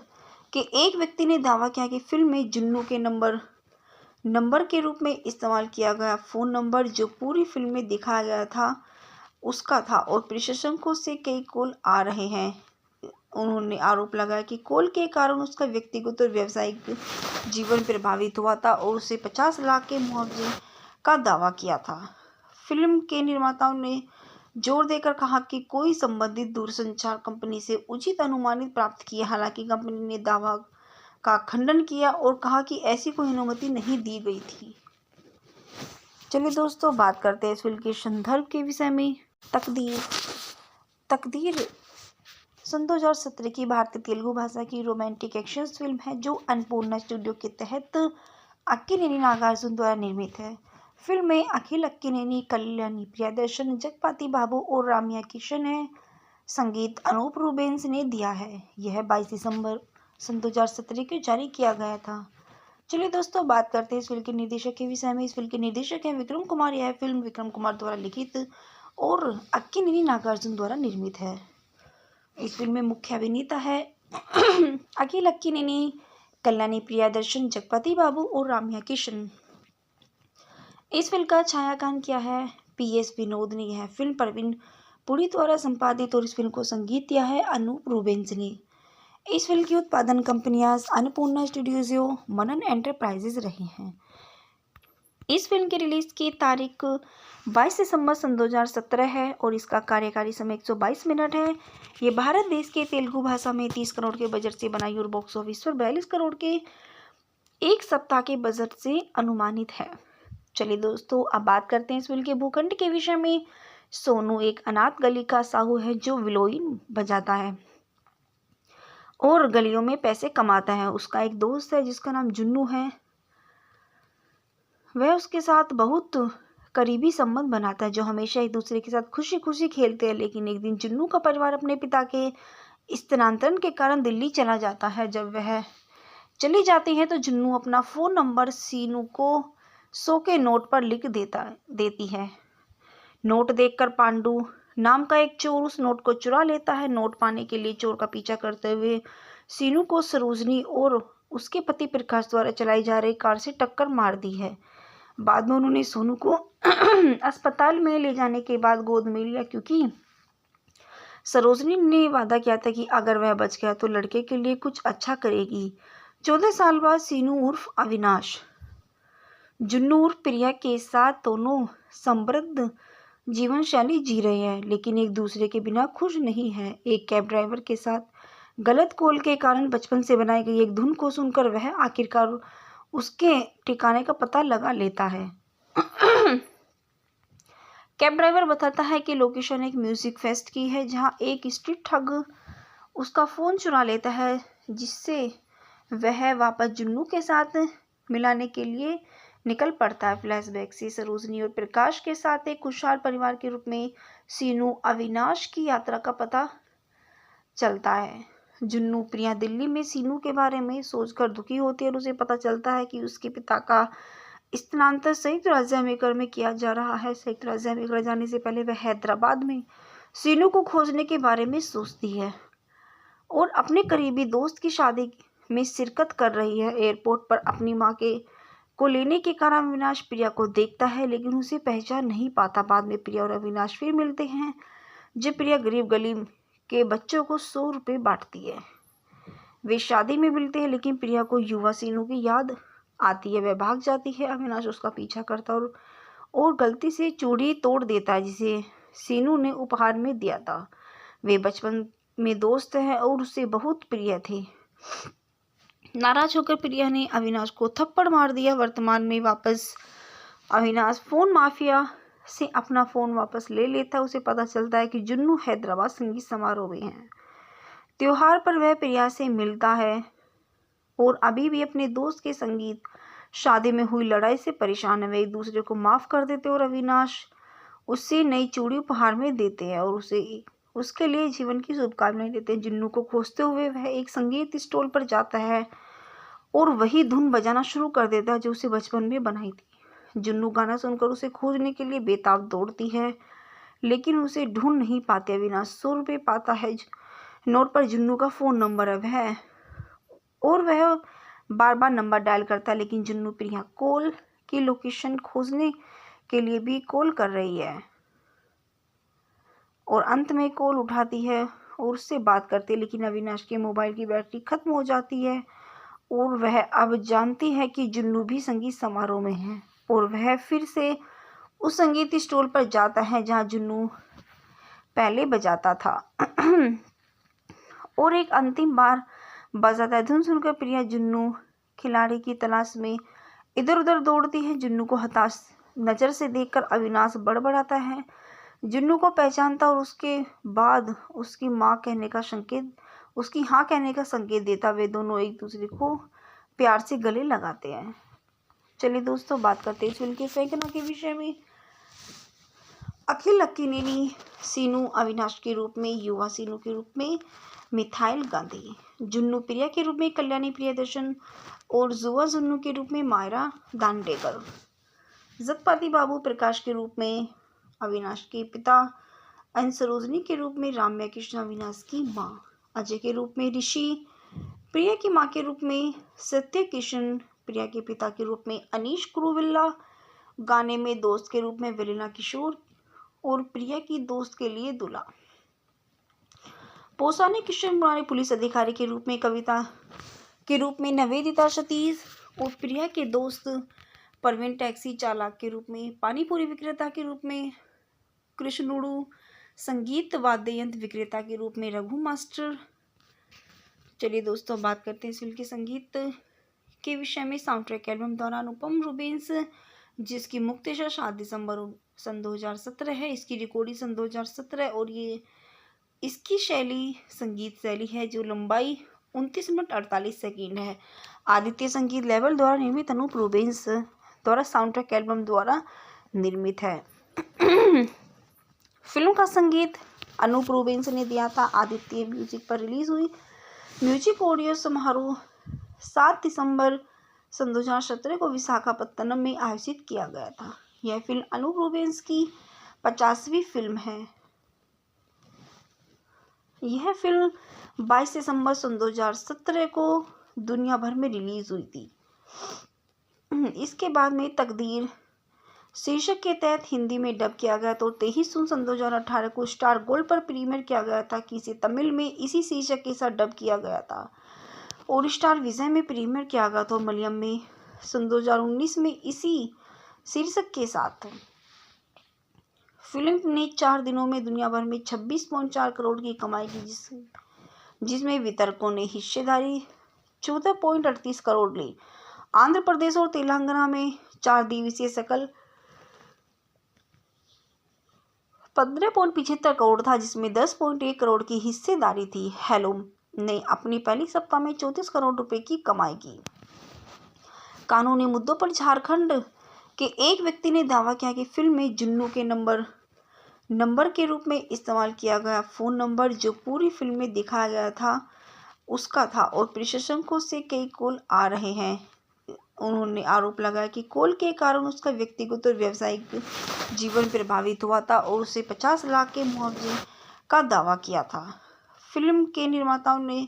के एक व्यक्ति ने दावा किया कि फिल्म में जुन्नू के नंबर के रूप में इस्तेमाल किया गया फोन नंबर जो पूरी फिल्म में दिखाया गया था उसका था और प्रशंसकों से कई कॉल आ रहे हैं। उन्होंने आरोप लगाया कि कॉल के कारण उसका व्यक्तिगत और व्यावसायिक जीवन प्रभावित हुआ था और उसे 50 लाख के मुआवजे का दावा किया था। फिल्म के निर्माताओं ने जोर देकर कहा कि कोई संबंधित दूरसंचार कंपनी से उचित अनुमानित प्राप्त किया। हालांकि कंपनी ने दावा का खंडन किया और कहा कि ऐसी कोई अनुमति नहीं दी गई थी। चलिए दोस्तों, बात करते हैं इस फिल्म के संदर्भ के विषय में। तकदीर सन 2017 की भारतीय तेलुगु भाषा की रोमांटिक एक्शन फिल्म है जो अन्नपूर्णा स्टूडियो के तहत अक्किनेनी नागार्जुन द्वारा निर्मित है। फिल्म में अखिल अक्किनेनी, कल्याणी प्रियदर्शन, जगपति बाबू और राम्या किशन है। संगीत अनूप रूबेंस ने दिया है। यह 22 दिसंबर सन 2017 को जारी किया गया था। चलिए दोस्तों, बात करते हैं इस फिल्म के निर्देशक के विषय में। इस फिल्म के निर्देशक हैं विक्रम कुमार। यह फिल्म विक्रम कुमार द्वारा लिखित और अक्किनेनी नागार्जुन द्वारा निर्मित है। इस फिल्म में मुख्य अभिनेता है अखिल अक्किनेनी, कल्याणी प्रियदर्शन, जगपति बाबू और राम्या किशन। इस फिल्म का छायांकन किया है PS विनोद ने। यह फिल्म परवीन पुरी द्वारा संपादित और इस फिल्म को संगीत दिया है अनूप रूबेंस ने। इस फिल्म की उत्पादन कंपनियां अन्नपूर्णा स्टूडियोज, मनन एंटरप्राइजेज रही हैं। इस फिल्म की रिलीज की तारीख 22 दिसंबर सन 2017 है और इसका कार्यकारी समय 122 मिनट है। ये भारत देश के तेलुगु भाषा में 30 करोड़ के बजट से बनाई और बॉक्स ऑफिस पर 42 करोड़ के एक सप्ताह के बजट से अनुमानित है। चलिए दोस्तों, अब बात करते हैं इस फिल्म के भूखंड के विषय में। सोनू एक अनाथ गली का साहू है जो विलोइन बजाता है और गलियों में पैसे कमाता है। उसका एक दोस्त है जिसका नाम जुन्नू है। वह उसके साथ बहुत करीबी संबंध बनाता है जो हमेशा एक दूसरे के साथ खुशी खुशी खेलते हैं। लेकिन एक दिन जुन्नू का परिवार अपने पिता के स्थानांतरण के कारण दिल्ली चला जाता है। जब वह चली जाती है तो जुन्नू अपना फ़ोन नंबर सीनू को 100 के नोट पर लिख देती है। नोट देखकर पांडु नाम का एक चोर उस नोट को चुरा लेता है। नोट पाने के लिए चोर का पीछा करते हुए सीनू को सरोजनी और उसके पति प्रकाश द्वारा चलाई जा रही कार से टक्कर मार दी है। बाद में उन्होंने सोनू को अस्पताल में ले जाने के बाद गोद में लिया, क्योंकि सरोजनी ने वादा किया था कि अगर वह बच गया तो लड़के के लिए कुछ अच्छा करेगी। 14 साल बाद सीनू उर्फ अविनाश जुन्नू उर्फ प्रिया के साथ दोनों समृद्ध जीवन शैली जी रहे हैं, लेकिन एक दूसरे के बिना खुश नहीं है। एक कैब ड्राइवर के साथ गलत कॉल के कारण बचपन से बनाई गई एक धुन को सुनकर वह आखिरकार उसके ठिकाने का पता लगा लेता है। कैब ड्राइवर बताता है कि लोकेशन एक म्यूजिक फेस्ट की है, जहां एक स्ट्रीट ठग उसका फ़ोन चुरा लेता है, जिससे वह वापस जुन्नू के साथ मिलाने के लिए निकल पड़ता है। फ्लैशबैक से सरोजनी और प्रकाश के साथ एक खुशहाल परिवार के रूप में सीनू अविनाश की यात्रा का पता चलता है। जुन्नू प्रिया दिल्ली में सीनू के बारे में सोचकर दुखी होती है और उसे पता चलता है कि उसके पिता का स्थानांतरण संयुक्त राज्य अमेरिका में किया जा रहा है। संयुक्त राज्य अमेरिका जाने से पहले वह हैदराबाद में सीनू को खोजने के बारे में सोचती है और अपने करीबी दोस्त की शादी में शिरकत कर रही है। एयरपोर्ट पर अपनी मां को लेने के कारण अविनाश प्रिया को देखता है, लेकिन उसे पहचान नहीं पाता। बाद में प्रिया और अविनाश फिर मिलते हैं, जब प्रिया गरीब गली के बच्चों को 100 रुपये बांटती है। वे शादी में मिलते हैं, लेकिन प्रिया को युवा सीनू की याद आती है। वह भाग जाती है। अविनाश उसका पीछा करता और गलती से चूड़ी तोड़ देता है, जिसे सीनू ने उपहार में दिया था। वे बचपन में दोस्त हैं और उसे बहुत प्रिय थे। नाराज होकर प्रिया ने अविनाश को थप्पड़ मार दिया। वर्तमान में वापस अविनाश फोन माफिया से अपना फ़ोन वापस ले लेता है। उसे पता चलता है कि जुन्नू हैदराबाद संगीत समारोह में है। त्योहार पर वह प्रिया से मिलता है और अभी भी अपने दोस्त के संगीत शादी में हुई लड़ाई से परेशान है। वे एक दूसरे को माफ़ कर देते और अविनाश उससे नई चूड़ी उपहार में देते हैं और उसके लिए जीवन की शुभकामनाएं देते हैं। जुन्नू को खोजते हुए वह एक संगीत स्टॉल पर जाता है और वही धुन बजाना शुरू कर देता है जो उसे बचपन में बनाई थी। जुन्नू गाना सुनकर उसे खोजने के लिए बेताब दौड़ती है, लेकिन उसे ढूंढ नहीं पाते। अविनाश 100 रुपये पाता है। नोट पर जुन्नू का फ़ोन नंबर है वह बार बार नंबर डायल करता है, लेकिन जुन्नू प्रिया कॉल की लोकेशन खोजने के लिए भी कॉल कर रही है और अंत में कॉल उठाती है और उससे बात करती है, लेकिन अविनाश के मोबाइल की बैटरी खत्म हो जाती है और वह अब जानती है कि जुन्नू भी संगीत समारोह में है और वह फिर से उस संगीत स्टॉल पर जाता है जहां जुन्नू पहले बजाता था और एक अंतिम बार बजाता है। धुन सुनकर प्रिया जुन्नू खिलाड़ी की तलाश में इधर उधर दौड़ती है। जुन्नू को हताश नज़र से देखकर अविनाश बड़बड़ाता है। जुन्नू को पहचानता और उसके बाद उसकी हाँ कहने का संकेत देता। वे दोनों एक दूसरे को प्यार से गले लगाते हैं। चलिए दोस्तों, बात करते हैं इस फिल्म के सैकड़ों के विषय में। अखिल अक्किनेनी सीनू अविनाश के रूप में, युवा सीनू के रूप में मिथाइल गांधी, जुन्नू प्रिया के रूप में कल्याणी प्रियदर्शन और जुआ जुन्नू के रूप में मायरा दांडेकर, जगपति बाबू प्रकाश के रूप में अविनाश के पिता, एन सरोजनी के रूप में राम्या कृष्ण अविनाश की माँ, अजय के रूप में ऋषि, प्रिया की माँ के रूप में सत्य किशन, प्रिया के पिता के रूप में अनीश कुरुविल्ला, गाने में दोस्त के रूप में वेलिना किशोर और प्रिया की दोस्त के लिए दुला, पोसाने किशन पुराने पुलिस अधिकारी के रूप में कविता के रूप में निवेदिता सतीश और प्रिया के दोस्त परवीन टैक्सी चालक के रूप में, पानीपुरी विक्रेता के रूप में कृष्णुड़ू, संगीत वाद्य यंत्र विक्रेता के रूप में रघु मास्टर। चलिए दोस्तों, बात करते हैं इस फिल्म के संगीत के विषय में। साउंड ट्रैक एल्बम द्वारा अनुपम रूबेंस, जिसकी मुक्तशा 7 दिसंबर सन 2017 है। इसकी रिकॉर्डिंग सन 2017 और ये इसकी संगीत शैली है जो लंबाई 29 मिनट 48 सेकंड है। आदित्य संगीत लेवल द्वारा निर्मित अनूप रूबेंस द्वारा साउंड ट्रैक एल्बम द्वारा निर्मित है। फिल्म का संगीत अनूप रूबेंस ने दिया था। आदित्य म्यूजिक पर रिलीज हुई म्यूजिक ऑडियो समारोह 7 दिसंबर सन 2017 को विशाखापत्तनम में आयोजित किया गया था। यह फिल्म अनूप रूबेंस की 50वीं फिल्म है। यह फिल्म 22 दिसंबर सन 2017 को दुनिया भर में रिलीज हुई थी। इसके बाद में तकदीर शीर्षक के तहत हिंदी में डब किया गया तो 23 जून सन 2018 को स्टार गोल्ड पर प्रीमियर किया गया था कि इसे तमिल में इसी शीर्षक के साथ डब किया गया था और स्टार विजय में प्रीमियर किया गया था। मलयालम में सन 2019 में इसी शीर्षक के साथ फिल्म ने 4 दिनों में दुनिया भर में 26.4 करोड़ की कमाई की, जिसमें वितरकों ने हिस्सेदारी 14.38 करोड़ ली। आंध्र प्रदेश और तेलंगाना में 4 दिवसीय सकल 15.75 करोड़ था, जिसमें 10.1 करोड़ की हिस्सेदारी थी। हेलोम ने अपनी पहली सप्ताह में 34 करोड़ रुपए की कमाई की। कानूनी मुद्दों पर झारखंड के एक व्यक्ति ने दावा किया कि फिल्म में जुन्नू के नंबर के रूप में इस्तेमाल किया गया फोन नंबर जो पूरी फिल्म में दिखाया गया था उसका था और प्रशंसकों से कई कॉल आ रहे हैं। उन्होंने आरोप लगाया कि कॉल के कारण उसका व्यक्तिगत और व्यावसायिक जीवन प्रभावित हुआ था और उसे 50 लाख के मुआवजे का दावा किया था। फिल्म के निर्माताओं ने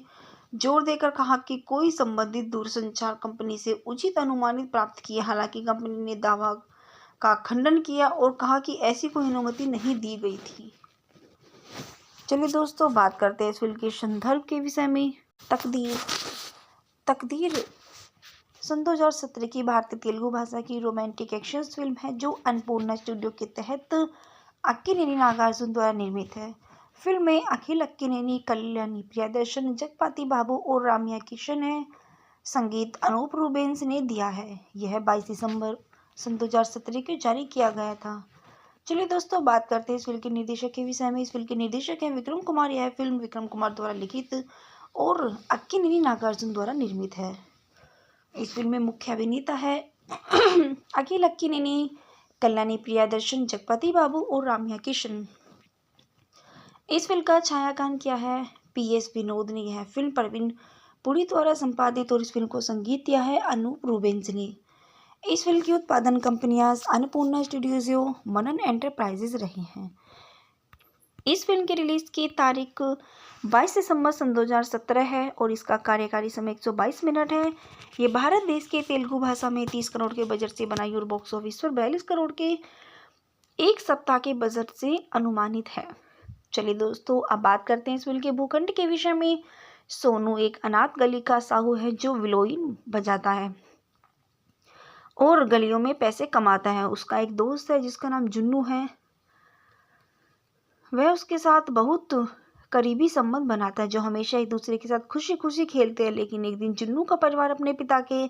जोर देकर कहा कि कोई संबंधित दूरसंचार कंपनी से उचित अनुमानित प्राप्त किया। हालांकि कंपनी ने दावा का खंडन किया और कहा कि ऐसी कोई अनुमति नहीं दी गई थी। चलिए दोस्तों, बात करते हैं इस फिल्म के संदर्भ के विषय में। तकदीर सन 2017 की भारतीय तेलुगु भाषा की रोमांटिक एक्शन फिल्म है जो अन्नपूर्णा स्टूडियो के तहत अक्किनेनी नागार्जुन द्वारा निर्मित है। फिल्म में अखिल अक्किनेनी, कल्याणी प्रियदर्शन, जगपति बाबू और राम्या किशन है। संगीत अनूप रूबेंस ने दिया है। यह 22 दिसंबर सन 2017 को जारी किया गया था। चलिए दोस्तों, बात करते हैं इस फिल्म के निर्देशक के विषय में। इस फिल्म के निर्देशक हैं विक्रम कुमार। यह फिल्म विक्रम कुमार द्वारा लिखित और अक्किनेनी नागार्जुन द्वारा निर्मित है। इस फिल्म में मुख्य अभिनेता है अखिल अक्किनेनी, कल्याणी प्रियदर्शन, जगपति बाबू और राम्या किशन। इस फिल्म का छायांकन किया है PS विनोद ने। यह फिल्म प्रवीण पुरी द्वारा संपादित और इस फिल्म को संगीत दिया है अनूप रूबेंस ने। इस फिल्म की उत्पादन कंपनियां अन्नपूर्णा स्टूडियोज, मनन एंटरप्राइजेज रही हैं। इस फिल्म की रिलीज की तारीख 22 दिसंबर सन 2017 है और इसका कार्यकारी समय 122 मिनट है। ये भारत देश के तेलुगु भाषा में 30 करोड़ के बजट से बनाई और बॉक्स ऑफिस पर 42 करोड़ के एक सप्ताह के बजट से अनुमानित है। चलिए दोस्तों, अब बात करते हैं इस फिल्म के भूखंड के विषय में। सोनू एक अनाथ गली का साहू है जो विलोइन बजाता है और गलियों में पैसे कमाता है। उसका एक दोस्त है जिसका नाम जुन्नू है। वह उसके साथ बहुत करीबी संबंध बनाता है जो हमेशा एक दूसरे के साथ खुशी खुशी खेलते हैं। लेकिन एक दिन जुन्नू का परिवार अपने पिता के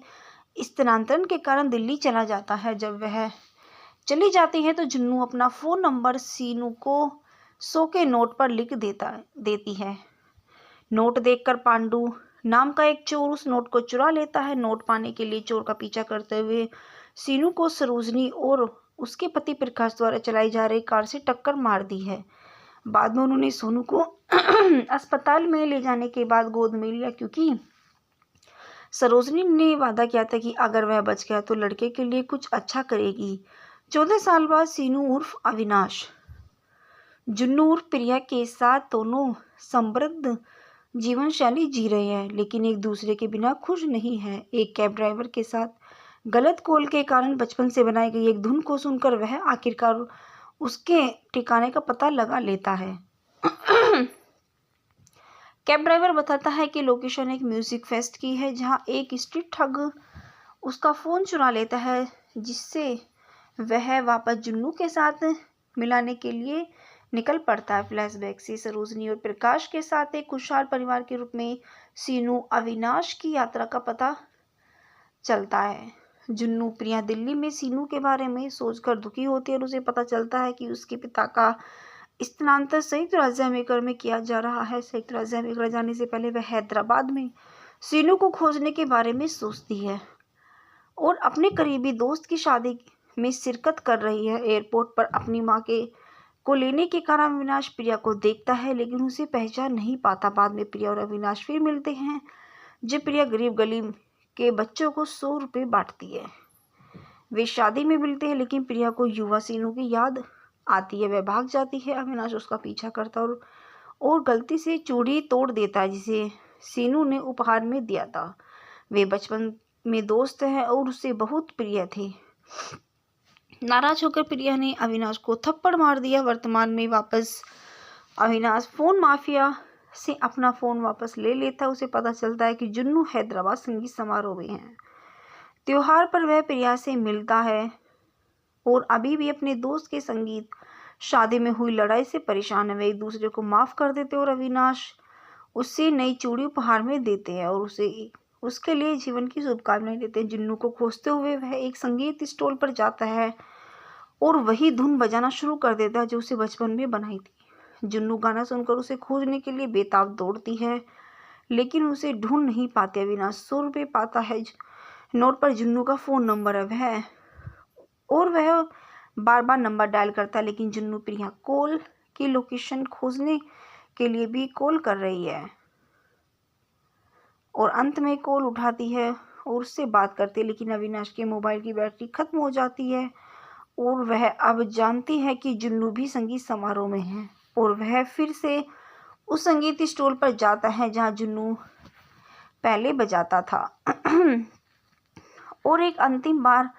स्थानांतरण के कारण दिल्ली चला जाता है। जब वह चली जाती है तो जुन्नू अपना फ़ोन नंबर सीनू को 100 के नोट पर लिख देती है। नोट देखकर पांडु नाम का एक चोर उस नोट को चुरा लेता है। नोट पाने के लिए चोर का पीछा करते हुए सीनू को सरोजनी और उसके पति प्रकाश द्वारा चलाई जा रही कार से टक्कर मार दी है। बाद में उन्होंने सोनू को अस्पताल में ले जाने के बाद गोद में लिया क्योंकि सरोजनी ने वादा किया था कि अगर वह बच गया तो लड़के के लिए कुछ अच्छा करेगी। 14 साल बाद सीनू उर्फ अविनाश जुन्नू उर्फ प्रिया के साथ दोनों समृद्ध जीवन शैली जी रहे हैं, लेकिन एक दूसरे के बिना खुश नहीं है। एक कैब ड्राइवर के साथ गलत कॉल के कारण बचपन से बनाई गई एक धुन को सुनकर वह आखिरकार उसके ठिकाने का पता लगा लेता है। कैब ड्राइवर बताता है कि लोकेशन एक म्यूजिक फेस्ट की है जहां एक स्ट्रीट ठग उसका फ़ोन चुरा लेता है, जिससे वह वापस जुन्नू के साथ मिलाने के लिए निकल पड़ता है। फ्लैशबैक से सरोजनी और प्रकाश के साथ एक खुशहाल परिवार के रूप में सीनू अविनाश की यात्रा का पता चलता है। जुन्नू प्रिया दिल्ली में सीनू के बारे में सोचकर दुखी होती है और उसे पता चलता है कि उसके पिता का स्थानांतरण संयुक्त राज्य अमेरिका में किया जा रहा है। संयुक्त राज्य अमेरिका जाने से पहले वह हैदराबाद में सीनू को खोजने के बारे में सोचती है और अपने करीबी दोस्त की शादी में शिरकत कर रही है। एयरपोर्ट पर अपनी मां को लेने के कारण अविनाश प्रिया को देखता है लेकिन उसे पहचान नहीं पाता। बाद में प्रिया और अविनाश फिर मिलते हैं जब प्रिया गरीब गली के बच्चों को 100 रुपये बांटती है। वे शादी में मिलते हैं, लेकिन प्रिया को युवा सीनू की याद आती है। वह भाग जाती है। अविनाश उसका पीछा करता है और गलती से चूड़ी तोड़ देता है जिसे सीनू ने उपहार में दिया था। वे बचपन में दोस्त हैं और उससे बहुत प्रिय थे। नाराज होकर प्रिया ने अविनाश को थप्पड़ मार दिया। वर्तमान में वापस अविनाश फोन माफिया से अपना फोन वापस ले लेता है। उसे पता चलता है कि जुन्नू हैदराबाद संगीत समारोह में है। त्योहार पर वह प्रिया से मिलता है और अभी भी अपने दोस्त के संगीत शादी में हुई लड़ाई से परेशान है। वे एक दूसरे को माफ कर देते और अविनाश उससे नई चूड़ी उपहार में देते हैं और उसे उसके लिए जीवन की शुभकामनाएं देते हैं। जुन्नू को खोजते हुए वह एक संगीत स्टॉल पर जाता है और वही धुन बजाना शुरू कर देता है जो उसे बचपन में बनाई थी। जुन्नू गाना सुनकर उसे खोजने के लिए बेताब दौड़ती है, लेकिन उसे ढूंढ नहीं पाते। अविनाश 100 रुपये पाता है। नोट पर जुन्नू का फ़ोन नंबर है वह बार बार नंबर डायल करता है, लेकिन जुन्नू प्रिया कॉल की लोकेशन खोजने के लिए भी कॉल कर रही है और अंत में कॉल उठाती है और उससे बात करती है, लेकिन अविनाश के मोबाइल की बैटरी खत्म हो जाती है और वह अब जानती है कि जुन्नू भी संगीत समारोह में है और वह फिर से उस संगीत स्टॉल पर जाता है जहां जुन्नू पहले बजाता था और एक अंतिम बार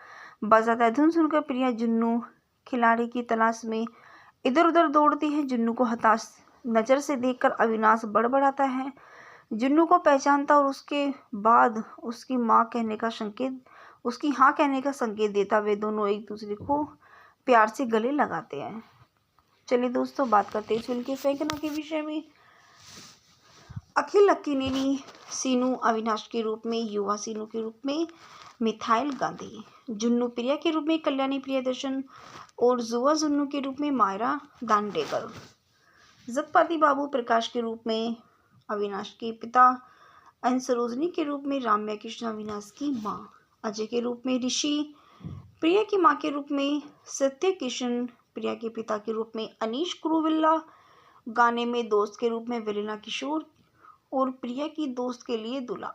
बजाता है। धुन सुनकर प्रिया जुन्नू खिलाड़ी की तलाश में इधर उधर दौड़ती है। जुन्नू को हताश नज़र से देखकर अविनाश बड़बड़ाता है। जुन्नू को पहचानता और उसके बाद उसकी हाँ कहने का संकेत देता। वे दोनों एक दूसरे को प्यार से गले लगाते हैं। चलिए दोस्तों, बात करते हैं फिल्म के फेंकना के विषय में। अखिल अक्किनेनी सीनू अविनाश के रूप में, युवा सीनू के रूप में मिथाइल गांधी, जुन्नू प्रिया के रूप में कल्याणी प्रियदर्शन और जुआ जुन्नू के रूप में मायरा दांडेकर, जगपति बाबू प्रकाश के रूप में अविनाश के पिता, सरोजनी के रूप में राम्या कृष्ण अविनाश की माँ, अजय के रूप में ऋषि, प्रिया की माँ के रूप में सत्य किशन, प्रिया के पिता के रूप में अनीश कुरुविल्ला, गाने में दोस्त के रूप में वेलिना किशोर और प्रिया की दोस्त के लिए दूल्हा,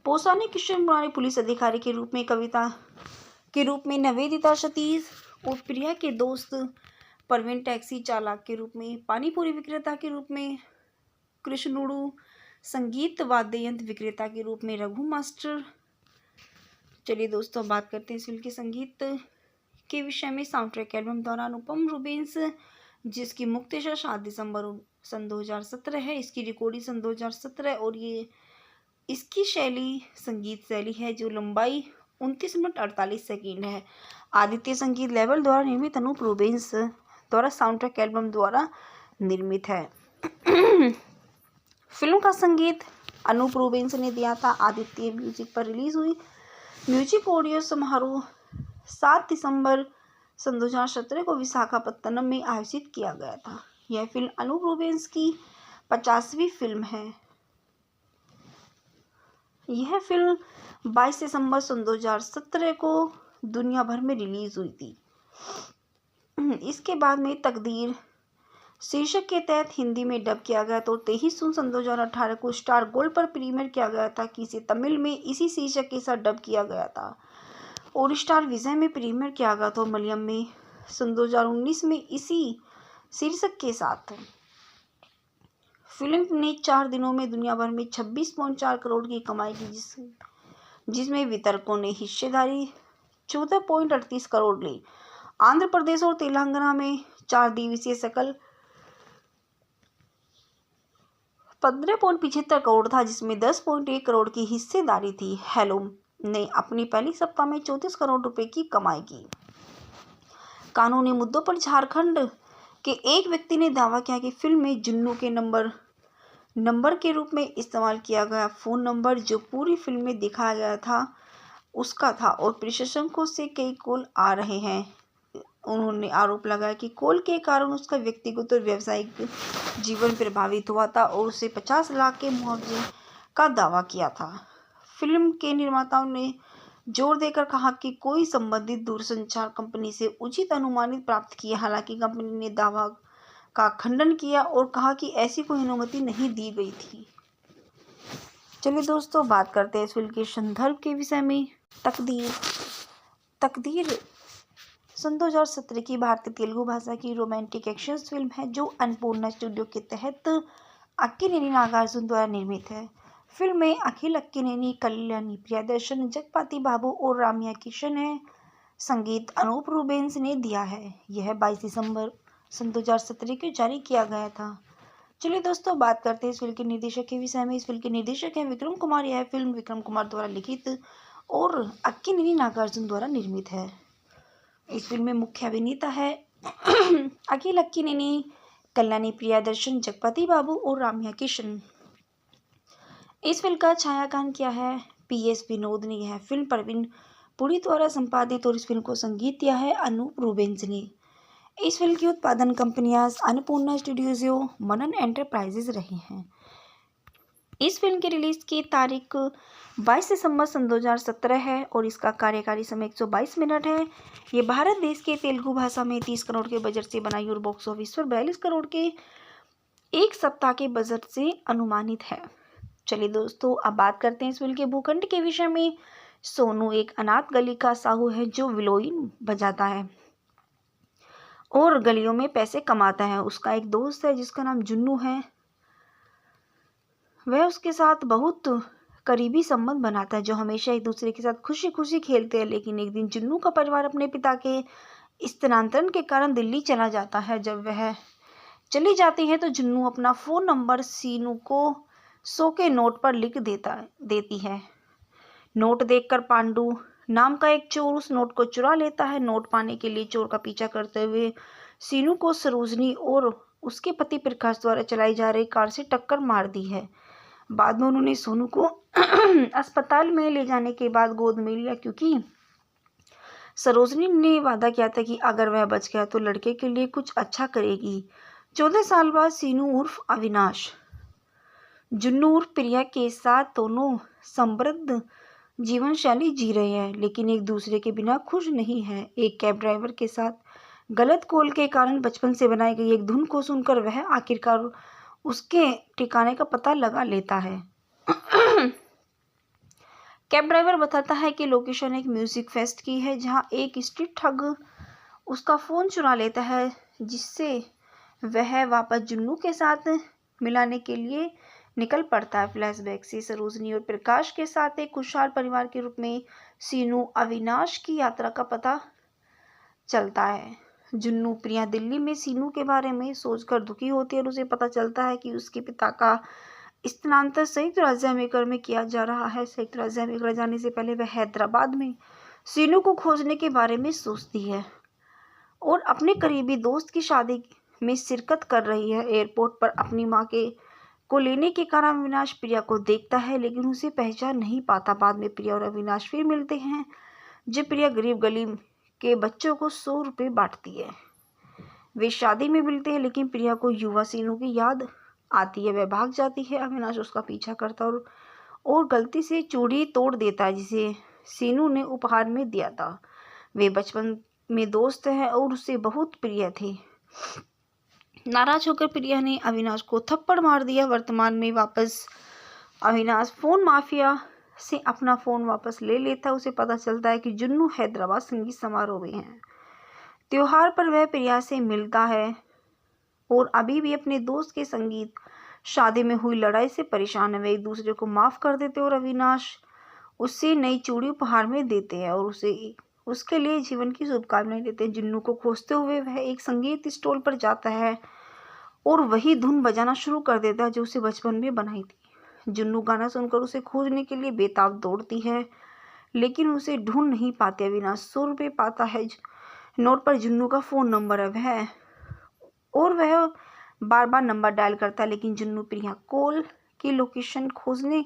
पोसाने किशन मुरारी, पुलिस अधिकारी के रूप में कविता के रूप में निवेदिता सतीश और प्रिया के दोस्त परवीन, टैक्सी चालक के रूप में पानीपुरी विक्रेता के रूप में कृष्णुड़ू, संगीत वाद्य यंत्र विक्रेता के रूप में रघु मास्टर। चलिए दोस्तों, बात करते हैं इस फिल्म के संगीत के विषय में। साउंड ट्रैक एल्बम द्वारा अनुपम रूबेंस, जिसकी मुक्तशा 7 दिसंबर सन 2017 है। इसकी रिकॉर्डिंग सन 2017 और ये इसकी शैली संगीत शैली है जो लंबाई 29 मिनट 48 सेकंड है। आदित्य संगीत लेवल द्वारा निर्मित अनूप रूबेंस द्वारा साउंड ट्रैक एल्बम द्वारा निर्मित है। फिल्म का संगीत अनूप रूबेंस ने दिया था। आदित्य म्यूजिक पर रिलीज हुई। म्यूजिक ऑडियो समारोह 7 दिसंबर सन 2017 को विशाखापत्तनम में आयोजित किया गया था। यह फिल्म अनूप रूबेंस की 50वीं फिल्म है। यह फिल्म 22 दिसंबर सन 2017 को दुनिया भर में रिलीज हुई थी। इसके बाद में तकदीर शीर्षक के तहत हिंदी में डब किया गया तो 23 जून सन 2018 को स्टार गोल्ड पर प्रीमियर किया गया था कि इसे तमिल में इसी शीर्षक के साथ डब किया गया था और स्टार विजय में प्रीमियर किया गया था और मलयालम में सन 2019 में इसी शीर्षक के साथ। फिल्म ने 4 दिनों में दुनिया भर में 26.4 करोड़ की कमाई की, जिसमें वितरकों ने हिस्सेदारी 14.38 करोड़ ली। आंध्र प्रदेश और तेलंगाना में 4 दिवसीय सकल 15.75 करोड़ था, जिसमें 10.1 करोड़ की हिस्सेदारी थी। हेलो ने अपनी पहली सप्ताह में 34 करोड़ रुपए की कमाई की। कानूनी मुद्दों पर झारखंड के एक व्यक्ति ने दावा किया कि फिल्म में जुन्नू के नंबर के रूप में इस्तेमाल किया गया फ़ोन नंबर जो पूरी फिल्म में दिखाया गया था उसका था और प्रशंसकों से कई कॉल आ रहे हैं। उन्होंने आरोप लगाया कि कॉल के कारण उसका व्यक्तिगत और व्यावसायिक जीवन प्रभावित हुआ था और उसे 50 लाख के मुआवजे का दावा किया था। फिल्म के निर्माताओं ने जोर देकर कहा कि कोई संबंधित दूरसंचार कंपनी से उचित अनुमानित प्राप्त किया। हालांकि कंपनी ने दावा का खंडन किया और कहा कि ऐसी कोई अनुमति नहीं दी गई थी। चलिए दोस्तों, बात करते हैं इस फिल्म के संदर्भ के विषय में। तकदीर तकदीर सन 2017 की भारतीय तेलुगु भाषा की रोमांटिक एक्शन फिल्म है जो अन्नपूर्णा स्टूडियो के तहत अक्किनेनी नागार्जुन द्वारा निर्मित है। फिल्म में अखिल अक्किनेनी, कल्याणी प्रियदर्शन, जगपति बाबू और राम्या किशन है। संगीत अनूप रूबेन्स ने दिया है। यह 22 दिसंबर सन 2017 को जारी किया गया था। चलिए दोस्तों, बात करते हैं इस फिल्म के निर्देशक के विषय में। इस फिल्म के निर्देशक हैं विक्रम कुमार। यह फिल्म विक्रम कुमार द्वारा लिखित और अक्किनेनी नागार्जुन द्वारा निर्मित है। इस फिल्म में मुख्य अभिनेता है अखिल अक्किनेनी, कल्याणी प्रियदर्शन, जगपति बाबू और राम्या किशन। इस फिल्म का छायांकन किया है PS विनोद ने। यह फिल्म प्रवीण पुरी द्वारा संपादित और इस फिल्म को संगीत दिया है अनूप रूबेन्स ने। इस फिल्म की उत्पादन कंपनियां अन्नपूर्णा स्टूडियोज, मनन एंटरप्राइजेज रही हैं। इस फिल्म की रिलीज की तारीख 22 दिसंबर सन 2017 है और इसका कार्यकारी समय 122 मिनट है। ये भारत देश के तेलुगु भाषा में 30 करोड़ के बजट से बनाई और बॉक्स ऑफिस पर 42 करोड़ के एक सप्ताह के बजट से अनुमानित है। चलिए दोस्तों, अब बात करते हैं इस फिल्म के भूखंड के विषय में। सोनू एक अनाथ गली का साहू है जो विलोइन बजाता है और गलियों में पैसे कमाता है। उसका एक दोस्त है जिसका नाम जुन्नू है। वह उसके साथ बहुत करीबी संबंध बनाता है, जो हमेशा एक दूसरे के साथ खुशी खुशी खेलते हैं। लेकिन एक दिन जुन्नू का परिवार अपने पिता के स्थानांतरण के कारण दिल्ली चला जाता है। जब वह चली जाती है तो जुन्नू अपना फ़ोन नंबर सीनू को 100 के नोट पर लिख देती है। नोट देखकर पांडु नाम का एक चोर उस नोट को चुरा लेता है। नोट पाने के लिए चोर का पीछा करते हुए सीनू को सरोजनी और उसके पति प्रकाश द्वारा चलाई जा रही कार से टक्कर मार दी है। बाद में उन्होंने सोनू को अस्पताल में ले जाने के बाद गोद में लिया, क्योंकि सरोजनी ने वादा किया था कि अगर वह बच गया तो लड़के के लिए कुछ अच्छा करेगी। 14 साल बाद सीनू उर्फ अविनाश जुन्नू उर्फ प्रिया के साथ दोनों समृद्ध जीवन शैली जी रहे हैं, लेकिन एक दूसरे के बिना खुश नहीं है। एक कैब ड्राइवर के साथ गलत कॉल के कारण बचपन से बनाई गई एक धुन को सुनकर वह आखिरकार उसके ठिकाने का पता लगा लेता है। कैब ड्राइवर बताता है कि लोकेशन एक म्यूजिक फेस्ट की है जहां एक स्ट्रीट ठग उसका फ़ोन चुरा लेता है, जिससे वह वापस जुन्नू के साथ मिलाने के लिए निकल पड़ता है। फ्लैशबैक से सरोजनी और प्रकाश के साथ एक खुशहाल परिवार के रूप में सीनू अविनाश की यात्रा का पता चलता है। जुन्नू प्रिया दिल्ली में सीनू के बारे में सोचकर दुखी होती है और उसे पता चलता है कि उसके पिता का स्थानांतरण संयुक्त राज्य अमेरिका में किया जा रहा है। संयुक्त राज्य अमेरिका जाने से पहले वह हैदराबाद में सीनू को खोजने के बारे में सोचती है और अपने करीबी दोस्त की शादी में शिरकत कर रही है। एयरपोर्ट पर अपनी मां को लेने के कारण अविनाश प्रिया को देखता है, लेकिन उसे पहचान नहीं पाता। बाद में प्रिया और अविनाश फिर मिलते हैं जब प्रिया गरीब गली के बच्चों को 100 रुपये बांटती है। वे शादी में मिलते हैं, लेकिन प्रिया को युवा सीनू की याद आती है। वह भाग जाती है। अविनाश उसका पीछा करता और गलती से चूड़ी तोड़ देता है जिसे सीनू ने उपहार में दिया था। वे बचपन में दोस्त हैं और उसे बहुत प्रिय थे। नाराज होकर प्रिया ने अविनाश को थप्पड़ मार दिया। वर्तमान में वापस अविनाश फोन माफिया से अपना फ़ोन वापस ले लेता है। उसे पता चलता है कि जुन्नू हैदराबाद संगीत समारोह में है। त्योहार पर वह प्रिया से मिलता है और अभी भी अपने दोस्त के संगीत शादी में हुई लड़ाई से परेशान है। वे एक दूसरे को माफ़ कर देते और अविनाश उससे नई चूड़ी उपहार में देते हैं और उसके लिए जीवन की शुभकामनाएं देते हैं। जुन्नू को खोजते हुए वह एक संगीत स्टॉल पर जाता है और वही धुन बजाना शुरू कर देता है जो उसे बचपन में बनाई थी। जुन्नू गाना सुनकर उसे खोजने के लिए बेताब दौड़ती है, लेकिन उसे ढूंढ नहीं पाती। अविनाश 100 रुपये पाता है। नोट पर जुन्नू का फ़ोन नंबर है वह बार बार नंबर डायल करता है, लेकिन जुन्नू प्रिया कॉल की लोकेशन खोजने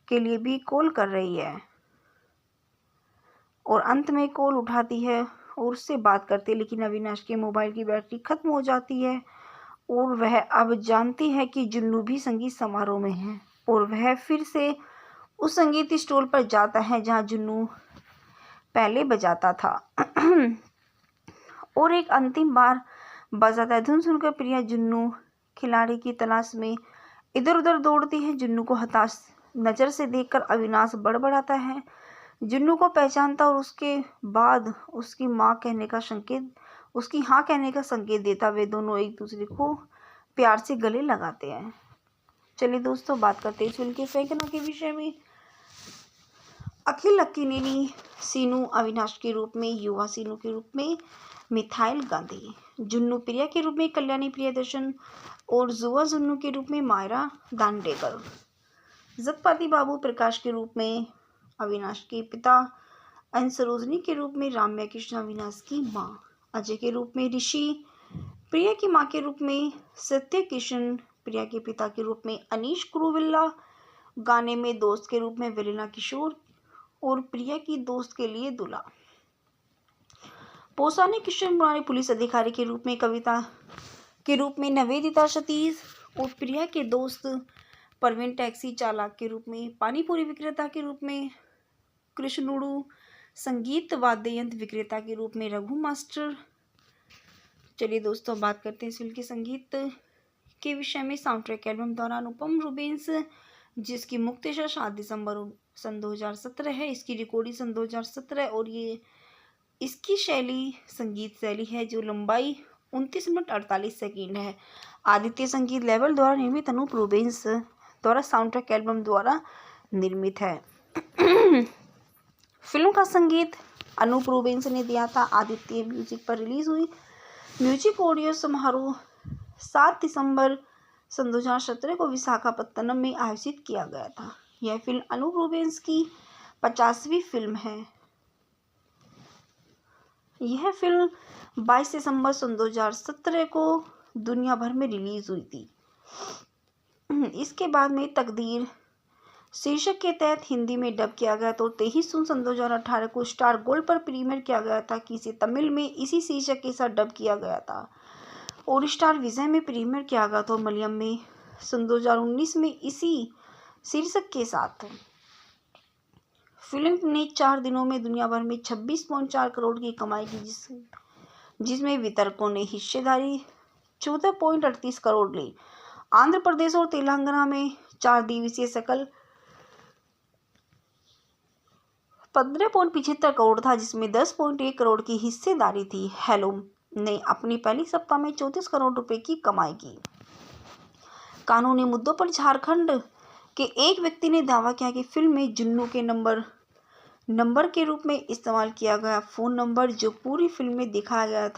के लिए भी कॉल कर रही है और अंत में कॉल उठाती है और उससे बात करती है, लेकिन अविनाश के मोबाइल की बैटरी खत्म हो जाती है और वह अब जानती है कि जुन्नू भी संगीत समारोह में है और वह फिर से उस संगीत स्टॉल पर जाता है जहां जुन्नू पहले बजाता था और एक अंतिम बार बजाता है। धुन सुनकर प्रिया जुन्नू खिलाड़ी की तलाश में इधर उधर दौड़ती है। जुन्नू को हताश नज़र से देखकर अविनाश बड़बड़ाता है। जुन्नू को पहचानता और उसके बाद उसकी हाँ कहने का संकेत देता। वे दोनों एक दूसरे को प्यार से गले लगाते हैं। चलिए दोस्तों, बात करते हैं इस फिल्म के सैकड़ा के विषय में। अखिल अक्किनेनी सीनू अविनाश के रूप में, युवा सीनू के रूप में मिथाइल गांधी, जुन्नू प्रिया के रूप में कल्याणी प्रियदर्शन और जुआ जुन्नू के रूप में मायरा दांडेकर, जगपति बाबू प्रकाश के रूप में अविनाश के पिता, एन सरोजनी के रूप में राम्या कृष्ण अविनाश की माँ, अजय के रूप में ऋषि, प्रिया की माँ के रूप में सत्य किशन, प्रिया के पिता के रूप में अनीश कुरुविल्ला, गाने में दोस्त के रूप में वेलिना किशोर और प्रिया की दोस्त के लिए दुला। पोसानी किशन मुरारी पुलिस अधिकारी के रूप में, कविता के रूप में निवेदिता सतीश और प्रिया के दोस्त परवीन टैक्सी चालक के रूप में, पानीपुरी विक्रेता के रूप में कृष्णुड़ू, संगीत वाद्य यंत्र विक्रेता के रूप में रघु मास्टर। चलिए दोस्तों, बात करते हैं इस फिल्म के संगीत के विषय में। साउंड ट्रैक एल्बम द्वारा अनुपम रूबेंस, जिसकी मुक्तशा 7 दिसंबर सन 2017 है। इसकी रिकॉर्डिंग सन 2017 और ये इसकी संगीत शैली है जो लंबाई 29 मिनट 48 सेकंड है। आदित्य संगीत लेवल द्वारा निर्मित अनूप रूबेंस द्वारा साउंड ट्रैक एल्बम द्वारा निर्मित है। फिल्म का संगीत अनूप रूबेंस ने दिया था। आदित्य म्यूजिक पर रिलीज हुई। म्यूजिक ऑडियो समारोह 7 दिसंबर सन 2017 को विशाखापत्तनम में आयोजित किया गया था। यह फिल्म अनूप रूबेंस की 50वीं फिल्म है। यह फिल्म 22 दिसंबर सन 2017 को दुनिया भर में रिलीज हुई थी। इसके बाद में तकदीर शीर्षक के तहत हिंदी में डब किया गया तो 23 जून सन 2018 को स्टार गोल्ड पर प्रीमियर किया गया था कि इसे तमिल में इसी शीर्षक के साथ डब किया गया था और स्टार विजय में प्रीमियर किया गया था। मलयालम में सन 2019 में इसी शीर्षक के साथ। फिल्म ने 4 दिनों में दुनिया भर में 26.4 करोड़ की कमाई की, जिसमें वितरकों ने हिस्सेदारी 14.38 करोड़ ली। आंध्र प्रदेश और तेलंगाना में 4 दिवसीय सकल 15.75 करोड़ था, जिसमें 10.1 करोड़ की हिस्सेदारी थी। हेलो ने अपनी पहली सप्ताह में 34 करोड़ रुपए की कमाई की। कानूनी मुद्दों पर झारखंड के एक व्यक्ति ने दावा किया कि फिल्म में जुन्नू के नंबर के रूप में इस्तेमाल किया गया फोन नंबर जो पूरी फिल्म में दिखाया गया था